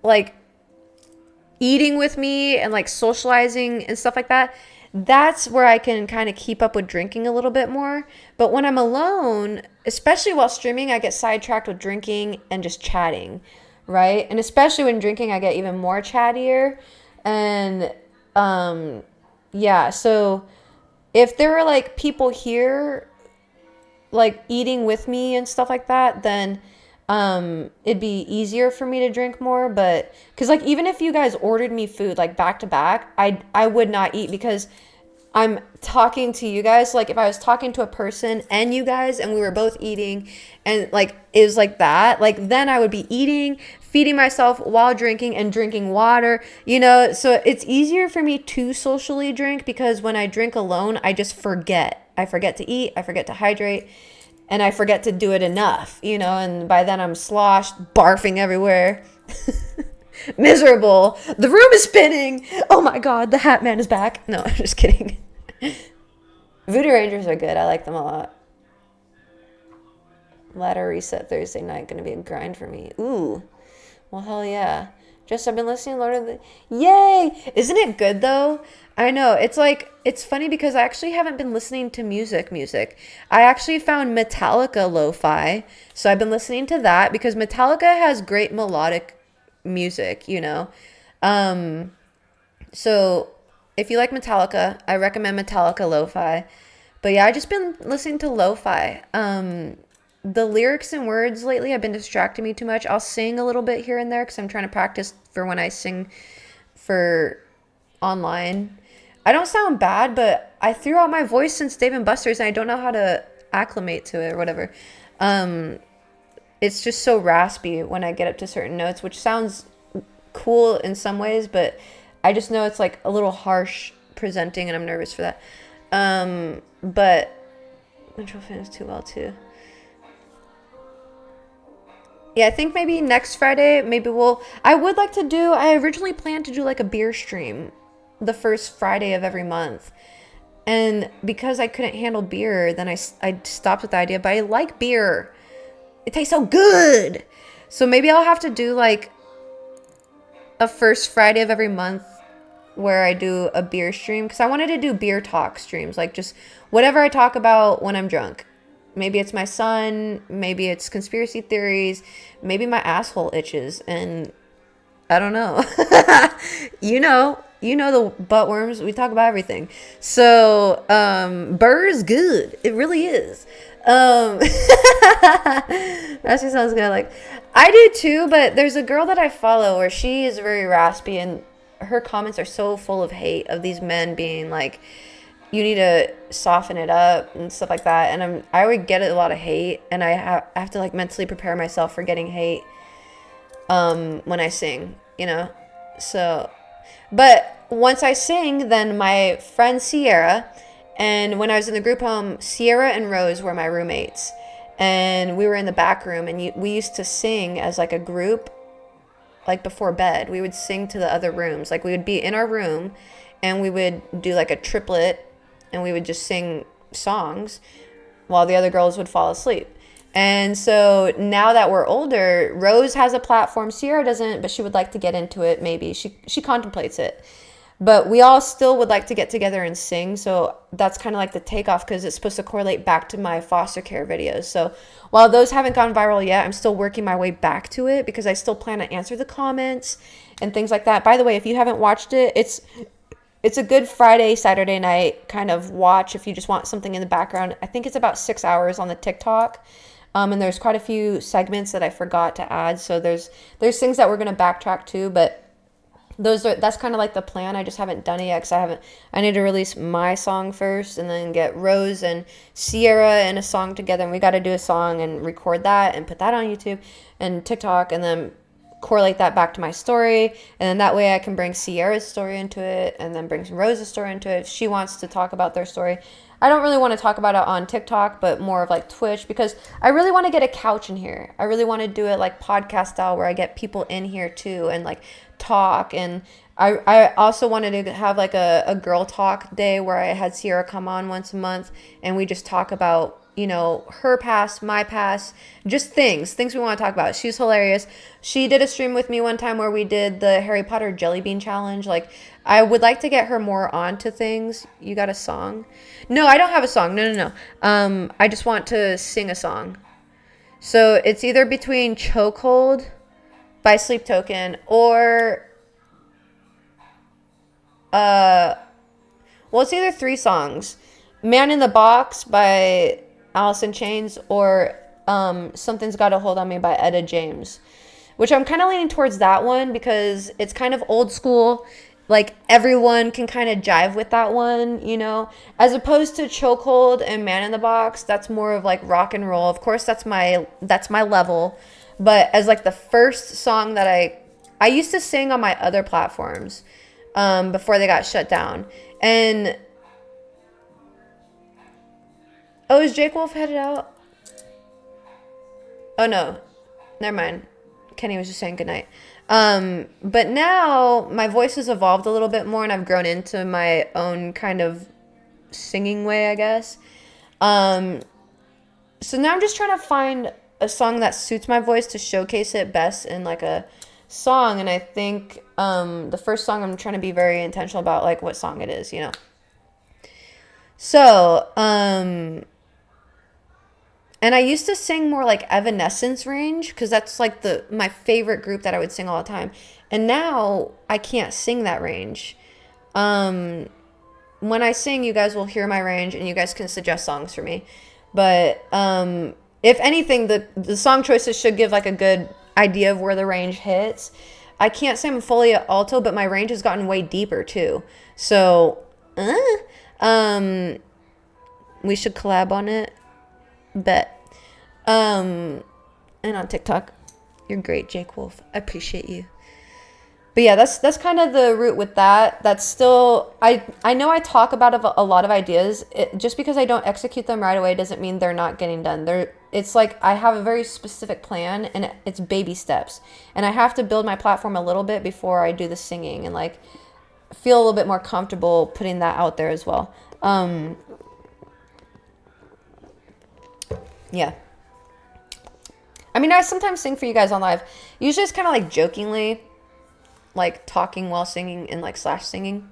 [SPEAKER 1] like eating with me and like socializing and stuff like that, that's where I can kind of keep up with drinking a little bit more. But when I'm alone, especially while streaming, I get sidetracked with drinking and just chatting, right? And especially when drinking, I get even more chattier. And yeah, so if there are like people here like eating with me and stuff like that, then it'd be easier for me to drink more. But because like even if you guys ordered me food like back to back, I would not eat because I'm talking to you guys. Like if I was talking to a person and you guys and we were both eating and like it was like that, like then I would be eating, feeding myself while drinking and drinking water, you know. So it's easier for me to socially drink because when I drink alone, I just forget. I forget to eat, I forget to hydrate, and I forget to do it enough, you know, and by then I'm sloshed, barfing everywhere. Miserable. The room is spinning. Oh my God, the Hat Man is back. No, I'm just kidding. Voodoo Rangers are good. I like them a lot. Ladder reset Thursday night. Gonna be a grind for me. Ooh. Well, hell yeah. Just I've been listening to Lord of the... Yay! Isn't it good though? I know. It's like, it's funny because I actually haven't been listening to music. I actually found Metallica lo-fi. So I've been listening to that because Metallica has great melodic music, you know. So if you like Metallica, I recommend Metallica lo-fi. But yeah, I just been listening to lo-fi. The lyrics and words lately have been distracting me too much. I'll sing a little bit here and there because I'm trying to practice for when I sing for online. I don't sound bad, but I threw out my voice since Dave and Buster's and I don't know how to acclimate to it or whatever. It's just so raspy when I get up to certain notes, which sounds cool in some ways, but I just know it's like a little harsh presenting and I'm nervous for that. But Metro fans too well too. Yeah, I think maybe next Friday, I originally planned to do like a beer stream the first Friday of every month. And because I couldn't handle beer, then I stopped with the idea, but I like beer. It tastes so good. So maybe I'll have to do like a first Friday of every month where I do a beer stream. Because I wanted to do beer talk streams. Like just whatever I talk about when I'm drunk. Maybe it's my son. Maybe it's conspiracy theories. Maybe my asshole itches. And I don't know. You know the butt worms. We talk about everything. So burr is good. It really is. That actually sounds good. Like I do too, but there's a girl that I follow where she is very raspy and her comments are so full of hate of these men being like, you need to soften it up and stuff like that. And I would get a lot of hate, and I have to like mentally prepare myself for getting hate when I sing, you know. So, but once I sing, then my friend Sierra, and when I was in the group home, Sierra and Rose were my roommates, and we were in the back room, and we used to sing as like a group, like before bed. We would sing to the other rooms. Like we would be in our room, and we would do like a triplet, and we would just sing songs while the other girls would fall asleep. And so now that we're older, Rose has a platform. Sierra doesn't, but she would like to get into it maybe. She contemplates it. But we all still would like to get together and sing. So that's kind of like the takeoff because it's supposed to correlate back to my foster care videos. So while those haven't gone viral yet, I'm still working my way back to it because I still plan to answer the comments and things like that. By the way, if you haven't watched it, it's a good Friday, Saturday night kind of watch if you just want something in the background. I think it's about 6 hours on the TikTok. And there's quite a few segments that I forgot to add. So there's things that we're going to backtrack to, but that's kind of like the plan. I just haven't done it yet because I need to release my song first and then get Rose and Sierra in a song together, and we got to do a song and record that and put that on YouTube and TikTok and then correlate that back to my story, and then that way I can bring Sierra's story into it and then bring Rose's story into it if she wants to talk about their story. I don't really want to talk about it on TikTok, but more of like Twitch, because I really want to get a couch in here. I really want to do it like podcast style where I get people in here too and like talk. And I also wanted to have like a girl talk day where I had Sierra come on once a month and we just talk about, you know, her past, my past, just things we want to talk about. She's hilarious. She did a stream with me one time where we did the Harry Potter jelly bean challenge. Like, I would like to get her more onto things. You got a song? No, I don't have a song. No. I just want to sing a song. So it's either between Chokehold by Sleep Token or well, it's either 3 songs. Man in the Box by Alice in Chains or Something's Got a Hold on Me by Etta James, which I'm kind of leaning towards that one because it's kind of old school. Like, everyone can kind of jive with that one, you know, as opposed to Chokehold and Man in the Box. That's more of like rock and roll. Of course, that's my level. But as like the first song that I used to sing on my other platforms before they got shut down. And oh, is Jake Wolf headed out? Oh no, never mind. Kenny was just saying goodnight. But now my voice has evolved a little bit more and I've grown into my own kind of singing way, I guess. So now I'm just trying to find a song that suits my voice to showcase it best in like a song. And I think, the first song I'm trying to be very intentional about, like what song it is, you know? So, and I used to sing more like Evanescence range because that's like my favorite group that I would sing all the time. And now I can't sing that range. When I sing, you guys will hear my range and you guys can suggest songs for me. But if anything, the song choices should give like a good idea of where the range hits. I can't sing fully at alto, but my range has gotten way deeper too. So, we should collab on it. Bet. And on TikTok. You're great, Jake Wolf. I appreciate you. But yeah, that's kind of the route with that. That's still, I know I talk about a lot of ideas. Just because I don't execute them right away doesn't mean they're not getting done. It's like I have a very specific plan and it's baby steps. And I have to build my platform a little bit before I do the singing and like feel a little bit more comfortable putting that out there as well. Yeah. I mean, I sometimes sing for you guys on live. Usually it's kind of like jokingly, like talking while singing and like / singing.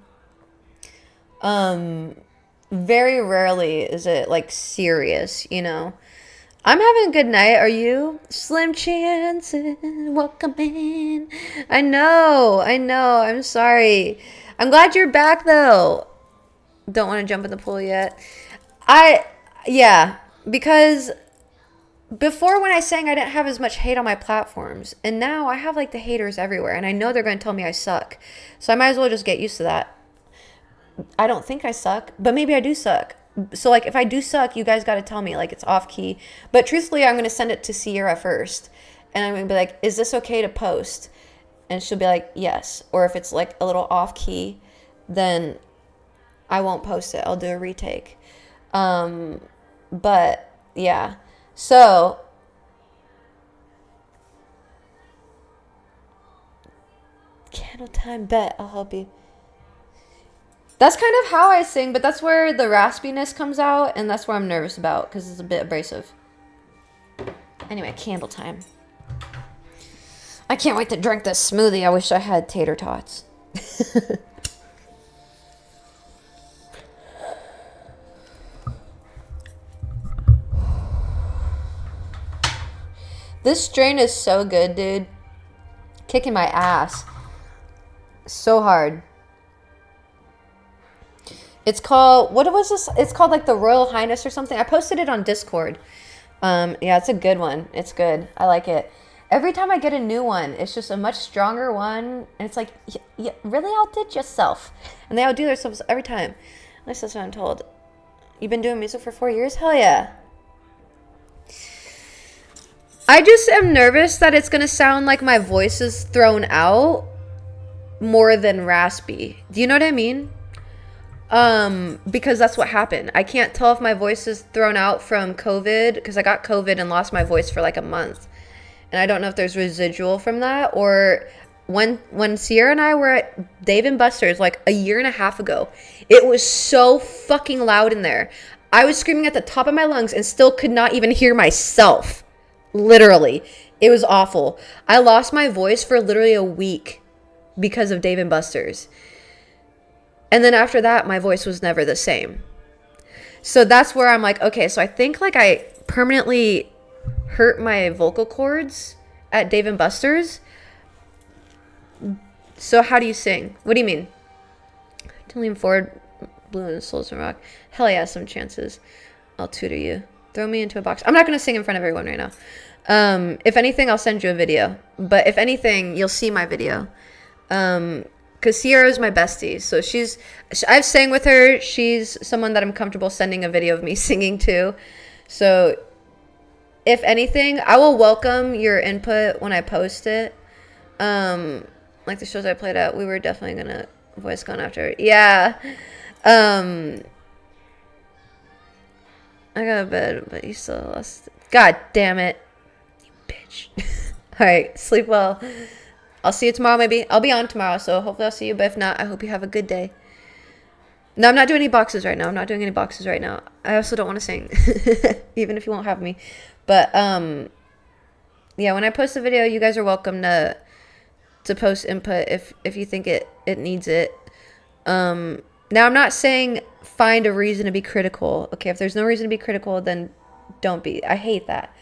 [SPEAKER 1] Very rarely is it like serious, you know. I'm having a good night. Are you? Slim chances, welcome in. I know. I'm sorry. I'm glad you're back though. Don't want to jump in the pool yet. Yeah, because before when I sang, I didn't have as much hate on my platforms. And now I have like the haters everywhere. And I know they're going to tell me I suck. So I might as well just get used to that. I don't think I suck, but maybe I do suck. So like if I do suck, you guys got to tell me like it's off key. But truthfully, I'm going to send it to Sierra first. And I'm going to be like, is this okay to post? And she'll be like, yes. Or if it's like a little off key, then I won't post it. I'll do a retake. But yeah. So, candle time, bet I'll help you. That's kind of how I sing, but that's where the raspiness comes out, and that's what I'm nervous about, because it's a bit abrasive. Anyway, candle time. I can't wait to drink this smoothie. I wish I had tater tots. This strain is so good, dude. Kicking my ass. So hard. It's called, what was this? It's called like the Royal Highness or something. I posted it on Discord. Yeah, it's a good one. It's good. I like it. Every time I get a new one, it's just a much stronger one. And it's like, you really outdid yourself. And they outdo themselves every time. At least that's what I'm told. You've been doing music for 4 years? Hell yeah. I just am nervous that it's going to sound like my voice is thrown out more than raspy. Do you know what I mean? Because that's what happened. I can't tell if my voice is thrown out from COVID because I got COVID and lost my voice for like a month. And I don't know if there's residual from that, or when Sierra and I were at Dave & Buster's like a year and a half ago, it was so fucking loud in there. I was screaming at the top of my lungs and still could not even hear myself. Literally. It was awful. I lost my voice for literally a week because of Dave & Buster's. And then after that, my voice was never the same. So that's where I'm like, okay, so I think like I permanently hurt my vocal cords at Dave & Buster's. So how do you sing? What do you mean? To lean forward, blue and souls and rock. Hell yeah, some chances. I'll tutor you. Throw me into a box. I'm not going to sing in front of everyone right now. If anything, I'll send you a video. But if anything, you'll see my video. Because Sierra is my bestie. So I've sang with her. She's someone that I'm comfortable sending a video of me singing to. So if anything, I will welcome your input when I post it. Like the shows I played at, we were definitely going to voice gone after. Yeah. I got to bed, but you still lost. God damn it. You bitch. All right. Sleep well. I'll see you tomorrow, maybe. I'll be on tomorrow, so hopefully I'll see you. But if not, I hope you have a good day. No, I'm not doing any boxes right now. I also don't want to sing, even if you won't have me. But, yeah, when I post a video, you guys are welcome to post input if you think it needs it. Now, I'm not saying find a reason to be critical. Okay, if there's no reason to be critical, then don't be. I hate that.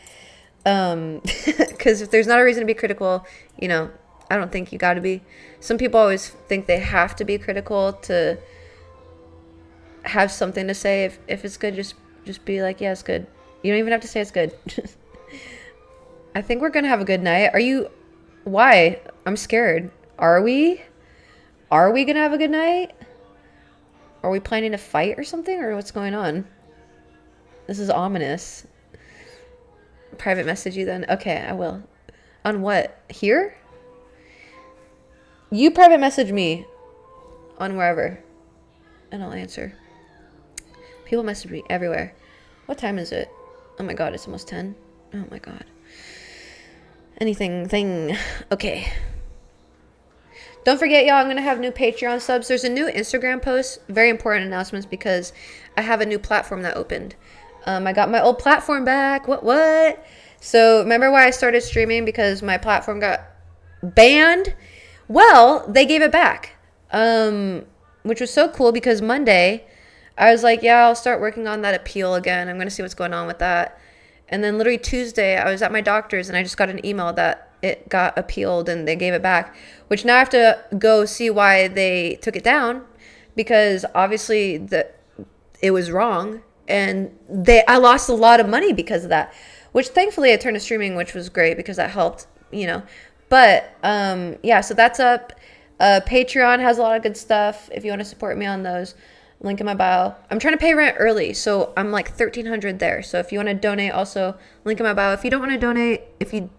[SPEAKER 1] Because if there's not a reason to be critical, you know, I don't think you got to be. Some people always think they have to be critical to have something to say. If it's good, just be like, yeah, it's good. You don't even have to say it's good. I think we're going to have a good night. Why? I'm scared. Are we going to have a good night? Are we planning to fight or something? Or what's going on? This is ominous. Private message you then. Okay, I will. On what? Here? You private message me on wherever, and I'll answer. People message me everywhere. What time is it? Oh my god, it's almost 10. Oh my god. Anything. Okay. Don't forget, y'all, I'm going to have new Patreon subs. There's a new Instagram post. Very important announcements because I have a new platform that opened. I got my old platform back. What? So remember why I started streaming? Because my platform got banned? Well, they gave it back, which was so cool because Monday I was like, yeah, I'll start working on that appeal again. I'm going to see what's going on with that. And then literally Tuesday, I was at my doctor's and I just got an email that it got appealed and they gave it back, which now I have to go see why they took it down because obviously it was wrong. And I lost a lot of money because of that, which thankfully I turned to streaming, which was great because that helped, you know. But, yeah, so that's up. Patreon has a lot of good stuff if you want to support me on those. Link in my bio. I'm trying to pay rent early, so I'm like $1,300 there. So if you want to donate, also link in my bio. If you don't want to donate, if you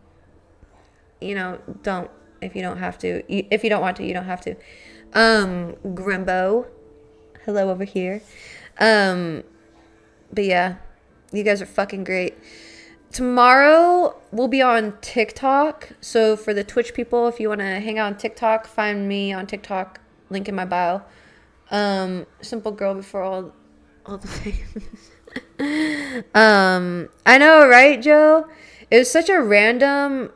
[SPEAKER 1] don't. If you don't have to. If you don't want to, you don't have to. Grimbo. Hello over here. But yeah, you guys are fucking great. Tomorrow we'll be on TikTok. So for the Twitch people, if you want to hang out on TikTok, find me on TikTok. Link in my bio. Simple girl before all the fame. I know, right, Joe? It was such a random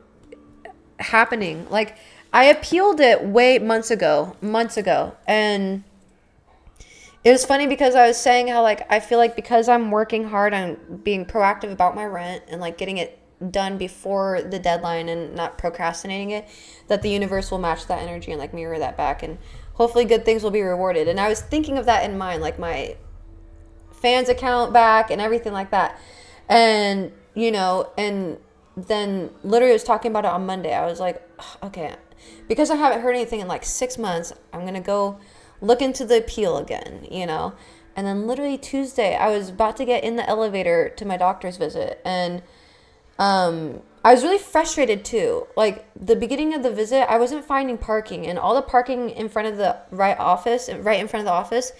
[SPEAKER 1] happening. Like, I appealed it months ago, and it was funny because I was saying how, like, I feel like because I'm working hard on being proactive about my rent and, like, getting it done before the deadline and not procrastinating it, that the universe will match that energy and like mirror that back, and hopefully good things will be rewarded. And I was thinking of that in mind, like my fans account back and everything like that. And, you know, and then literally was talking about it on Monday. I was like, okay, because I haven't heard anything in like 6 months, I'm going to go look into the appeal again, you know? And then literally Tuesday, I was about to get in the elevator to my doctor's visit. And I was really frustrated too. Like the beginning of the visit, I wasn't finding parking, and all the parking in front of the right in front of the office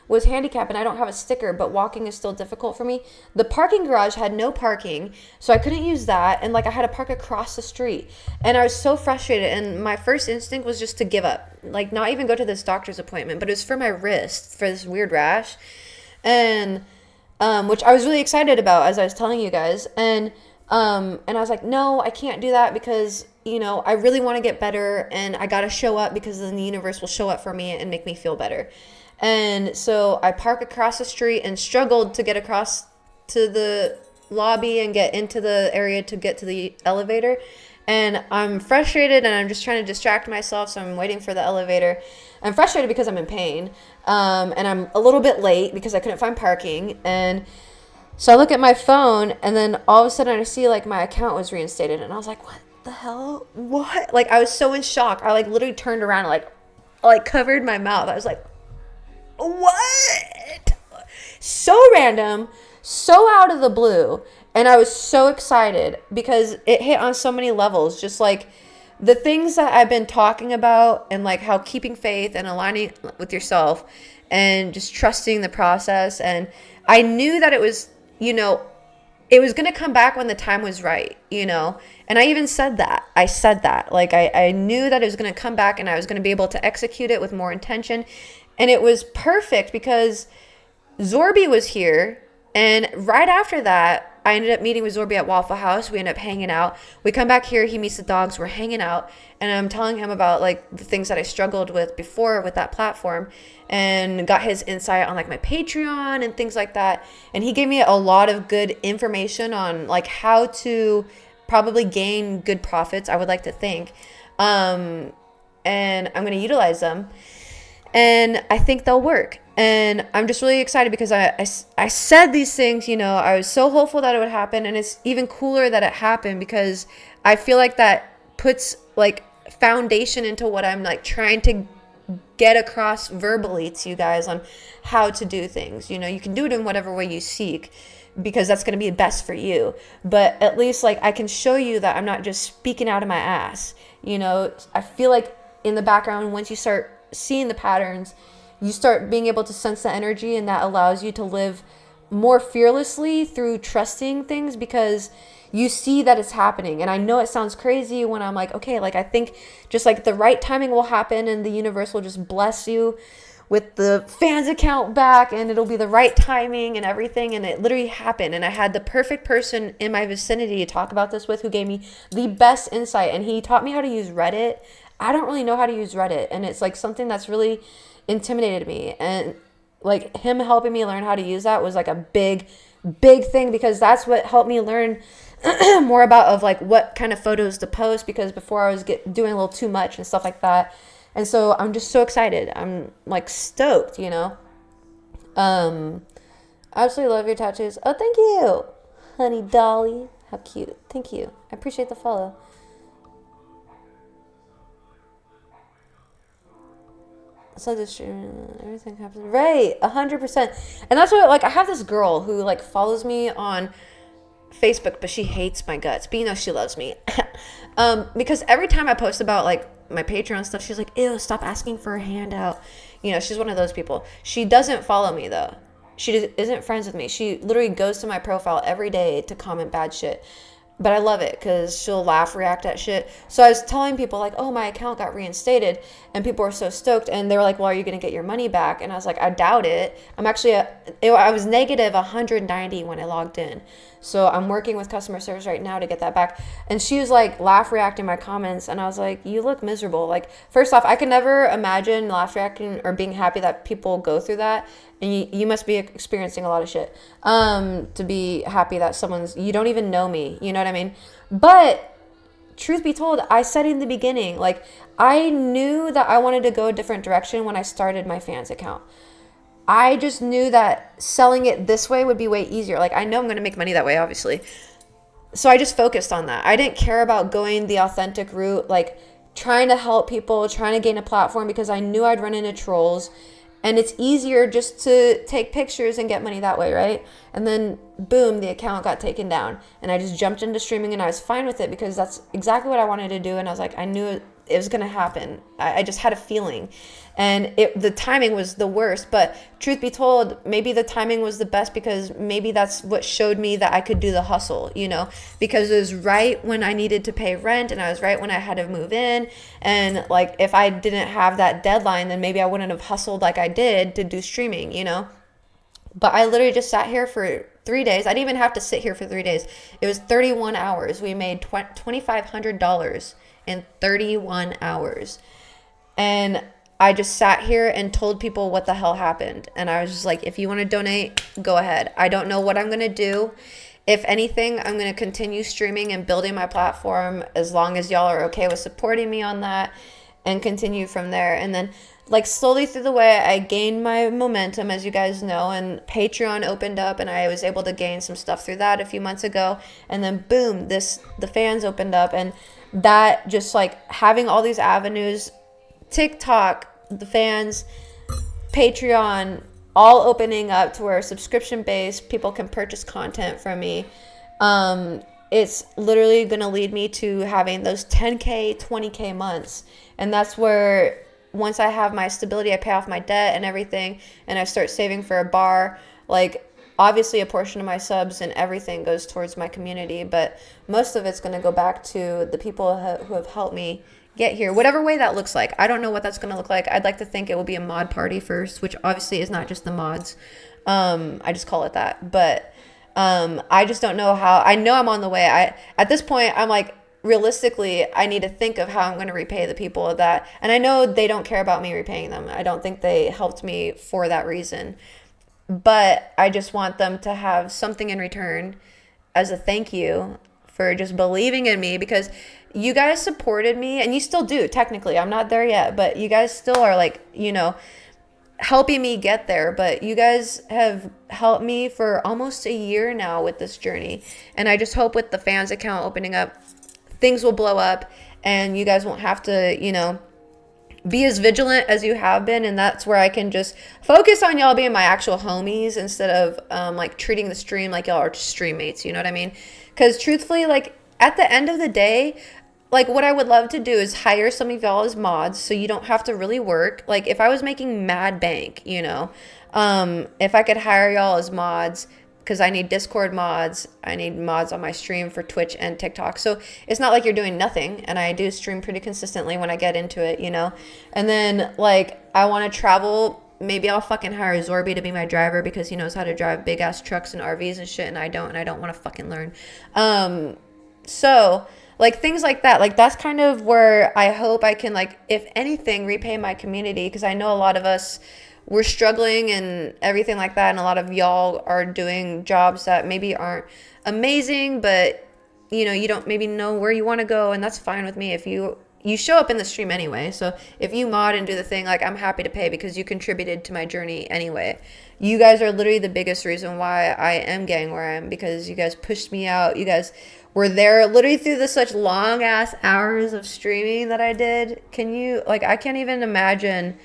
[SPEAKER 1] was handicapped, and I don't have a sticker, but walking is still difficult for me. The parking garage had no parking, so I couldn't use that, and like I had to park across the street, and I was so frustrated, and my first instinct was just to give up, like not even go to this doctor's appointment, but it was for my wrist, for this weird rash, and which I was really excited about, as I was telling you guys, and I was like, no, I can't do that because, you know, I really want to get better, and I got to show up because then the universe will show up for me and make me feel better. And so I park across the street and struggled to get across to the lobby and get into the area to get to the elevator. And I'm frustrated, and I'm just trying to distract myself, so I'm waiting for the elevator. I'm frustrated because I'm in pain, and I'm a little bit late because I couldn't find parking. And so I look at my phone, and then all of a sudden I see like my account was reinstated, and I was like, what the hell? What? Like I was so in shock. I like literally turned around and like covered my mouth. I was like, what? So random, so out of the blue. And I was so excited because it hit on so many levels. Just like the things that I've been talking about, and like how keeping faith and aligning with yourself and just trusting the process. And I knew that it was, you know, it was going to come back when the time was right, you know? And I even said that. I said that. Like I knew that it was going to come back, and I was going to be able to execute it with more intention. And it was perfect because Zorby was here. And right after that, I ended up meeting with Zorby at Waffle House. We ended up hanging out. We come back here. He meets the dogs. We're hanging out. And I'm telling him about like the things that I struggled with before with that platform, and got his insight on like my Patreon and things like that. And he gave me a lot of good information on like how to probably gain good profits, I would like to think. And I'm going to utilize them. And I think they'll work. And I'm just really excited because I said these things, you know, I was so hopeful that it would happen. And it's even cooler that it happened because I feel like that puts like foundation into what I'm like trying to get across verbally to you guys on how to do things. You know, you can do it in whatever way you seek, because that's going to be best for you. But at least like I can show you that I'm not just speaking out of my ass. You know, I feel like in the background, once you start seeing the patterns, you start being able to sense the energy, and that allows you to live more fearlessly through trusting things because you see that it's happening. And I know it sounds crazy when I'm like, okay, like I think just like the right timing will happen, and the universe will just bless you with the fans account back, and it'll be the right timing and everything. And it literally happened. And I had the perfect person in my vicinity to talk about this with, who gave me the best insight. And he taught me how to use Reddit. I don't really know how to use Reddit, and it's like something that's really intimidated me. And like him helping me learn how to use that was like a big thing, because that's what helped me learn more about of like what kind of photos to post, because before I was doing a little too much and stuff like that. And so I'm just so excited. I'm like stoked, you know. Absolutely love your tattoos. Oh, thank you, honey dolly. How cute. Thank you. I appreciate the follow. So this everything happens right, 100%. And that's what, like, I have this girl who like follows me on Facebook, but she hates my guts, but you know she loves me. Because every time I post about like my Patreon stuff, she's like, ew, stop asking for a handout. You know, she's one of those people. She doesn't follow me though. She isn't friends with me. She literally goes to my profile every day to comment bad shit. But I love it because she'll laugh, react at shit. So I was telling people like, oh, my account got reinstated, and people were so stoked, and they were like, well, are you going to get your money back? And I was like, I doubt it. I'm actually I was negative 190 when I logged in. So I'm working with customer service right now to get that back. And she was like laugh reacting my comments, and I was like, you look miserable. Like, first off, I could never imagine laugh reacting or being happy that people go through that. And you must be experiencing a lot of shit to be happy that you don't even know me. You know what I mean? But truth be told, I said in the beginning, like, I knew that I wanted to go a different direction when I started my fans account. I just knew that selling it this way would be way easier. Like, I know I'm going to make money that way, obviously. So I just focused on that. I didn't care about going the authentic route, like trying to help people, trying to gain a platform, because I knew I'd run into trolls. And it's easier just to take pictures and get money that way, right? And then, boom, the account got taken down. And I just jumped into streaming, and I was fine with it because that's exactly what I wanted to do. And I was like, I knew it was going to happen. I just had a feeling. And the timing was the worst. But truth be told, maybe the timing was the best because maybe that's what showed me that I could do the hustle, you know, because it was right when I needed to pay rent, and I was right when I had to move in. And like, if I didn't have that deadline, then maybe I wouldn't have hustled like I did to do streaming, you know. But I literally just sat here for 3 days. I didn't even have to sit here for 3 days. It was 31 hours. We made $2,500 in 31 hours. And I just sat here and told people what the hell happened. And I was just like, if you want to donate, go ahead. I don't know what I'm going to do. If anything, I'm going to continue streaming and building my platform as long as y'all are okay with supporting me on that, and continue from there. And then, like, slowly through the way, I gained my momentum, as you guys know, and Patreon opened up, and I was able to gain some stuff through that a few months ago. And then boom, the fans opened up, and that just, like, having all these avenues, TikTok, the fans, Patreon, all opening up to where subscription based people can purchase content from me. It's literally going to lead me to having those 10K, 20K months. And that's where, once I have my stability, I pay off my debt and everything, and I start saving for a bar, like, obviously a portion of my subs and everything goes towards my community, but most of it's going to go back to the people who have helped me get here, whatever way that looks like. I don't know what that's going to look like. I'd like to think it will be a mod party first, which obviously is not just the mods. I just call it that. But I just don't know how. I know I'm on the way. At this point, I'm like, realistically, I need to think of how I'm going to repay the people that, and I know they don't care about me repaying them. I don't think they helped me for that reason. But I just want them to have something in return as a thank you for just believing in me, because you guys supported me, and you still do, technically. I'm not there yet, but you guys still are, like, you know, helping me get there. But you guys have helped me for almost a year now with this journey. And I just hope with the fans account opening up, things will blow up, and you guys won't have to, you know, be as vigilant as you have been. And that's where I can just focus on y'all being my actual homies instead of like treating the stream like y'all are stream mates, you know what I mean? Because truthfully, like, at the end of the day, like, what I would love to do is hire some of y'all as mods so you don't have to really work. Like, if I was making mad bank, you know, if I could hire y'all as mods, because I need Discord mods, I need mods on my stream for Twitch and TikTok. So it's not like you're doing nothing, and I do stream pretty consistently when I get into it, you know. And then, like, I want to travel. Maybe I'll fucking hire Zorby to be my driver because he knows how to drive big ass trucks and RVs and shit, and I don't want to fucking learn. So, like, things like that, like, that's kind of where I hope I can, like, if anything, repay my community, because I know a lot of us, we're struggling and everything like that, and a lot of y'all are doing jobs that maybe aren't amazing, but, you know, you don't maybe know where you want to go, and that's fine with me. If you show up in the stream anyway, so if you mod and do the thing, like, I'm happy to pay because you contributed to my journey anyway. You guys are literally the biggest reason why I am getting where I am, because you guys pushed me out. You guys were there literally through the such long ass hours of streaming that I did. Can you, like, I can't even imagine.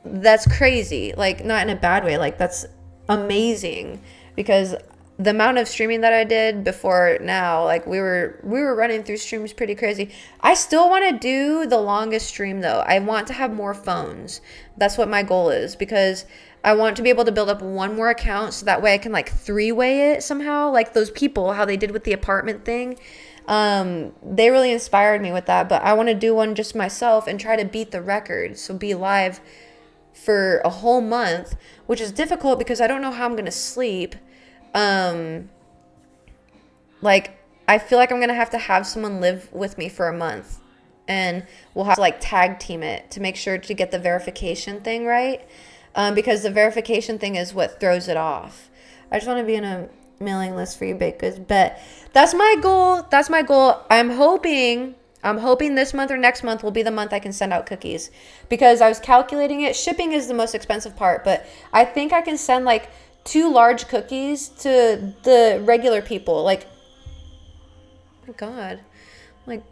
[SPEAKER 1] That's crazy. Like, not in a bad way. Like, that's amazing, because the amount of streaming that I did before now, like, we were running through streams pretty crazy. I still want to do the longest stream though. I want to have more phones. That's what my goal is, because I want to be able to build up one more account so that way I can, like, three-way it somehow, like those people, how they did with the apartment thing. They really inspired me with that, but I want to do one just myself and try to beat the record. So be live for a whole month, which is difficult because I don't know how I'm going to sleep. Like, I feel like I'm going to have someone live with me for a month. And we'll have to, like, tag team it to make sure to get the verification thing right. Because the verification thing is what throws it off. I just want to be in a mailing list for you baked goods. But that's my goal. That's my goal. I'm hoping this month or next month will be the month I can send out cookies. Because I was calculating it. Shipping is the most expensive part. But I think I can send, like, 2 large cookies to the regular people. Like, oh my God. Like,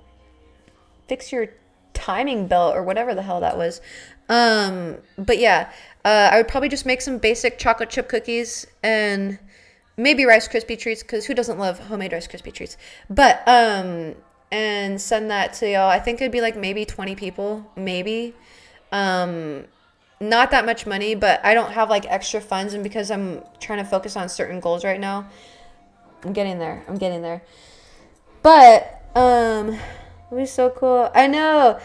[SPEAKER 1] fix your timing belt or whatever the hell that was. But yeah, I would probably just make some basic chocolate chip cookies and maybe Rice Krispie treats, because who doesn't love homemade Rice Krispie treats? But, and send that to y'all. I think it'd be like maybe 20 people, maybe. Not that much money, but I don't have like extra funds, and because I'm trying to focus on certain goals right now, I'm getting there. But, it'd be so cool. I know.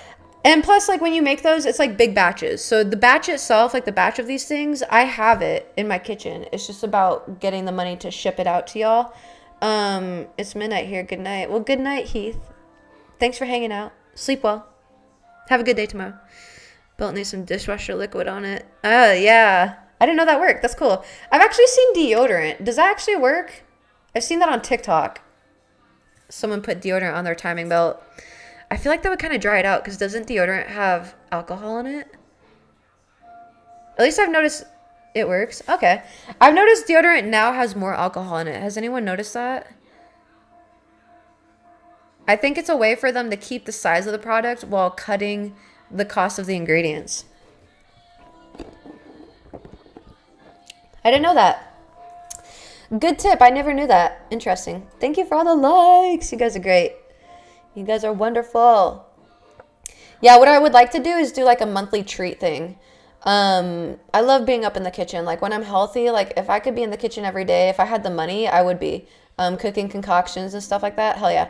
[SPEAKER 1] And plus, like, when you make those, it's like big batches. So the batch itself, like the batch of these things, I have it in my kitchen. It's just about getting the money to ship it out to y'all. It's midnight here. Good night. Well, good night, Heath. Thanks for hanging out. Sleep well. Have a good day tomorrow. Belt needs some dishwasher liquid on it. Oh, yeah. I didn't know that worked. That's cool. I've actually seen deodorant. Does that actually work? I've seen that on TikTok. Someone put deodorant on their timing belt. I feel like that would kind of dry it out, because doesn't deodorant have alcohol in it? At least I've noticed it works. Okay. I've noticed deodorant now has more alcohol in it. Has anyone noticed that? I think it's a way for them to keep the size of the product while cutting the cost of the ingredients. I didn't know that. Good tip. I never knew that. Interesting. Thank you for all the likes. You guys are great. You guys are wonderful. Yeah, what I would like to do is do like a monthly treat thing. I love being up in the kitchen. Like when I'm healthy, like if I could be in the kitchen every day, if I had the money, I would be cooking concoctions and stuff like that. Hell yeah.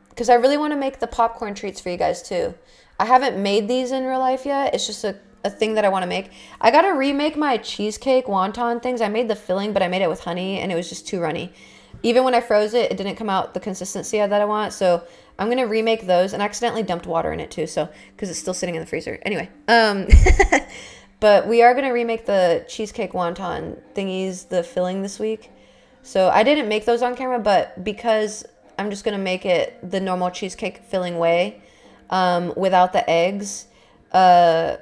[SPEAKER 1] Because I really want to make the popcorn treats for you guys too. I haven't made these in real life yet. It's just a thing that I want to make. I got to remake my cheesecake wonton things. I made the filling, but I made it with honey and it was just too runny. Even when I froze it, it didn't come out the consistency that I want. So I'm going to remake those, and I accidentally dumped water in it too. So, because it's still sitting in the freezer. Anyway, but we are going to remake the cheesecake wonton thingies, the filling this week. So I didn't make those on camera, but because I'm just going to make it the normal cheesecake filling way, without the eggs. I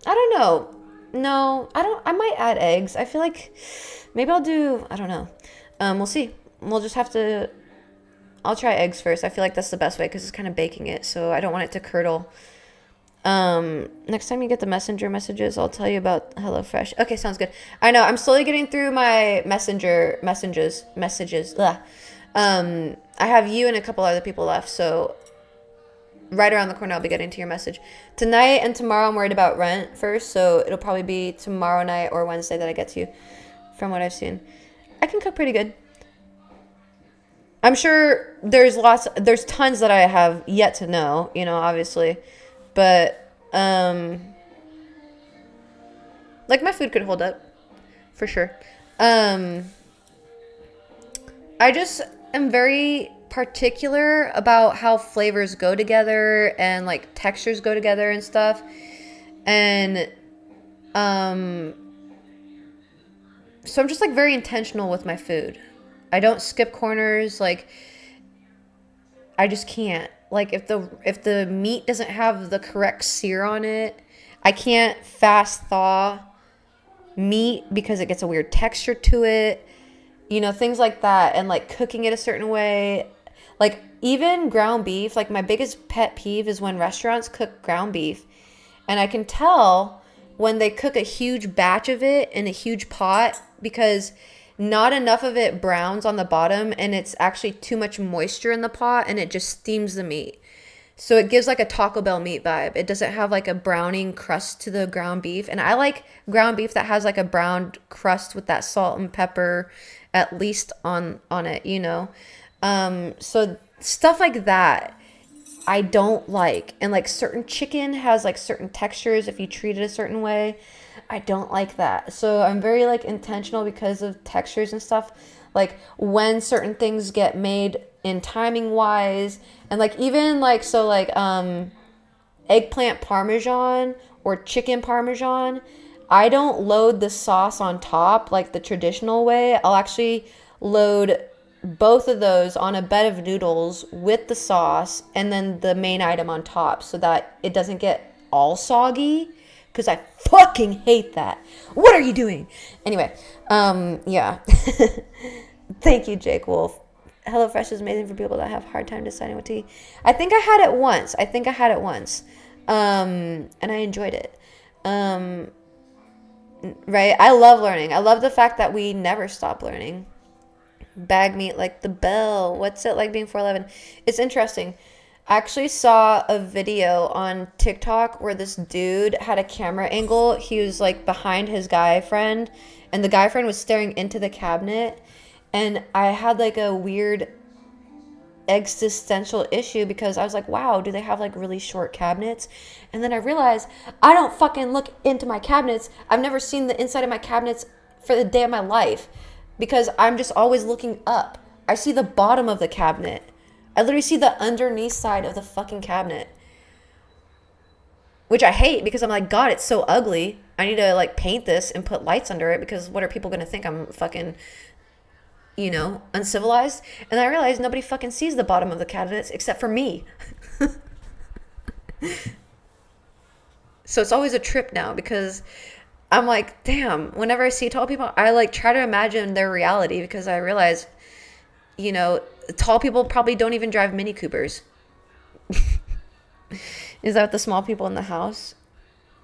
[SPEAKER 1] don't know. No, I might add eggs. I feel like maybe I'll do, I don't know. We'll see. We'll just have to, I'll try eggs first. I feel like that's the best way because it's kind of baking it. So I don't want it to curdle. Next time you get the messenger messages, I'll tell you about HelloFresh. Okay, sounds good. I know. I'm slowly getting through my messages. Ugh. I have you and a couple other people left. So right around the corner, I'll be getting to your message. Tonight and tomorrow, I'm worried about rent first. So it'll probably be tomorrow night or Wednesday that I get to you from what I've seen. I can cook pretty good. I'm sure there's tons that I have yet to know, obviously. But, like my food could hold up for sure. I just am very particular about how flavors go together and like textures go together and stuff. And, so I'm just like very intentional with my food. I don't skip corners. Like I just can't. Like if the meat doesn't have the correct sear on it, I can't fast thaw meat because it gets a weird texture to it. Things like that. And like cooking it a certain way. Like even ground beef, like my biggest pet peeve is when restaurants cook ground beef and I can tell when they cook a huge batch of it in a huge pot because not enough of it browns on the bottom and it's actually too much moisture in the pot and it just steams the meat. So it gives like a Taco Bell meat vibe. It doesn't have like a browning crust to the ground beef. And I like ground beef that has like a browned crust with that salt and pepper at least on it, So stuff like that I don't like. And like certain chicken has like certain textures if you treat it a certain way. I don't like that. So I'm very like intentional because of textures and stuff. Like when certain things get made in timing wise, and like even like so like eggplant parmesan or chicken parmesan, I don't load the sauce on top like the traditional way. I'll actually load both of those on a bed of noodles with the sauce and then the main item on top so that it doesn't get all soggy, because I fucking hate that. What are you doing? Anyway, yeah. Thank you, Jake Wolf. HelloFresh is amazing for people that have a hard time deciding what to eat. I think I had it once. And I enjoyed it. Right? I love learning. I love the fact that we never stop learning. Bag meat like the bell. What's it like being 4'11"? It's interesting. I actually saw a video on TikTok where this dude had a camera angle. He was like behind his guy friend, and the guy friend was staring into the cabinet. And I had like a weird existential issue because I was like, wow, do they have like really short cabinets? And then I realized I don't fucking look into my cabinets. I've never seen the inside of my cabinets for the day of my life because I'm just always looking up. I see the bottom of the cabinet. I literally see the underneath side of the fucking cabinet, which I hate because I'm like, God, it's so ugly. I need to like paint this and put lights under it because what are people going to think? I'm fucking, uncivilized. And I realized nobody fucking sees the bottom of the cabinets except for me. So it's always a trip now because I'm like, damn, whenever I see tall people, I like try to imagine their reality because I realize, tall people probably don't even drive Mini Coopers. Is that the small people in the house?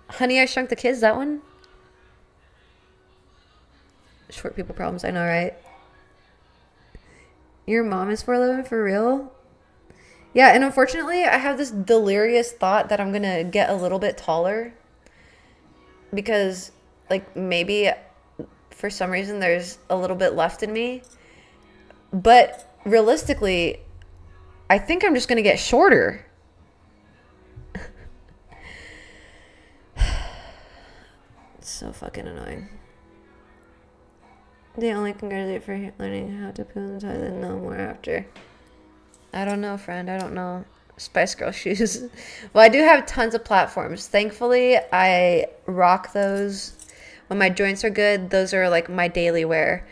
[SPEAKER 1] Honey, I Shrunk the Kids, that one? Short people problems, I know, right? Your mom is 4'11" for real? Yeah, and unfortunately, I have this delirious thought that I'm going to get a little bit taller because, like, maybe for some reason there's a little bit left in me. But realistically, I think I'm just going to get shorter. It's so fucking annoying. They only congratulate for learning how to poo in the toilet, no more after. I don't know, friend. I don't know. Spice Girl shoes. Well, I do have tons of platforms. Thankfully, I rock those. When my joints are good, those are like my daily wear.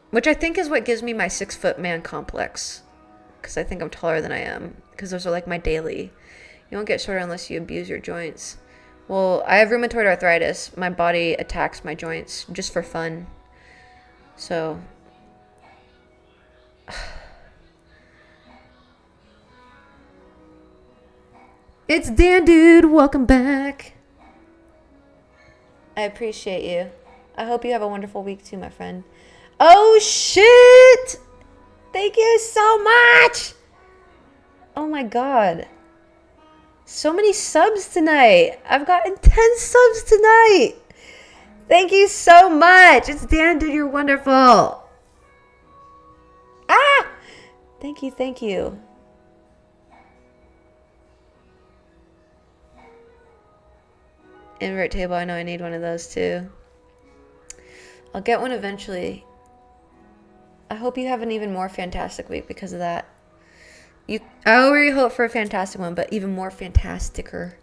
[SPEAKER 1] Which I think is what gives me my 6-foot man complex. Because I think I'm taller than I am. Because those are like my daily. You won't get shorter unless you abuse your joints. Well, I have rheumatoid arthritis. My body attacks my joints just for fun. So, it's Dan, dude. Welcome back. I appreciate you. I hope you have a wonderful week too, my friend. Oh, shit! Thank you so much! Oh my God. So many subs tonight. I've gotten 10 subs tonight. Thank you so much. It's Dan, dude. You're wonderful. Ah! Thank you. Thank you. Invert table. I know I need one of those too. I'll get one eventually. I hope you have an even more fantastic week because of that. I already hope for a fantastic one, but even more fantasticer.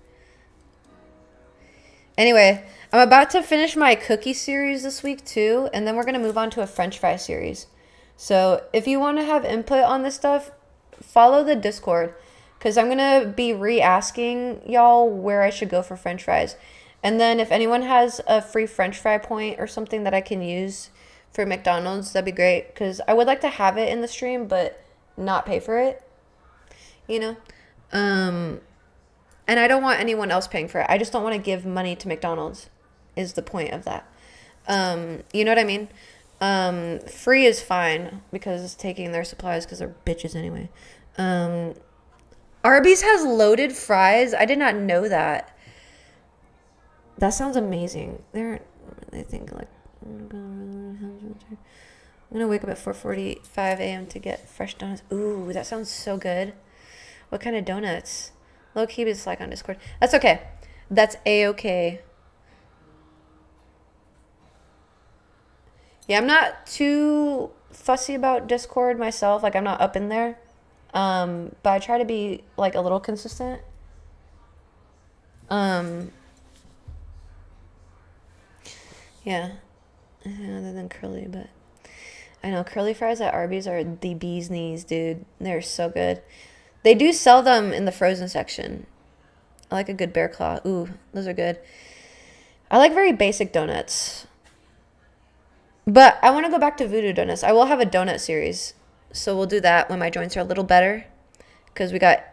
[SPEAKER 1] Anyway, I'm about to finish my cookie series this week too, and then we're going to move on to a French fry series. So if you want to have input on this stuff, follow the Discord, because I'm going to be re-asking y'all where I should go for French fries. And then if anyone has a free French fry point or something that I can use for McDonald's, that'd be great, because I would like to have it in the stream, but not pay for it. And I don't want anyone else paying for it. I just don't want to give money to McDonald's is the point of that. You know what I mean? Free is fine because it's taking their supplies because they're bitches anyway. Arby's has loaded fries. I did not know that. That sounds amazing. I think like, I'm going to wake up at 4:45 a.m. to get fresh donuts. Ooh, that sounds so good. What kind of donuts? Low key is like on Discord. That's okay. That's a-okay. Yeah, I'm not too fussy about Discord myself. Like, I'm not up in there. But I try to be like a little consistent. Um, yeah. Other than curly, but I know curly fries at Arby's are the bee's knees, dude. They're so good. They do sell them in the frozen section. I like a good bear claw. Ooh, those are good. I like very basic donuts. But I want to go back to voodoo donuts. I will have a donut series. So we'll do that when my joints are a little better. Because we got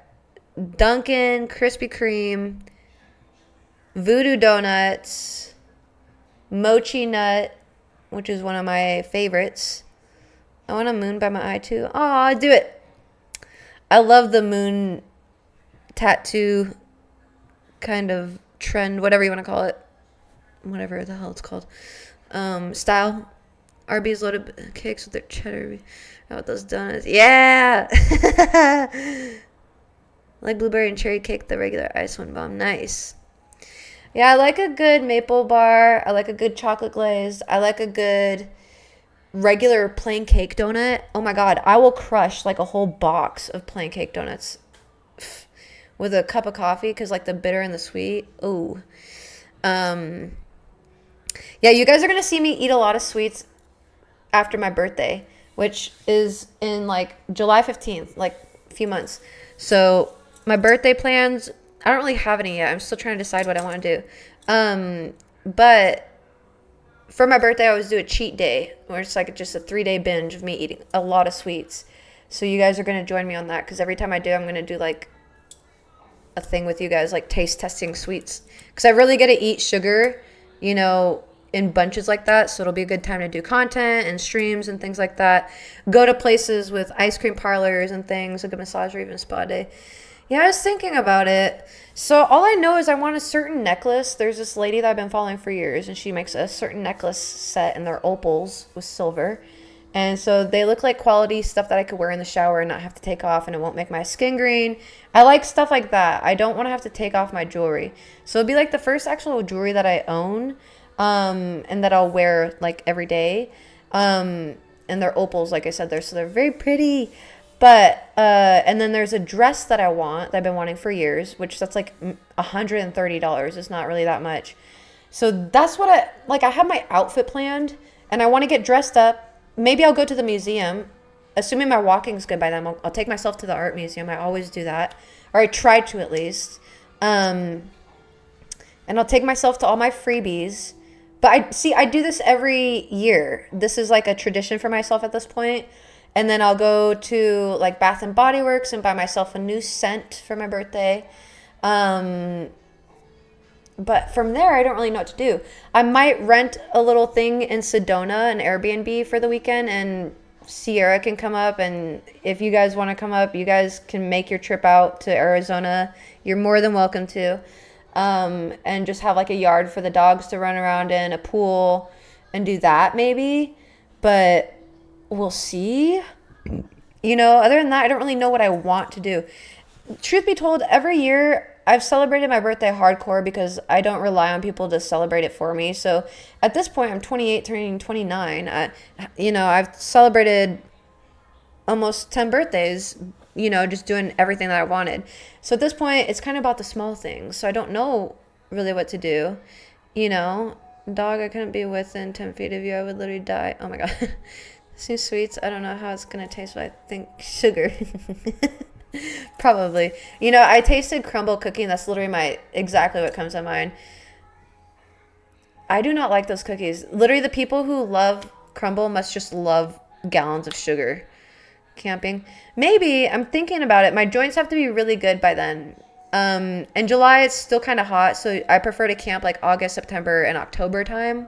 [SPEAKER 1] Dunkin', Krispy Kreme, voodoo donuts, mochi nut, which is one of my favorites. I want a moon by my eye too. Aw, do it. I love the moon tattoo kind of trend, whatever you want to call it. Whatever the hell it's called. Style. Arby's loaded cakes with their cheddar. How about those donuts? Yeah! Like blueberry and cherry cake, the regular ice one bomb. Nice. Yeah, I like a good maple bar. I like a good chocolate glazed. I like a good regular plain cake donut. Oh my god, I will crush like a whole box of plain cake donuts with a cup of coffee because like the bitter and the sweet. Ooh. Yeah, you guys are gonna see me eat a lot of sweets after my birthday, which is in like July 15th, like a few months. So my birthday plans, I don't really have any yet. I'm still trying to decide what I want to do. But for my birthday, I always do a cheat day where it's like just a 3-day binge of me eating a lot of sweets. So you guys are going to join me on that because every time I do, I'm going to do like a thing with you guys, like taste testing sweets. Because I really get to eat sugar, you know, in bunches like that. So it'll be a good time to do content and streams and things like that. Go to places with ice cream parlors and things, like a massage or even a spa day. Yeah, I was thinking about it. So all I know is I want a certain necklace. There's this lady that I've been following for years, and she makes a certain necklace set, and they're opals with silver. And so they look like quality stuff that I could wear in the shower and not have to take off, and it won't make my skin green. I like stuff like that. I don't want to have to take off my jewelry. So it'll be like the first actual jewelry that I own, and that I'll wear like every day. And they're opals, like I said, so they're very pretty. But, and then there's a dress that I want, that I've been wanting for years, which that's like $130. It's not really that much. So that's what I have my outfit planned, and I want to get dressed up. Maybe I'll go to the museum, assuming my walking's good by then. I'll take myself to the art museum. I always do that, or I try to at least. And I'll take myself to all my freebies. But I do this every year. This is like a tradition for myself at this point. And then I'll go to like Bath and Body Works and buy myself a new scent for my birthday. But from there, I don't really know what to do. I might rent a little thing in Sedona, an Airbnb for the weekend, and Sierra can come up. And if you guys want to come up, you guys can make your trip out to Arizona. You're more than welcome to. And just have like a yard for the dogs to run around in, a pool, and do that maybe. But we'll see. You know, other than that, I don't really know what I want to do. Truth be told, every year I've celebrated my birthday hardcore because I don't rely on people to celebrate it for me. So at this point, I'm 28, turning 29. I've celebrated almost 10 birthdays, just doing everything that I wanted. So at this point, it's kind of about the small things. So I don't know really what to do. Dog, I couldn't be within 10 feet of you. I would literally die. Oh my God. New sweets, I don't know how it's going to taste, but I think sugar. Probably. I tasted crumble cookie, and that's literally exactly what comes to mind. I do not like those cookies. Literally, the people who love crumble must just love gallons of sugar. Camping. Maybe. I'm thinking about it. My joints have to be really good by then. In July, it's still kind of hot, so I prefer to camp like August, September, and October time.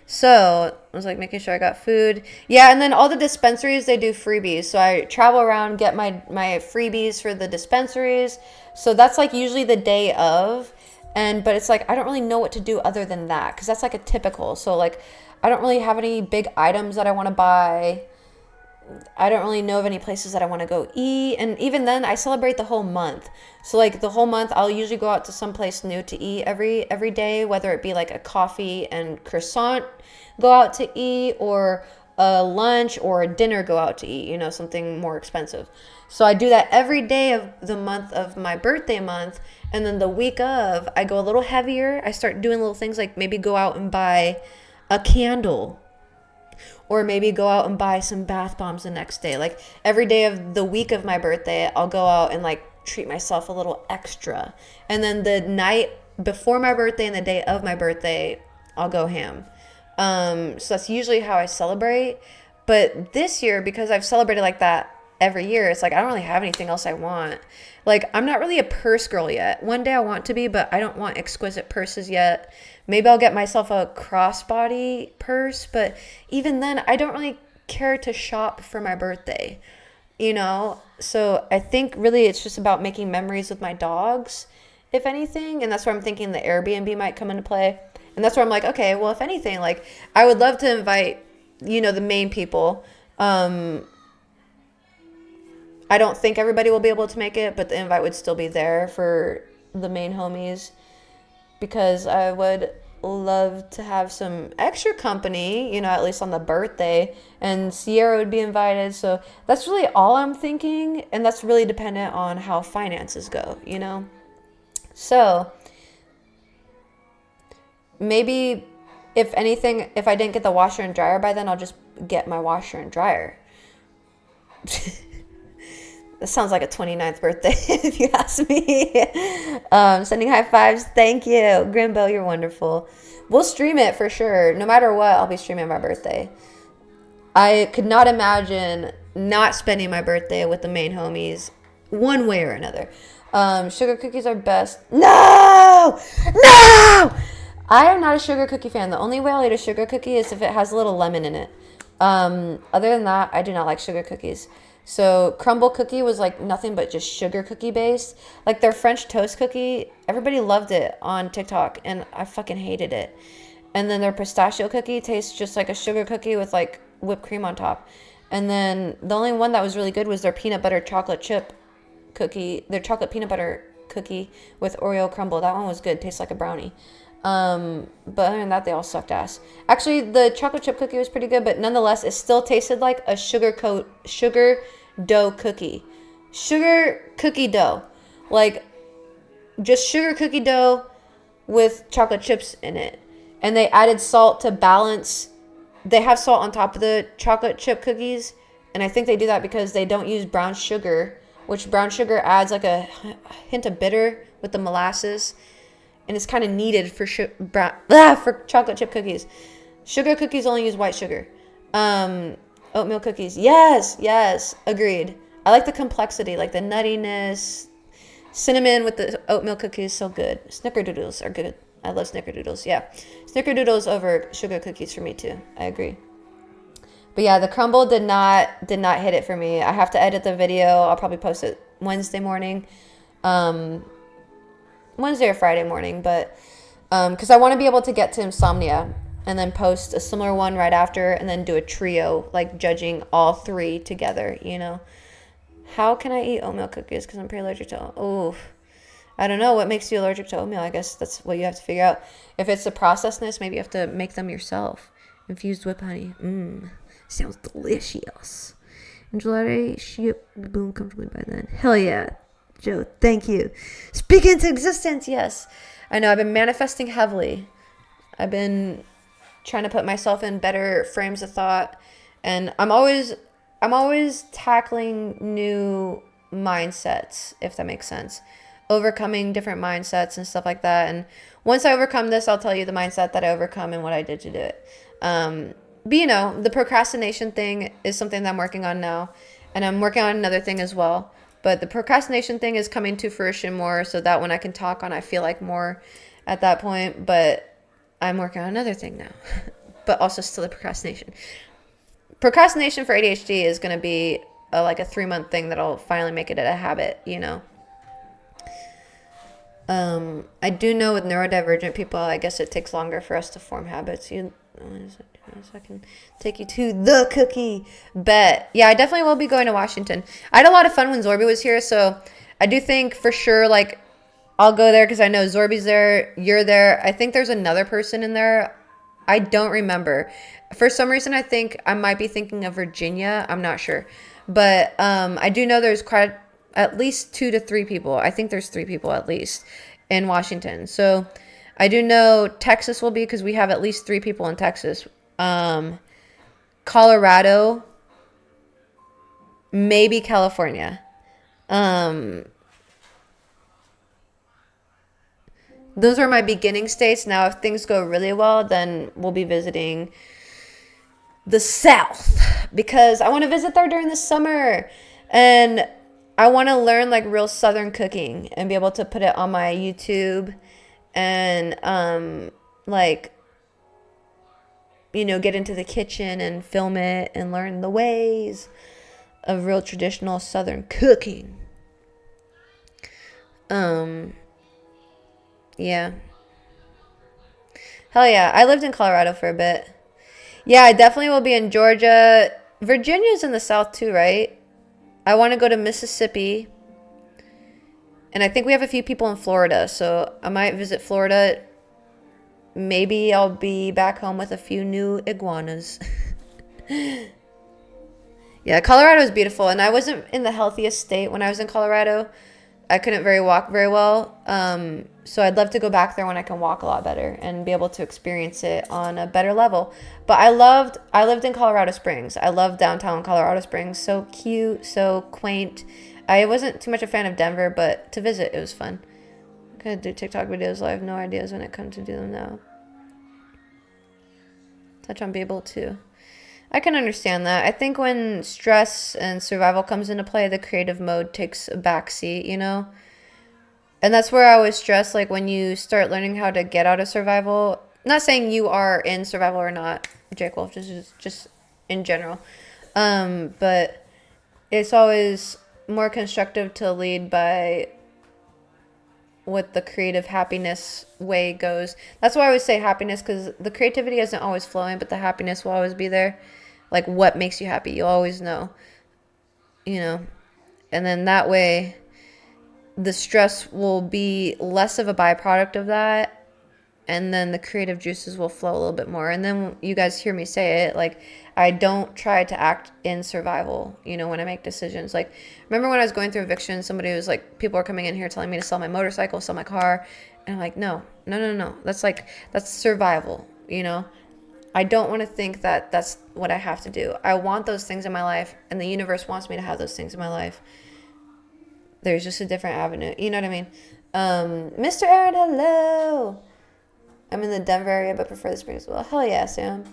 [SPEAKER 1] So I was like making sure I got food. Yeah, and then all the dispensaries, they do freebies. So I travel around, get my freebies for the dispensaries. So that's like usually the day of. But it's like I don't really know what to do other than that because that's like a typical. So like I don't really have any big items that I want to buy. I don't really know of any places that I want to go eat. And even then, I celebrate the whole month. So like the whole month, I'll usually go out to some place new to eat every day, whether it be like a coffee and croissant go out to eat, or a lunch or a dinner go out to eat, you know, something more expensive. So I do that every day of the month of my birthday month. And then the week of, I go a little heavier. I start doing little things like maybe go out and buy a candle, or maybe go out and buy some bath bombs the next day. Like every day of the week of my birthday, I'll go out and like treat myself a little extra. And then the night before my birthday and the day of my birthday, I'll go ham. So that's usually how I celebrate. But this year, because I've celebrated like that every year, it's like I don't really have anything else I want. Like I'm not really a purse girl yet. One day I want to be, but I don't want exquisite purses yet. Maybe I'll get myself a crossbody purse, but even then I don't really care to shop for my birthday, you know? So I think really it's just about making memories with my dogs, if anything. And that's where I'm thinking the Airbnb might come into play. And that's where I'm like, okay, well, if anything, like I would love to invite, you know, the main people. I don't think everybody will be able to make it, but the invite would still be there for the main homies, because I would love to have some extra company, you know, at least on the birthday, and Sierra would be invited. So that's really all I'm thinking. And that's really dependent on how finances go, you know? So maybe if anything, if I didn't get the washer and dryer by then, I'll just get my washer and dryer. That sounds like a 29th birthday, if you ask me. Sending high fives. Thank you. Grimbo, you're wonderful. We'll stream it for sure. No matter what, I'll be streaming my birthday. I could not imagine not spending my birthday with the main homies one way or another. Sugar cookies are best. No! No! I am not a sugar cookie fan. The only way I'll eat a sugar cookie is if it has a little lemon in it. Other than that, I do not like sugar cookies. So crumble cookie was like nothing but just sugar cookie based. Like their French toast cookie, everybody loved it on TikTok, and I fucking hated it. And then their pistachio cookie tastes just like a sugar cookie with like whipped cream on top. And then the only one that was really good was their peanut butter chocolate chip cookie, their chocolate peanut butter cookie with Oreo crumble. That one was good. Tastes like a brownie. But other than that, they all sucked ass. Actually, the chocolate chip cookie was pretty good, but nonetheless, it still tasted like a sugar dough cookie. Sugar cookie dough. Like, just sugar cookie dough with chocolate chips in it. And they added salt to balance. They have salt on top of the chocolate chip cookies, and I think they do that because they don't use brown sugar, which brown sugar adds like a hint of bitter with the molasses. And it's kind of needed for for chocolate chip cookies. Sugar cookies only use white sugar. Oatmeal cookies. Yes, agreed. I like the complexity, like the nuttiness. Cinnamon with the oatmeal cookies, so good. Snickerdoodles are good. I love snickerdoodles, yeah. Snickerdoodles over sugar cookies for me too. I agree. But yeah, the crumble did not hit it for me. I have to edit the video. I'll probably post it Wednesday morning. Wednesday or Friday morning, but because I want to be able to get to Insomnia and then post a similar one right after, and then do a trio, like judging all three together, you know. How can I eat oatmeal cookies? Because I'm pretty allergic to I don't know what makes you allergic to oatmeal. I guess that's what you have to figure out. If it's the processedness, maybe you have to make them yourself. Infused whip honey. Sounds delicious. Enchilada ship boom comfortably by then. Hell yeah. Joe, thank you. Speak into existence, yes. I know, I've been manifesting heavily. I've been trying to put myself in better frames of thought. And I'm always tackling new mindsets, if that makes sense. Overcoming different mindsets and stuff like that. And once I overcome this, I'll tell you the mindset that I overcome and what I did to do it. But you know, the procrastination thing is something that I'm working on now. And I'm working on another thing as well. But the procrastination thing is coming to fruition more, so that when I can talk on, I feel like more at that point. But I'm working on another thing now. But also still the procrastination. Procrastination for ADHD is going to be like a 3-month thing that'll finally make it a habit, you know. I do know with neurodivergent people, I guess it takes longer for us to form habits. So I can take you to the cookie. Bet. Yeah, I definitely will be going to Washington. I had a lot of fun when Zorby was here, so I do think for sure, like, I'll go there because I know Zorby's there. You're there. I think there's another person in there. I don't remember. For some reason, I think I might be thinking of Virginia. I'm not sure. But I do know there's at least 2 to 3 people. I think there's 3 people at least in Washington. So I do know Texas will be because we have at least 3 people in Texas. Colorado, maybe California. Those are my beginning states. Now, if things go really well, then we'll be visiting the South because I want to visit there during the summer. And I want to learn like real Southern cooking and be able to put it on my YouTube and like, you know, get into the kitchen and film it and learn the ways of real traditional Southern cooking. Yeah. Hell yeah. I lived in Colorado for a bit. Yeah, I definitely will be in Georgia. Virginia's in the South too, right? I want to go to Mississippi. And I think we have a few people in Florida, so I might visit Florida. Maybe I'll be back home with a few new iguanas. Yeah, Colorado is beautiful, and I wasn't in the healthiest state when I was in Colorado. I couldn't walk very well, so I'd love to go back there when I can walk a lot better and be able to experience it on a better level. But I lived in Colorado Springs. I love downtown Colorado Springs. So cute, so quaint. I wasn't too much a fan of Denver, but to visit, it was fun. I could do TikTok videos. I have no ideas when it comes to do them now. Touch on be able to. I can understand that. I think when stress and survival comes into play, the creative mode takes a backseat, you know? And that's where I always stress, like, when you start learning how to get out of survival. Not saying you are in survival or not, Jake Wolf, just in general. But it's always more constructive to lead by what the creative happiness way goes. That's why I always say happiness, because the creativity isn't always flowing, but the happiness will always be there. Like, what makes you happy? You'll always know, you know? And then that way, the stress will be less of a byproduct of that. And then the creative juices will flow a little bit more. And then you guys hear me say it, like, I don't try to act in survival, you know, when I make decisions. Like, remember when I was going through eviction, somebody was like, people are coming in here telling me to sell my motorcycle, sell my car. And I'm like, no. That's survival, you know? I don't want to think that that's what I have to do. I want those things in my life, and the universe wants me to have those things in my life. There's just a different avenue. You know what I mean? Mr. Aaron, hello. I'm in the Denver area, but prefer the Springs as well. Hell yeah, Sam.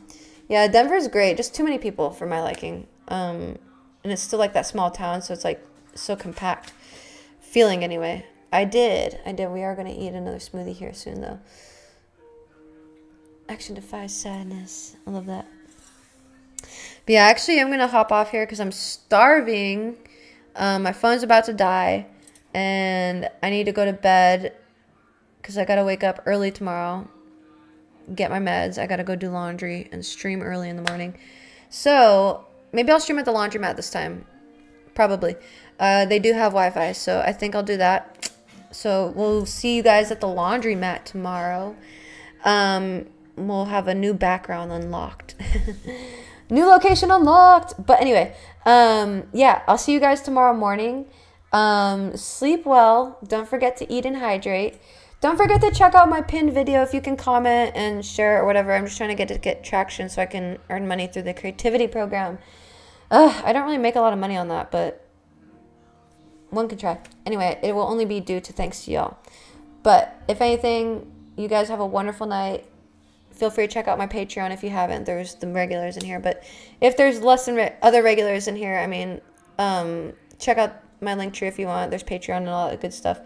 [SPEAKER 1] Yeah, Denver's great. Just too many people for my liking. And it's still like that small town, so it's like so compact. Feeling anyway. I did. We are going to eat another smoothie here soon, though. Action defies sadness. I love that. But yeah, actually, I'm going to hop off here because I'm starving. My phone's about to die. And I need to go to bed because I got to wake up early tomorrow. Get my meds. I got to go do laundry and stream early in the morning. So maybe I'll stream at the laundromat this time. Probably. They do have Wi-Fi, so I think I'll do that. So we'll see you guys at the laundromat tomorrow. We'll have a new background unlocked. New location unlocked. But anyway, yeah, I'll see you guys tomorrow morning. Sleep well. Don't forget to eat and hydrate. Don't forget to check out my pinned video if you can comment and share or whatever. I'm just trying to get traction so I can earn money through the creativity program. I don't really make a lot of money on that, but one can try. Anyway, it will only be due to thanks to y'all. But if anything, you guys have a wonderful night. Feel free to check out my Patreon if you haven't. There's the regulars in here. But if there's less than other regulars in here, I mean, check out my link tree if you want. There's Patreon and all that good stuff.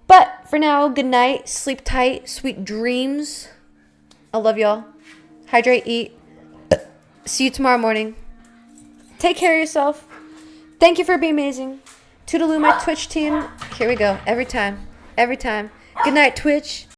[SPEAKER 1] But for now, good night. Sleep tight. Sweet dreams. I love y'all. Hydrate, eat. See you tomorrow morning. Take care of yourself. Thank you for being amazing. Toodaloo, my Twitch team. Here we go. Every time. Good night, Twitch.